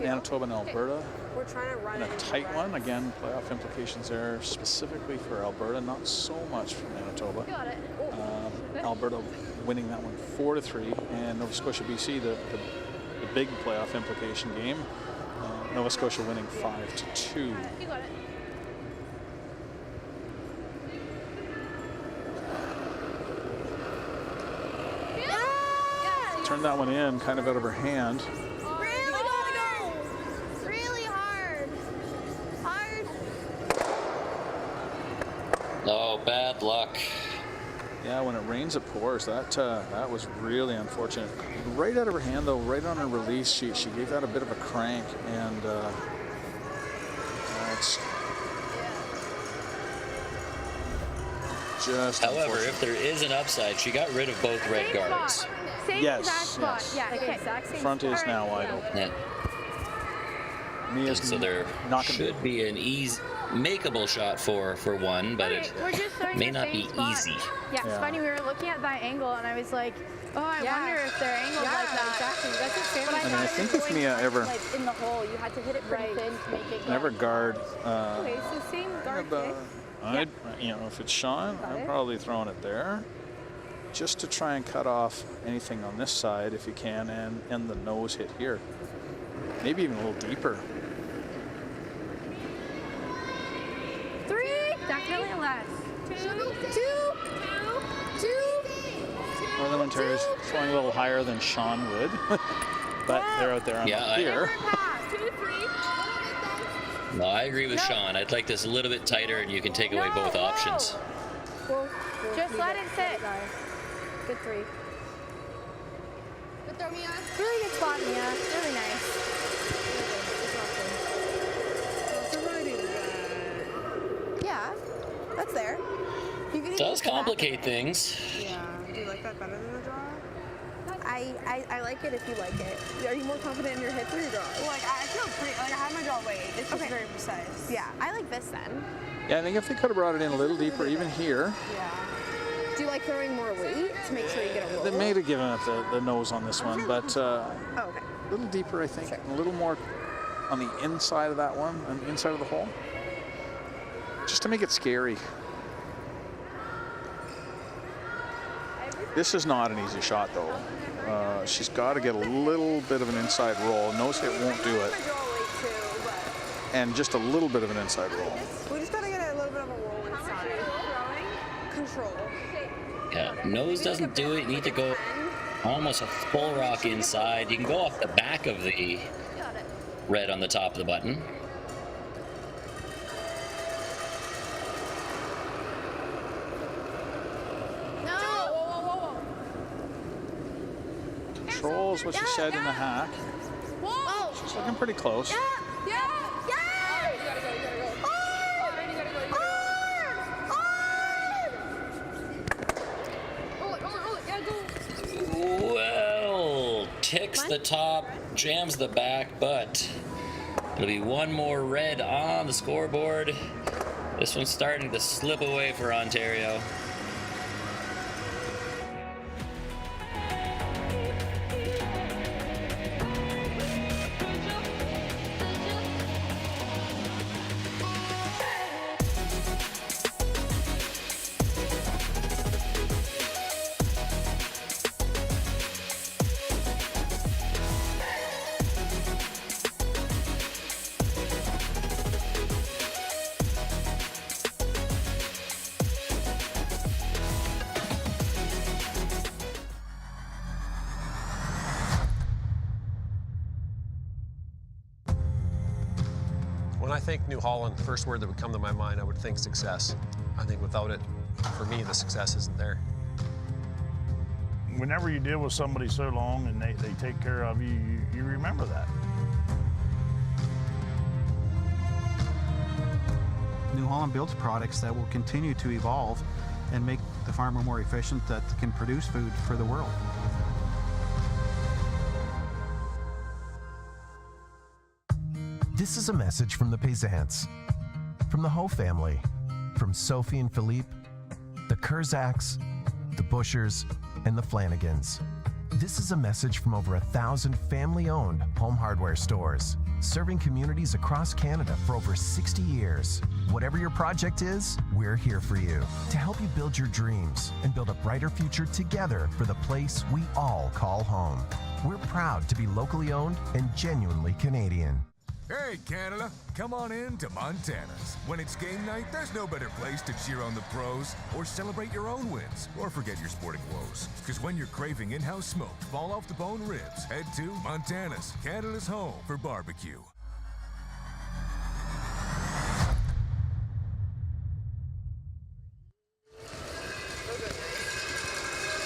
Manitoba and Alberta. We're trying to run And a tight one. Again, playoff implications there specifically for Alberta, not so much for Manitoba. Got it. Alberta winning that one 4-3, and Nova Scotia BC, the big playoff implication game. Nova Scotia winning 5-2. You got it. Turned that one in, kind of out of her hand. Really gotta go. Really hard. Hard. Oh, bad luck. Yeah, when it rains, it pours. That was really unfortunate. Right out of her hand, though, right on her release, she gave that a bit of a crank, and it's just. However, if there is an upside, she got rid of both red guards. Same Yes, exact spot. yes. Yeah, okay. Exact same Front is spot. now wide open. Yeah. Mia's So there knocking should be an makeable shot for one, but it We're just throwing may the not same be spot. easy. Yeah, it's funny. We were looking at that angle, and I was like, oh, I wonder if they're angled like that. Exactly. That's what Sam was I think if Mia ever Like in the hole, you had to hit it pretty thin to make it. never guard. Okay, so same guard kick. I'd, if it's Sean, I'm probably throwing it there, just to try and cut off anything on this side if you can, and end the nose hit here. Maybe even a little deeper. 3, definitely less. 2, 2. Northern Ontario's throwing a little higher than Sean would, but they're out there on the pier. 2, 3. No, I agree with Sean. I'd like this a little bit tighter, and you can take away both options. Just let it sit. Good 3. Good throw, Mia. Really good spot, Mia. Really nice. Yeah, that's there. You can Does complicate things. Yeah. Do you like that better than the draw? I like it if you like it. Are you more confident in your hits or your draws? Well, I feel pretty. Like I have my draw weight. It's just very precise. Yeah, I like this then. Yeah, I think if they could have brought it in a little deeper, even here, Yeah. Do you like throwing more weight to make sure you get a roll? they may have given it the nose on this one, but Oh, okay. a little deeper, I think, a little more on the inside of that one, on the inside of the hole, just to make it scary. This is not an easy shot, though. She's got to get a little bit of an inside roll. Nose hit won't do it. And just a little bit of an inside roll. We just gotta get a little bit of a roll inside. Control. Yeah, nose doesn't do it. You need to go almost a full rock inside. You can go off the back of the red on the top of the button. Control is what she said in the hack. Whoa! She's looking pretty close. Well, ticks the top, jams the back, but It'll be one more red on the scoreboard. This one's starting to slip away for Ontario. When I think New Holland, the first word that would come to my mind, I would think success. I think without it, for me, the success isn't there. Whenever you deal with somebody so long and they take care of you, you remember that. New Holland builds products that will continue to evolve and make the farmer more efficient that can produce food for the world. This is a message from the Peasants, from the Ho family, from Sophie and Philippe, the Kurzaks, the Bushers, and the Flanagans. This is a message from over 1,000 family-owned home hardware stores, serving communities across Canada for over 60 years. Whatever your project is, we're here for you to help you build your dreams and build a brighter future together for the place we all call home. We're proud to be locally owned and genuinely Canadian. Hey, Canada, come on in to Montana's. When it's game night, there's no better place to cheer on the pros or celebrate your own wins or forget your sporting woes. Because when you're craving in-house smoked, fall-off-the-bone ribs, head to Montana's, Canada's home for barbecue.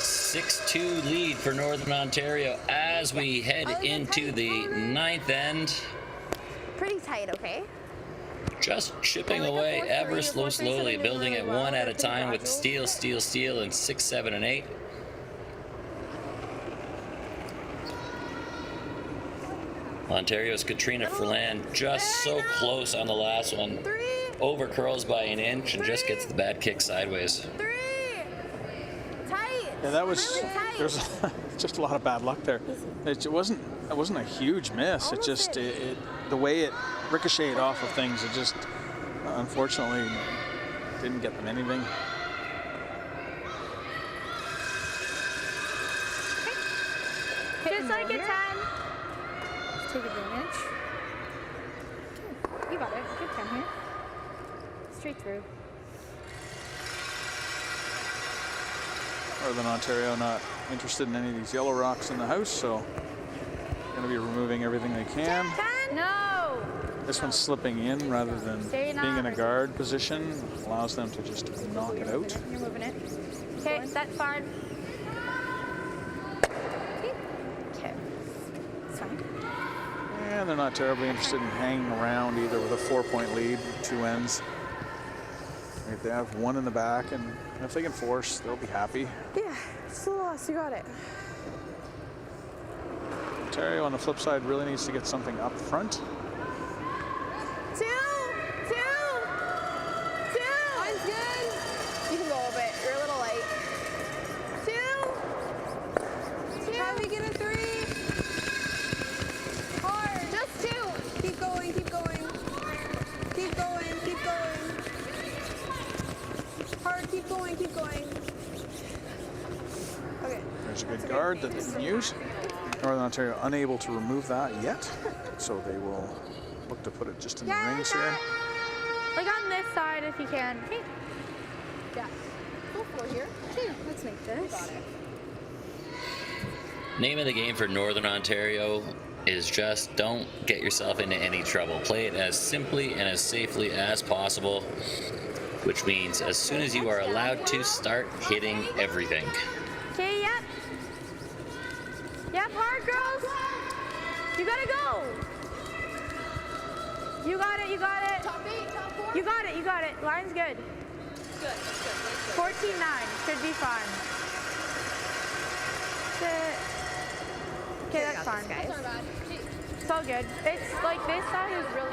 (6-2) lead for Northern Ontario as we head into the ninth end. Pretty tight, okay? Just chipping away ever so slowly, building it one at a time with steal, steal, steal in 6, 7, and 8. Ontario's Katrina Ferland just so close on the last one. Over curls by an inch and just gets the bad kick sideways. Yeah, that was, there's just a lot of bad luck there. It wasn't a huge miss. It just, the way it ricocheted off of things, it just, unfortunately, didn't get them anything. Just like a 10. Let's take advantage. Okay. You got it. Good 10 here. Straight through. Northern Ontario not interested in any of these yellow rocks in the house, so going to be removing everything they can. 10. No. This one's slipping in rather than being in a guard position. Allows them to just knock it out. You're moving it. Okay, that's fine. Okay. It's fine. And they're not terribly interested in hanging around either with a 4-point lead, 2 ends. If they have one in the back, and if they can force, they'll be happy. Yeah, it's a loss. You got it. Ontario, on the flip side, really needs to get something up front. 2. Mine's good. You can go a bit. You're a little light. 2. How do we get a 3? Hard. Just 2. Keep going. Keep going. Keep going. Keep going. Hard. Keep going. Keep going. Okay. There's a good guard that they can use. Northern Ontario unable to remove that yet, so they will look to put it just in the rings here. Like on this side if you can. Okay. Yeah. Go for here. Okay, let's make this. Got it. Name of the game for Northern Ontario is just don't get yourself into any trouble. Play it as simply and as safely as possible, which means as soon as you are allowed to, start hitting everything. Okay, yep. Yep, hard, girls. You gotta go. You got it, you got it. Top 8, top 4. You got it, you got it. Line's good. Good. 14-9. Should be fine. Okay, that's fine. That's not bad. It's all good. It's like this side is really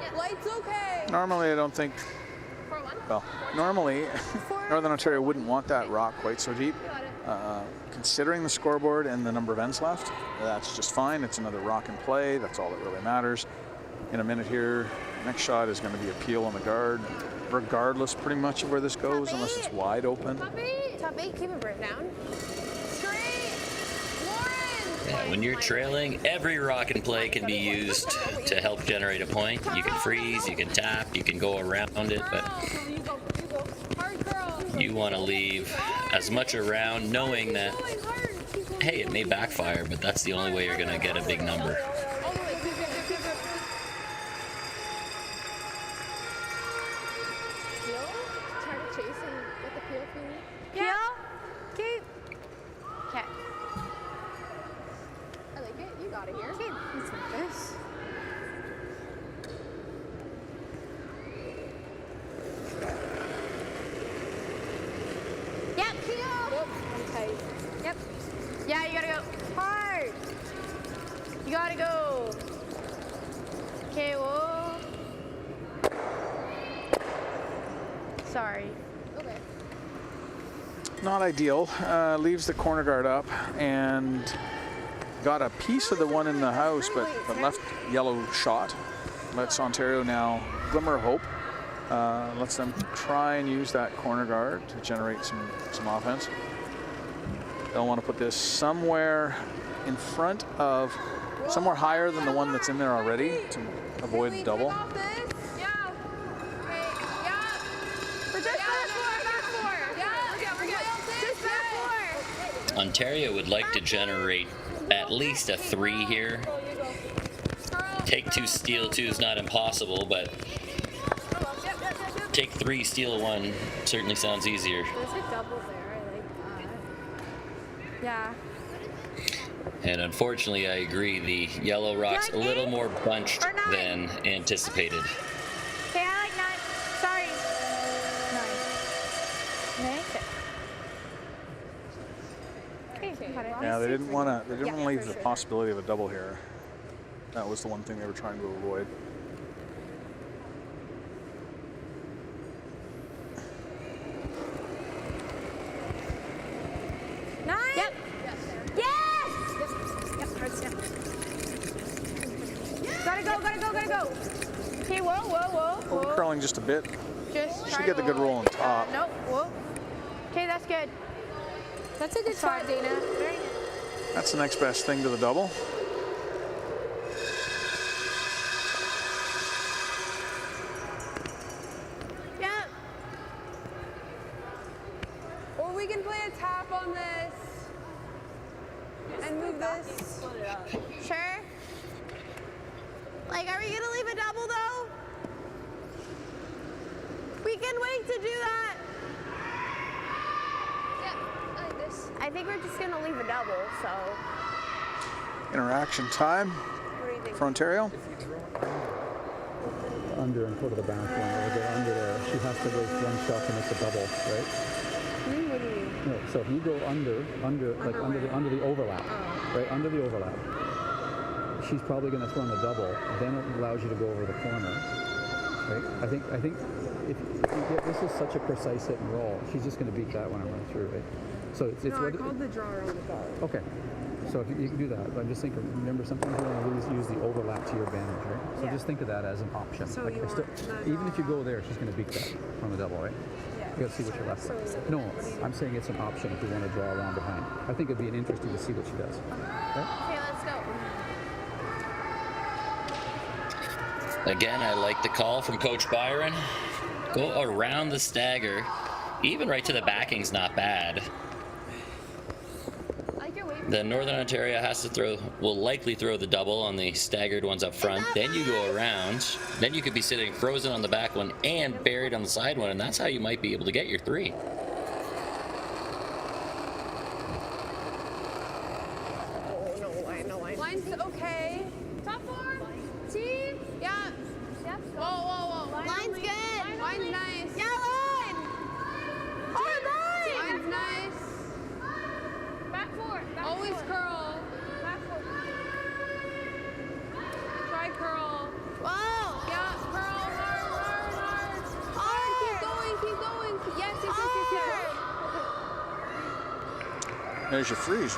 good. Light's okay. Normally, I don't think. Well, normally, Northern Ontario wouldn't want that rock quite so deep. Considering the scoreboard and the number of ends left, that's just fine. It's another rock in play. That's all that really matters. In a minute here, next shot is going to be a peel on the guard, regardless pretty much of where this goes, unless it's wide open. Top eight, keep it right down. Yeah, when you're trailing, every rock and play can be used to help generate a point. You can freeze, you can tap, you can go around it, but you want to leave as much around knowing that, hey, it may backfire, but that's the only way you're going to get a big number. Yeah, you gotta go hard. You gotta go. Okay, whoa. Sorry. Okay. Not ideal. Leaves the corner guard up and got a piece of the one in the house, but left yellow shot. Lets Ontario now glimmer of hope. Lets them try and use that corner guard to generate some offense. They'll want to put this somewhere in front of, somewhere higher than the one that's in there already to avoid the double. Ontario would like to generate at least a 3 here. Take 2, steal 2 is not impossible, but take 3, steal 1 certainly sounds easier. There's a double there. I like that. Yeah. And unfortunately, I agree, the yellow rock's a little more bunched than anticipated. Okay, I like 9. Sorry. 9. Okay, got it. Yeah, they didn't want to. They didn't want to leave the possibility of a double here. That was the one thing they were trying to avoid. Yep. Yes! Gotta go. Okay, whoa. Overcurling just a bit. Just Should get the good roll on top. Nope, whoa. Okay, that's good. That's a good shot, Dana. Very good. That's the next best thing to the double. Yeah. Or we can play a tap on this and move this. Sure. Like, are we gonna leave a double though? We can wait to do that. Yeah, like this. I think we're just gonna leave a double, so. Interaction time for Ontario. Under and go to the back one, or go under there. She has to go 1 shot to make the double, right? What do you mean? No, so if you go under the overlap, right? Under the overlap. She's probably going to throw in a double. Then it allows you to go over the corner, right? I think if this is such a precise hit and roll, she's just going to beat that one and run through, right? So it's No, I called the draw around the guard. Okay. So if you can do that, but I'm just thinking, remember, sometimes you want to use the overlap to your advantage, right? So Yeah. just think of that as an option. So Like, you want even if you go there, she's going to beat that on the double, right? Yeah. You got to see what you're left with. So No, I'm saying it's an option if you want to draw around behind. I think it'd be interesting to see what she does. Okay? Okay, let's go. Again, I like the call from Coach Byron. Go around the stagger. Even right to the backing's not bad. Then Northern Ontario will likely throw the double on the staggered ones up front. Then you go around. Then you could be sitting frozen on the back one and buried on the side one, and that's how you might be able to get your 3. No line. Line's okay. Top 4. T. Yeah. Yep. Whoa. Line's good. Line's nice. Yeah, line. Hard line. Line's nice. Back 4. Always There's your freeze.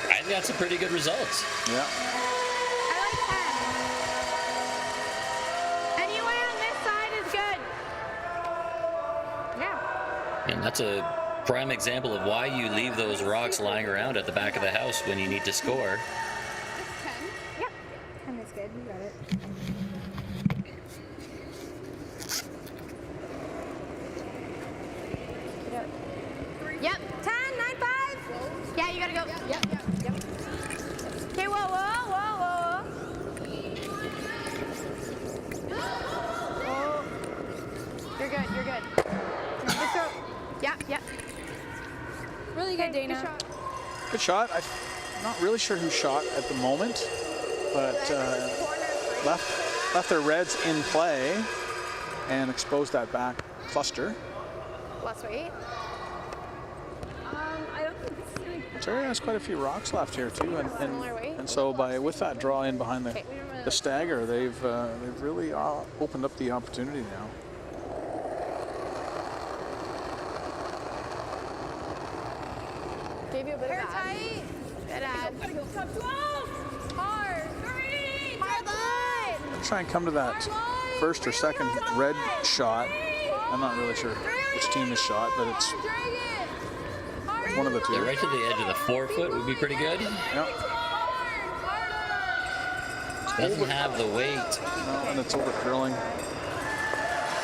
I think that's a pretty good result. Yeah. I like 10. Anywhere on this side is good. Yeah. And that's a prime example of why you leave those rocks lying around at the back of the house when you need to score. 10? Yep. 10 is good. You got it. Yep. 10, 9, 5. Yeah, you gotta go. Yep. Okay, whoa. Oh. You're good. Good throw. Yep. Really good, Dana. Good shot. I'm not really sure who shot at the moment, but left their reds in play and exposed that back cluster. Last weight. I don't think this is really Ontario has quite a few rocks left here too, and so with that draw in behind the stagger, they've really opened up the opportunity now. Gave you a bit of tight. Good ad. Gotta go top 12. Hard. 3. Hard line. Try and come to that first or second red shot. I'm not really sure which team is shot, but it's one of the two. Yeah, right to the edge of the 4 foot would be pretty good. Yep. Doesn't have the weight. No, and it's over curling.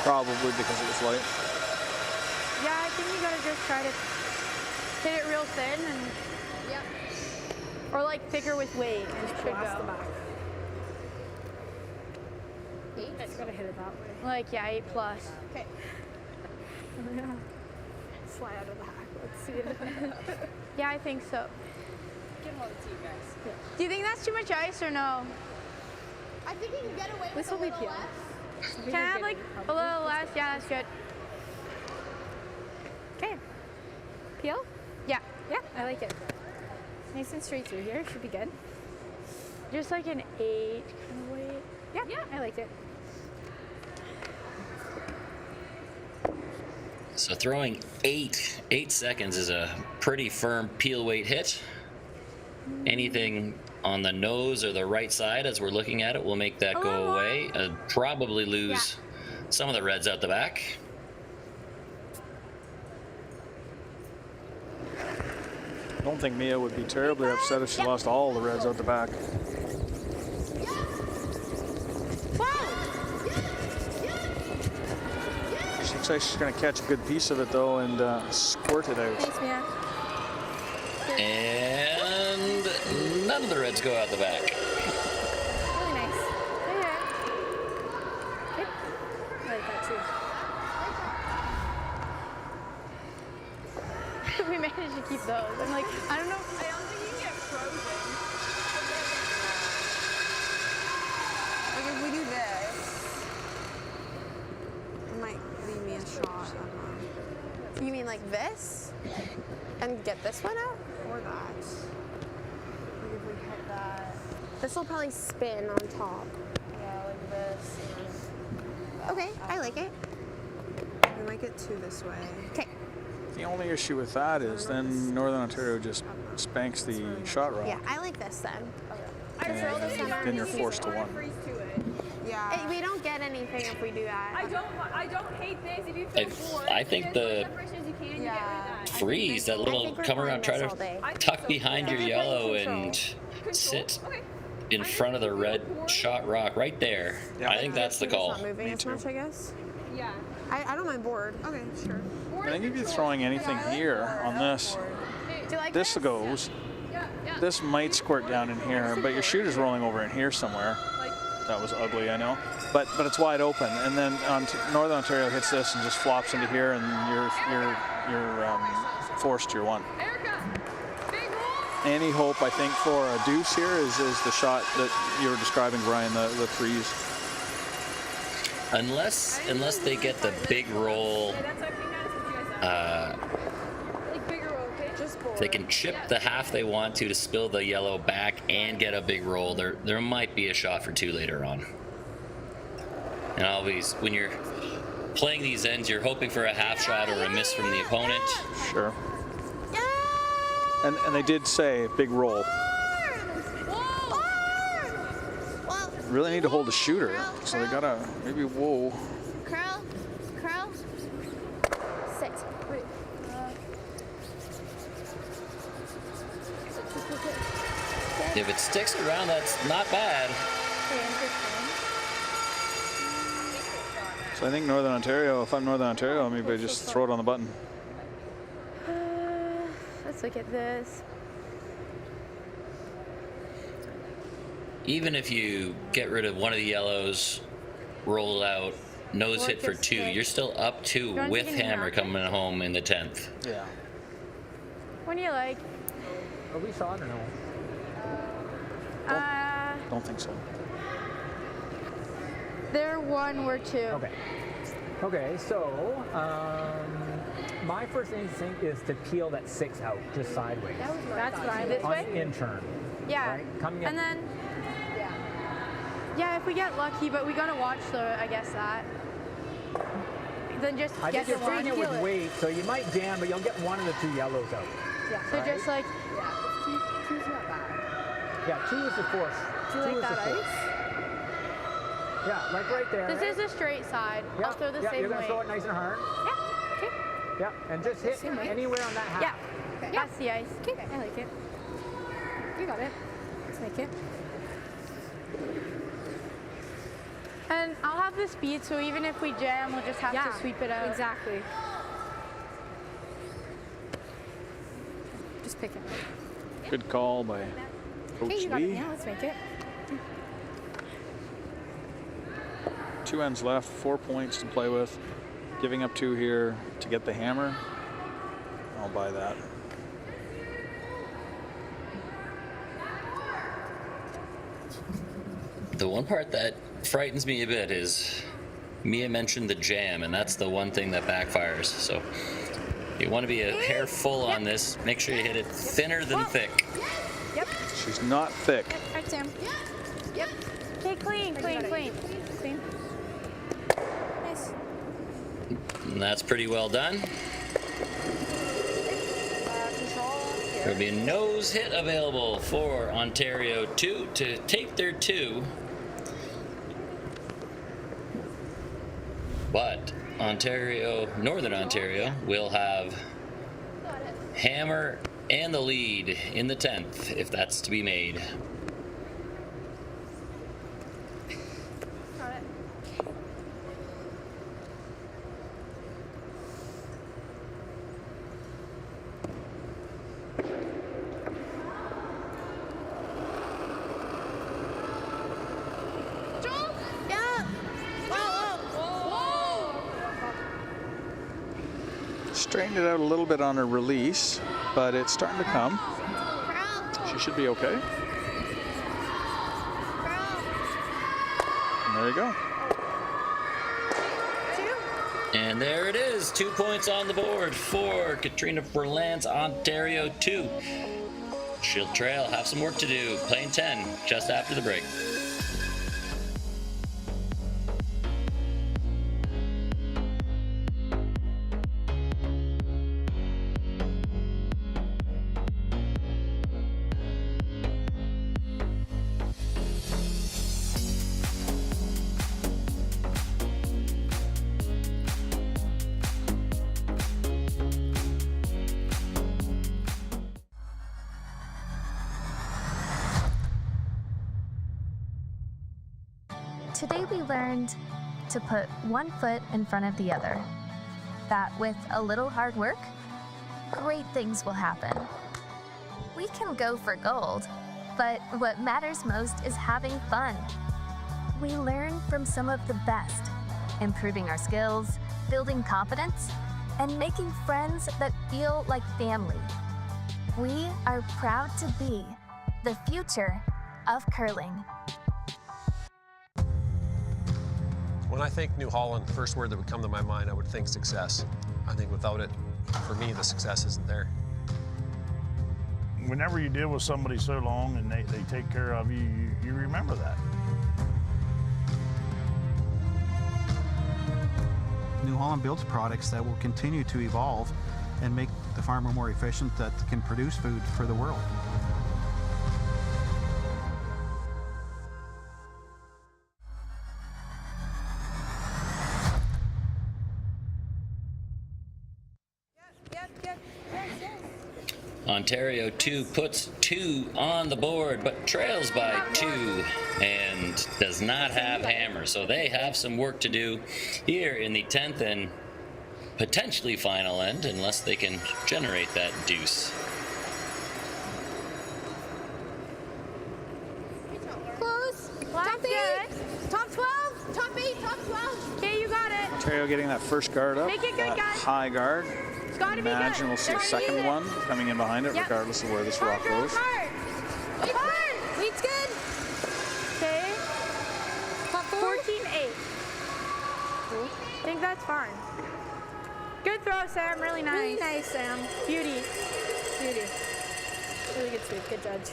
Probably because it was light. Yeah, I think you gotta just try to hit it real thin and or like thicker with weight and it should go. The back. 8? Just gotta hit it that way. Like 8 plus. Okay. Slide out of the hack. Let's see it. Yeah, I think so. Give one to you guys. Yeah. Do you think that's too much ice or no? I think you can get away with This a will be little peel. less. Can I have like a little less? Yeah, that's good. Okay. Peel? Yeah, I like it. Nice and straight through here, should be good. Just like an 8 kind of weight. Yeah, I like it. So throwing 8 seconds is a pretty firm peel weight hit. Anything on the nose or the right side as we're looking at it will make that go away. Probably lose some of the reds out the back. I don't think Mia would be terribly upset if she lost all the reds out the back. She looks like she's going to catch a good piece of it though and squirt it out. Thanks, Mia. And none of the reds go out the back. Really nice. Okay. Good. I like that too. We managed to keep those. I'm like, I don't know. I don't think you can get frozen. Like if we do this, it might leave me a shot. You mean like this? And get this one out? Or that. Like if we hit that. This will probably spin on top. Yeah, like this. Okay, I like it. We might get 2 this way. Okay. The only issue with that is then Northern Ontario just spanks the shot rock. Yeah, I like this then. And then you're forced to one. Yeah. We don't get anything if we do that. I don't hate this. If you feel bored, I think the freeze, that little come around, try to tuck behind your yellow and sit in front of the red shot rock right there. I think that's the call. Not moving as much, I guess. Yeah. I don't mind board. Okay, sure. I think if you're throwing anything here on this, Do you like this goes. This might squirt down in here, but your shooter's rolling over in here somewhere. That was ugly, I know. But it's wide open, and then Northern Ontario hits this and just flops into here, and you're forced to your one. Any hope, I think, for a deuce here is the shot that you were describing, Brian, the freeze. Unless they get the big roll, they can chip the half they want to spill the yellow back and get a big roll. There might be a shot for 2 later on. And always when you're playing these ends, you're hoping for a half shot or a miss from the opponent. Sure. And they did say big roll. Really need to hold a shooter, so they gotta maybe whoa. Curl. Sit. Wait. If it sticks around, that's not bad. So I think Northern Ontario, if I'm Northern Ontario, maybe I just throw it on the button. Let's look at this. Even if you get rid of one of the yellows, roll it out, nose hit for 2, you're still up 2 with hammer coming home in the 10th. Yeah. When do you like? Are we shot or no? Don't think so. They're 1, we're 2. Okay, so my first instinct is to peel that 6 out, just sideways. That's fine. This on way? in turn. Yeah. Right? Coming in. And then, yeah, if we get lucky, but we gotta watch I guess that. Then just I get think the you're line. doing it with weight, so you might jam, but you'll get one of the 2 yellows out. Yeah. So just like. Two's not bad. Yeah, 2 is the force. Do you like that ice? Yeah, like right there. This is a straight side. Yeah, I'll throw the yeah, same you're gonna way. throw it nice and hard. Yeah. Okay. Yeah, and just hit anywhere on that half. Yeah. Okay. That's the ice. Okay. I like it. You got it. Let's make it. And I'll have the speed, so even if we jam, we'll just have to sweep it out. Exactly. Just pick it. Good call by Coach Okay, you got it. Lee. Yeah, let's make it. 2 ends left, 4 points to play with. Giving up 2 here to get the hammer. I'll buy that. The one part that frightens me a bit is Mia mentioned the jam, and that's the one thing that backfires. So you want to be a hair full on this. Make sure you hit it thinner than thick. Yep. She's not thick. Right, Sam. Yep. Okay, clean. Clean. Nice. And that's pretty well done. There'll be a nose hit available for Ontario 2 to take their 2. But Northern Ontario will have hammer and the lead in the 10th, if that's to be made. Got it. Strained it out a little bit on her release, but it's starting to come. She should be okay. And there you go. And there it is, 2 points on the board for Katrina Verland's Ontario 2. Shield Trail have some work to do, playing 10 just after the break. Today we learned to put one foot in front of the other. That with a little hard work, great things will happen. We can go for gold, but what matters most is having fun. We learn from some of the best, improving our skills, building confidence, and making friends that feel like family. We are proud to be the future of curling. When I think New Holland, the first word that would come to my mind, I would think success. I think without it, for me, the success isn't there. Whenever you deal with somebody so long and they take care of you, you remember that. New Holland builds products that will continue to evolve and make the farmer more efficient that can produce food for the world. Ontario 2 puts 2 on the board, but trails by 2 and does not have hammer. So they have some work to do here in the 10th and potentially final end, unless they can generate that deuce. Close. Top 8. Top 12. Top 8. Top 12. Okay, you got it. Ontario getting that first guard up. Make it good, that guys. high guard. It's got to be good. Imagine we'll see a second one coming in behind it, Yep. regardless of where this rock goes. Weight's good. Okay. Top 4. 14-8. I think that's fine. Good throw, Sam. Really nice. Really nice, Sam. Beauty. Beauty. Really good sweep. Good judge.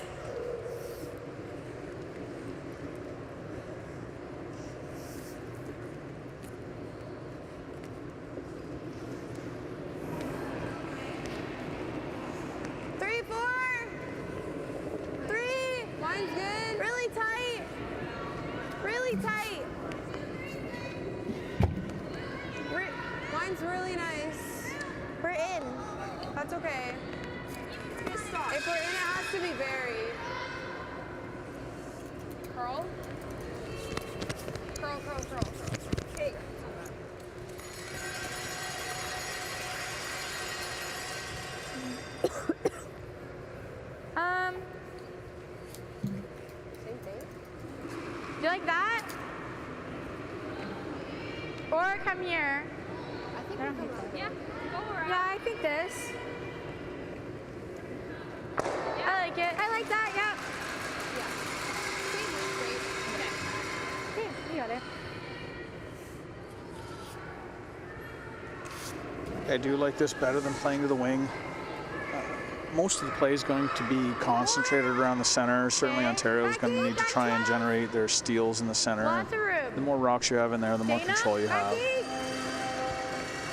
Line's good. Really tight. Really tight. Line's really nice. We're in. That's okay. If we're in, it has to be buried. Curl. Curl, curl, curl. Okay. Same thing. Do you like that? Or come here. I think we can run. Yeah, go around. Yeah, I think this. Yeah. I like it. I like that, yeah. Okay. Okay, you got it. I do like this better than playing to the wing. Most of the play is going to be concentrated around the center. Certainly Ontario is going to need to try and generate their steals in the center. Lots of room. The more rocks you have in there, the more control you have.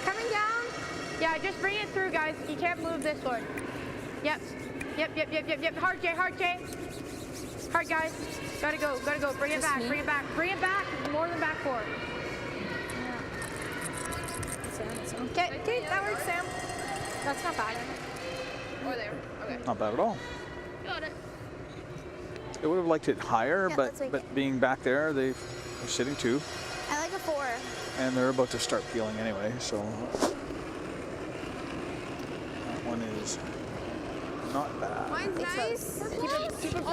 Coming down. Yeah, just bring it through, guys. You can't move this one. Yep. Yep. Hard, Jay. Hard, guys. Gotta go. Bring it back. Bring it back. More than back four. Okay, that works, Sam. That's not bad. Or there. Okay. Not bad at all. Got it. I would have liked it higher, Yeah, but let's take it. being back there, they're sitting 2, I like a 4. and they're about to start peeling anyway, so that one is not bad. Mine's nice.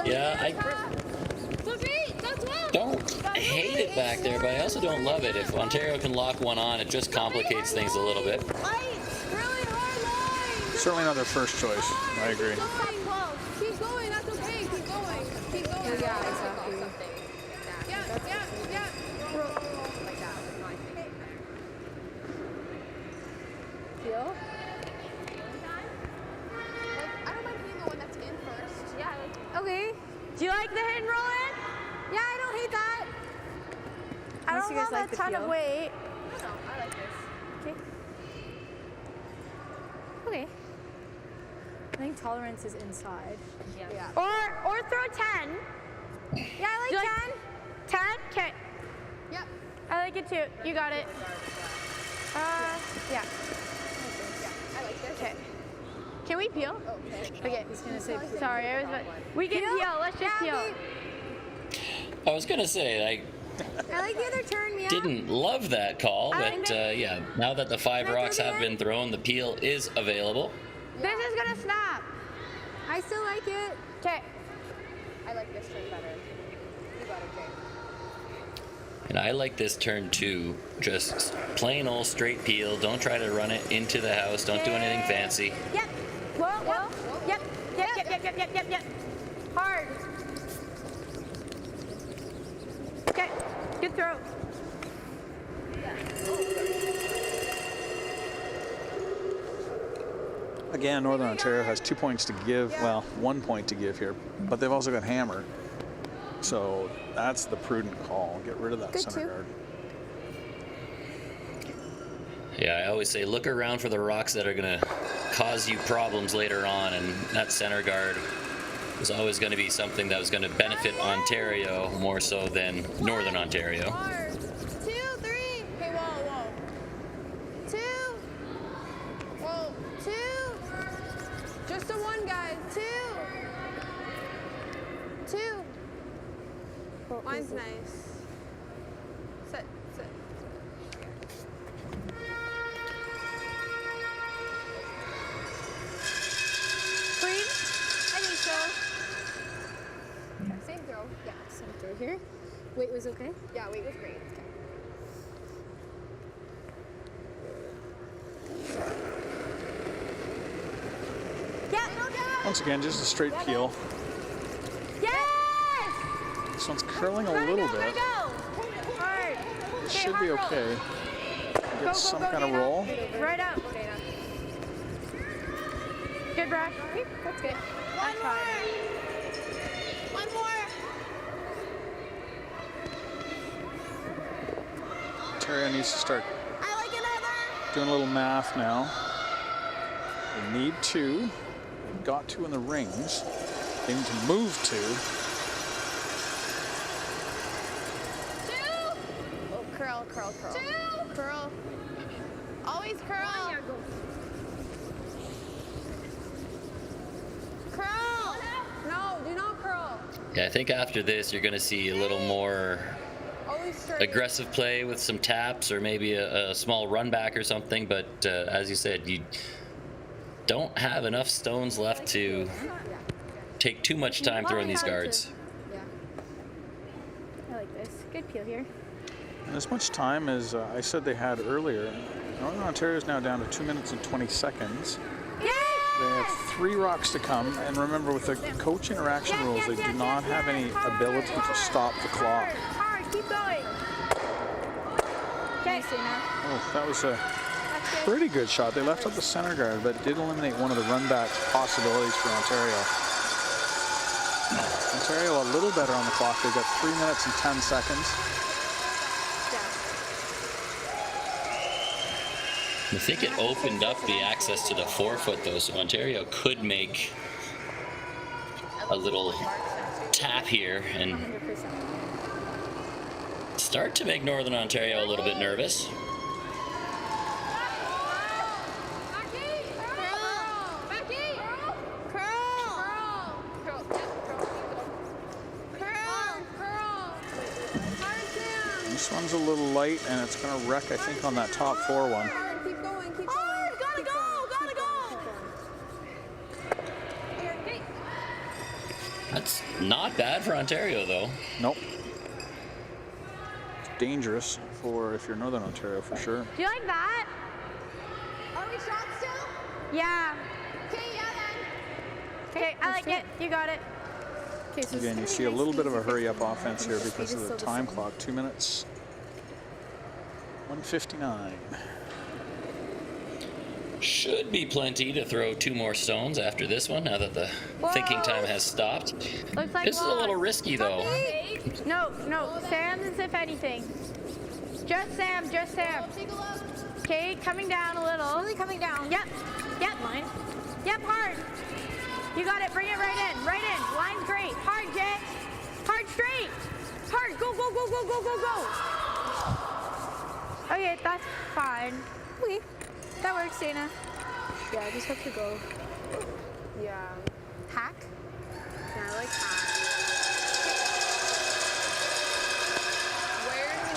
Yeah, I don't hate it back there, but I also don't love it. If Ontario can lock one on, it just complicates things a little bit. Really hard line. Certainly not their first choice. I agree. Keep going. That's okay. Keep going. Keep going. Yeah, exactly. Yeah. Feel? I don't mind hitting the one that's in first. Yeah. Okay. Do you like the hit and roll in? Yeah, I don't hate that. I Unless don't you guys have like a the ton feel. of weight. No, I like this. Okay. I think tolerance is inside. Yeah. Or throw 10. Yeah, I Do you like 10? 10? Okay. Yep. I like it too. You got it. Yeah. I like this. Okay. Can we peel? Okay. He's gonna say Sorry, we can peel. Let's just peel. I was gonna say, I like the other turn, Mia. didn't love that call, but yeah, now that the 5 rocks have been thrown, the peel is available. This is gonna snap. I still like it. Okay. I like this turn better. You got it, Jay. And I like this turn too. Just plain old straight peel. Don't try to run it into the house. Don't do anything fancy. Yep. Whoa. Yep. Hard. Okay. Good throw. Again, Northern Ontario has 2 points to give. Well, 1 point to give here, but they've also got hammer. So that's the prudent call. Get rid of that Good center too. guard. Yeah, I always say look around for the rocks that are going to cause you problems later on, and that center guard was always going to be something that was going to benefit Ontario more so than Northern Ontario. 2, 3. Okay, whoa. 2. Whoa, 2. Just a 1, guys. 2. 2. Mine's nice. Sit. Green? I think so. Yeah, same throw. Yeah, same throw here. Weight was okay? Yeah, weight was great. Okay. Yeah, no doubt. Once again, just a straight peel. Yes! This one's curling a little bit. Hard. This should be okay. Get some kind of roll. Right up. Good brush. That's good. One more. Ontario needs to start I like another. doing a little math now. They need 2. They've got 2 in the rings. They need to move 2. 2. Oh, curl. 2. Curl. Always curl. Curl. No, do not curl. Yeah, I think after this you're going to see a little more Always straight. aggressive play with some taps or maybe a small run back or something, but as you said, you don't have enough stones left to take too much time throwing these guards. Yeah. I like this. Good peel here. And as much time as I said they had earlier, Northern Ontario is now down to 2 minutes and 20 seconds. They have 3 rocks to come, and remember with the coach interaction rules, they do not have any ability to stop the clock. Hard. Keep going. Okay. Oh, that was a pretty good shot. They left up the center guard, but did eliminate one of the run back possibilities for Ontario. Ontario a little better on the clock. They've got 3 minutes and 10 seconds. I think it opened up the access to the 4-foot though, so Ontario could make a little tap here and start to make Northern Ontario a little bit nervous. This one's a little light, and it's going to wreck, I think, on that top 4 one. Keep going. Gotta go. That's not bad for Ontario though. Nope. It's dangerous for if you're Northern Ontario for sure. Do you like that? Are we shot still? Yeah. Okay, yeah then. Okay, I like it. You got it. Okay, so Again, you see a little bit of a hurry-up offense here because of the time clock. 2 minutes, 1:59. Should be plenty to throw 2 more stones after this one, now that the thinking time has stopped. Looks like This is a little risky though. No, Sam's if anything. Just Sam. Okay, coming down a little. Really coming down. Yep, line. Yep, hard. You got it, bring it right in. Line's great. Hard, Jay. Hard, straight. Hard, go. Okay, that's fine. Okay, that works, Dana. Yeah, I just have to go. Yeah. Hack? Yeah, I like hack.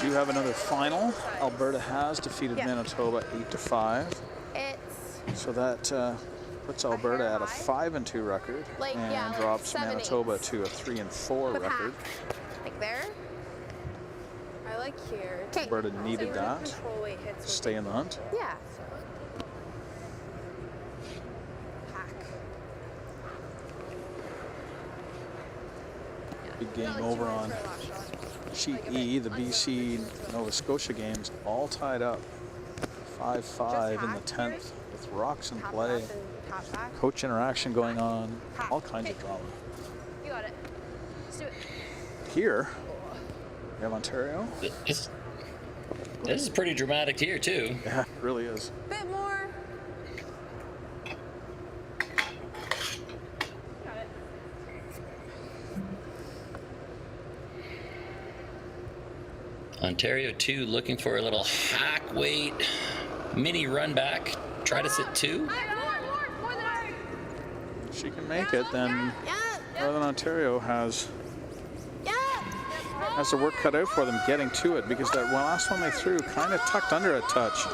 Do you have another final? Alberta has defeated Manitoba 8-5. So that puts Alberta at a 5-2 record and drops Manitoba to a 3-4 record. Like there? I like here. Alberta needed that to stay in the hunt. Yeah. Big game over on sheet E. The BC Nova Scotia games all tied up 5-5 in the 10th with rocks in play, coach interaction going on, all kinds of drama. You got it. Let's do it. Here, we have Ontario. This is pretty dramatic here too. Yeah, really is. Bit more. Got it. Ontario 2 looking for a little hack weight mini run back. Try to sit 2. If she can make it, then Northern Ontario has the work cut out for them getting to it, because that last one they threw kind of tucked under a touch.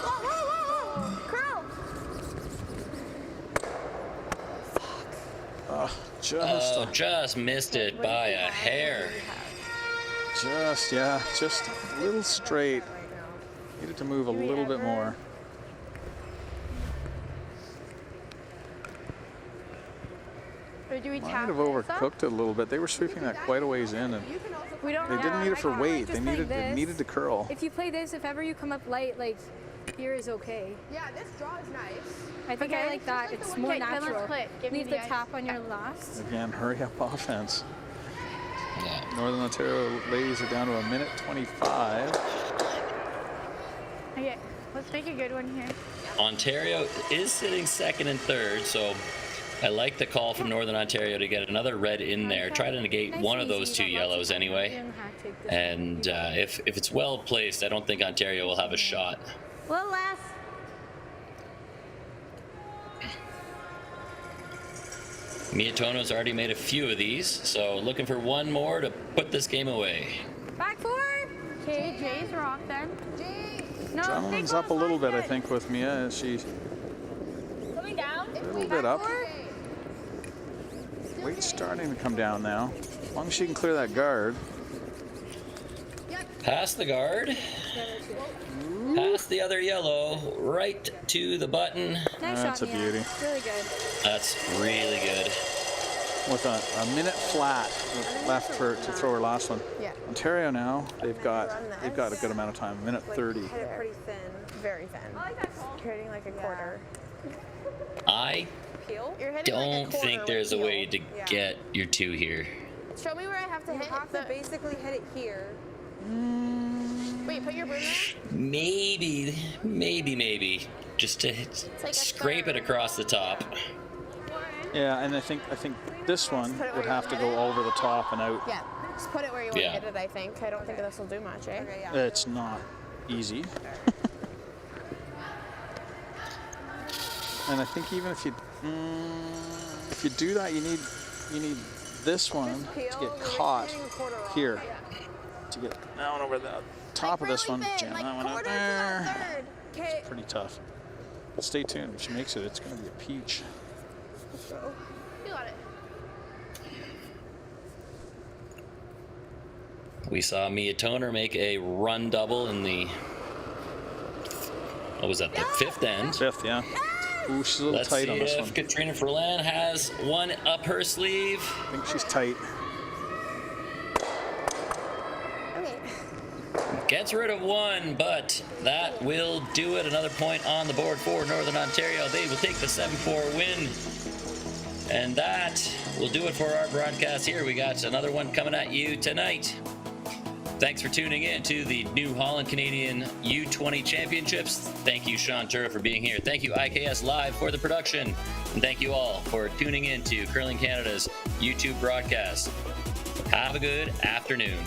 Just missed it by a hair. Just a little straight. Needed to move a little bit more. Or do we Might tap have overcooked it a little bit. They were sweeping that quite a ways in, and we don't they didn't need it for weight. They just it needed to curl. If you play this, if ever you come up light, like here is okay. Yeah, this draw is nice. I think I like that. It's more natural. Leave the tap on your last. Again, hurry up offense. Northern Ontario lays it down to 1:25. Okay, let's make a good one here. Ontario is sitting second and third, so I like the call from Northern Ontario to get another red in there. Try to negate one of those 2 yellows anyway. And if it's well placed, I don't think Ontario will have a shot. A little less. Miyatono's already made a few of these, so looking for one more to put this game away. Back 4. Okay, Jay's rock then. Jay. No, Drummond's up a little bit, I think, with Mia. She's Coming down. a little bit up. Weight's starting to come down now. As long as she can clear that guard. Past the guard. Past the other yellow, right to the button. That's a beauty. Really good. That's really good. With a minute flat left to throw her last one. Yeah. Ontario now, they've got a good amount of time, 1:30. Hit it pretty thin, very thin. I like that call. You're hitting like a quarter. I don't think there's a way to get your 2 here. Show me where I have to hit. You have to basically hit it here. Wait, put your broom there? Maybe. Just to scrape it across the top. Yeah, and I think this one would have to go over the top and out. Yeah, just put it where you want to hit it, I think. I don't think this will do much, eh? Okay, yeah. It's not easy. And I think even if you do that, you need this one to get caught here. To get down over the top of this one, jam that one up there. It's pretty tough. But stay tuned. If she makes it, it's going to be a peach. You got it. We saw Mia Toner make a run double in the, what was that, the 5th end? 5th, yeah. Ooh, she's a little tight on this one. Let's see if Katrina Ferland has one up her sleeve. I think she's tight. Gets rid of one, but that will do it. Another point on the board for Northern Ontario. They will take the 7-4 win. And that will do it for our broadcast here. We got another one coming at you tonight. Thanks for tuning in to the New Holland Canadian U-20 Championships. Thank you, Sean Tura, for being here. Thank you, IKS Live, for the production. And thank you all for tuning in to Curling Canada's YouTube broadcast. Have a good afternoon.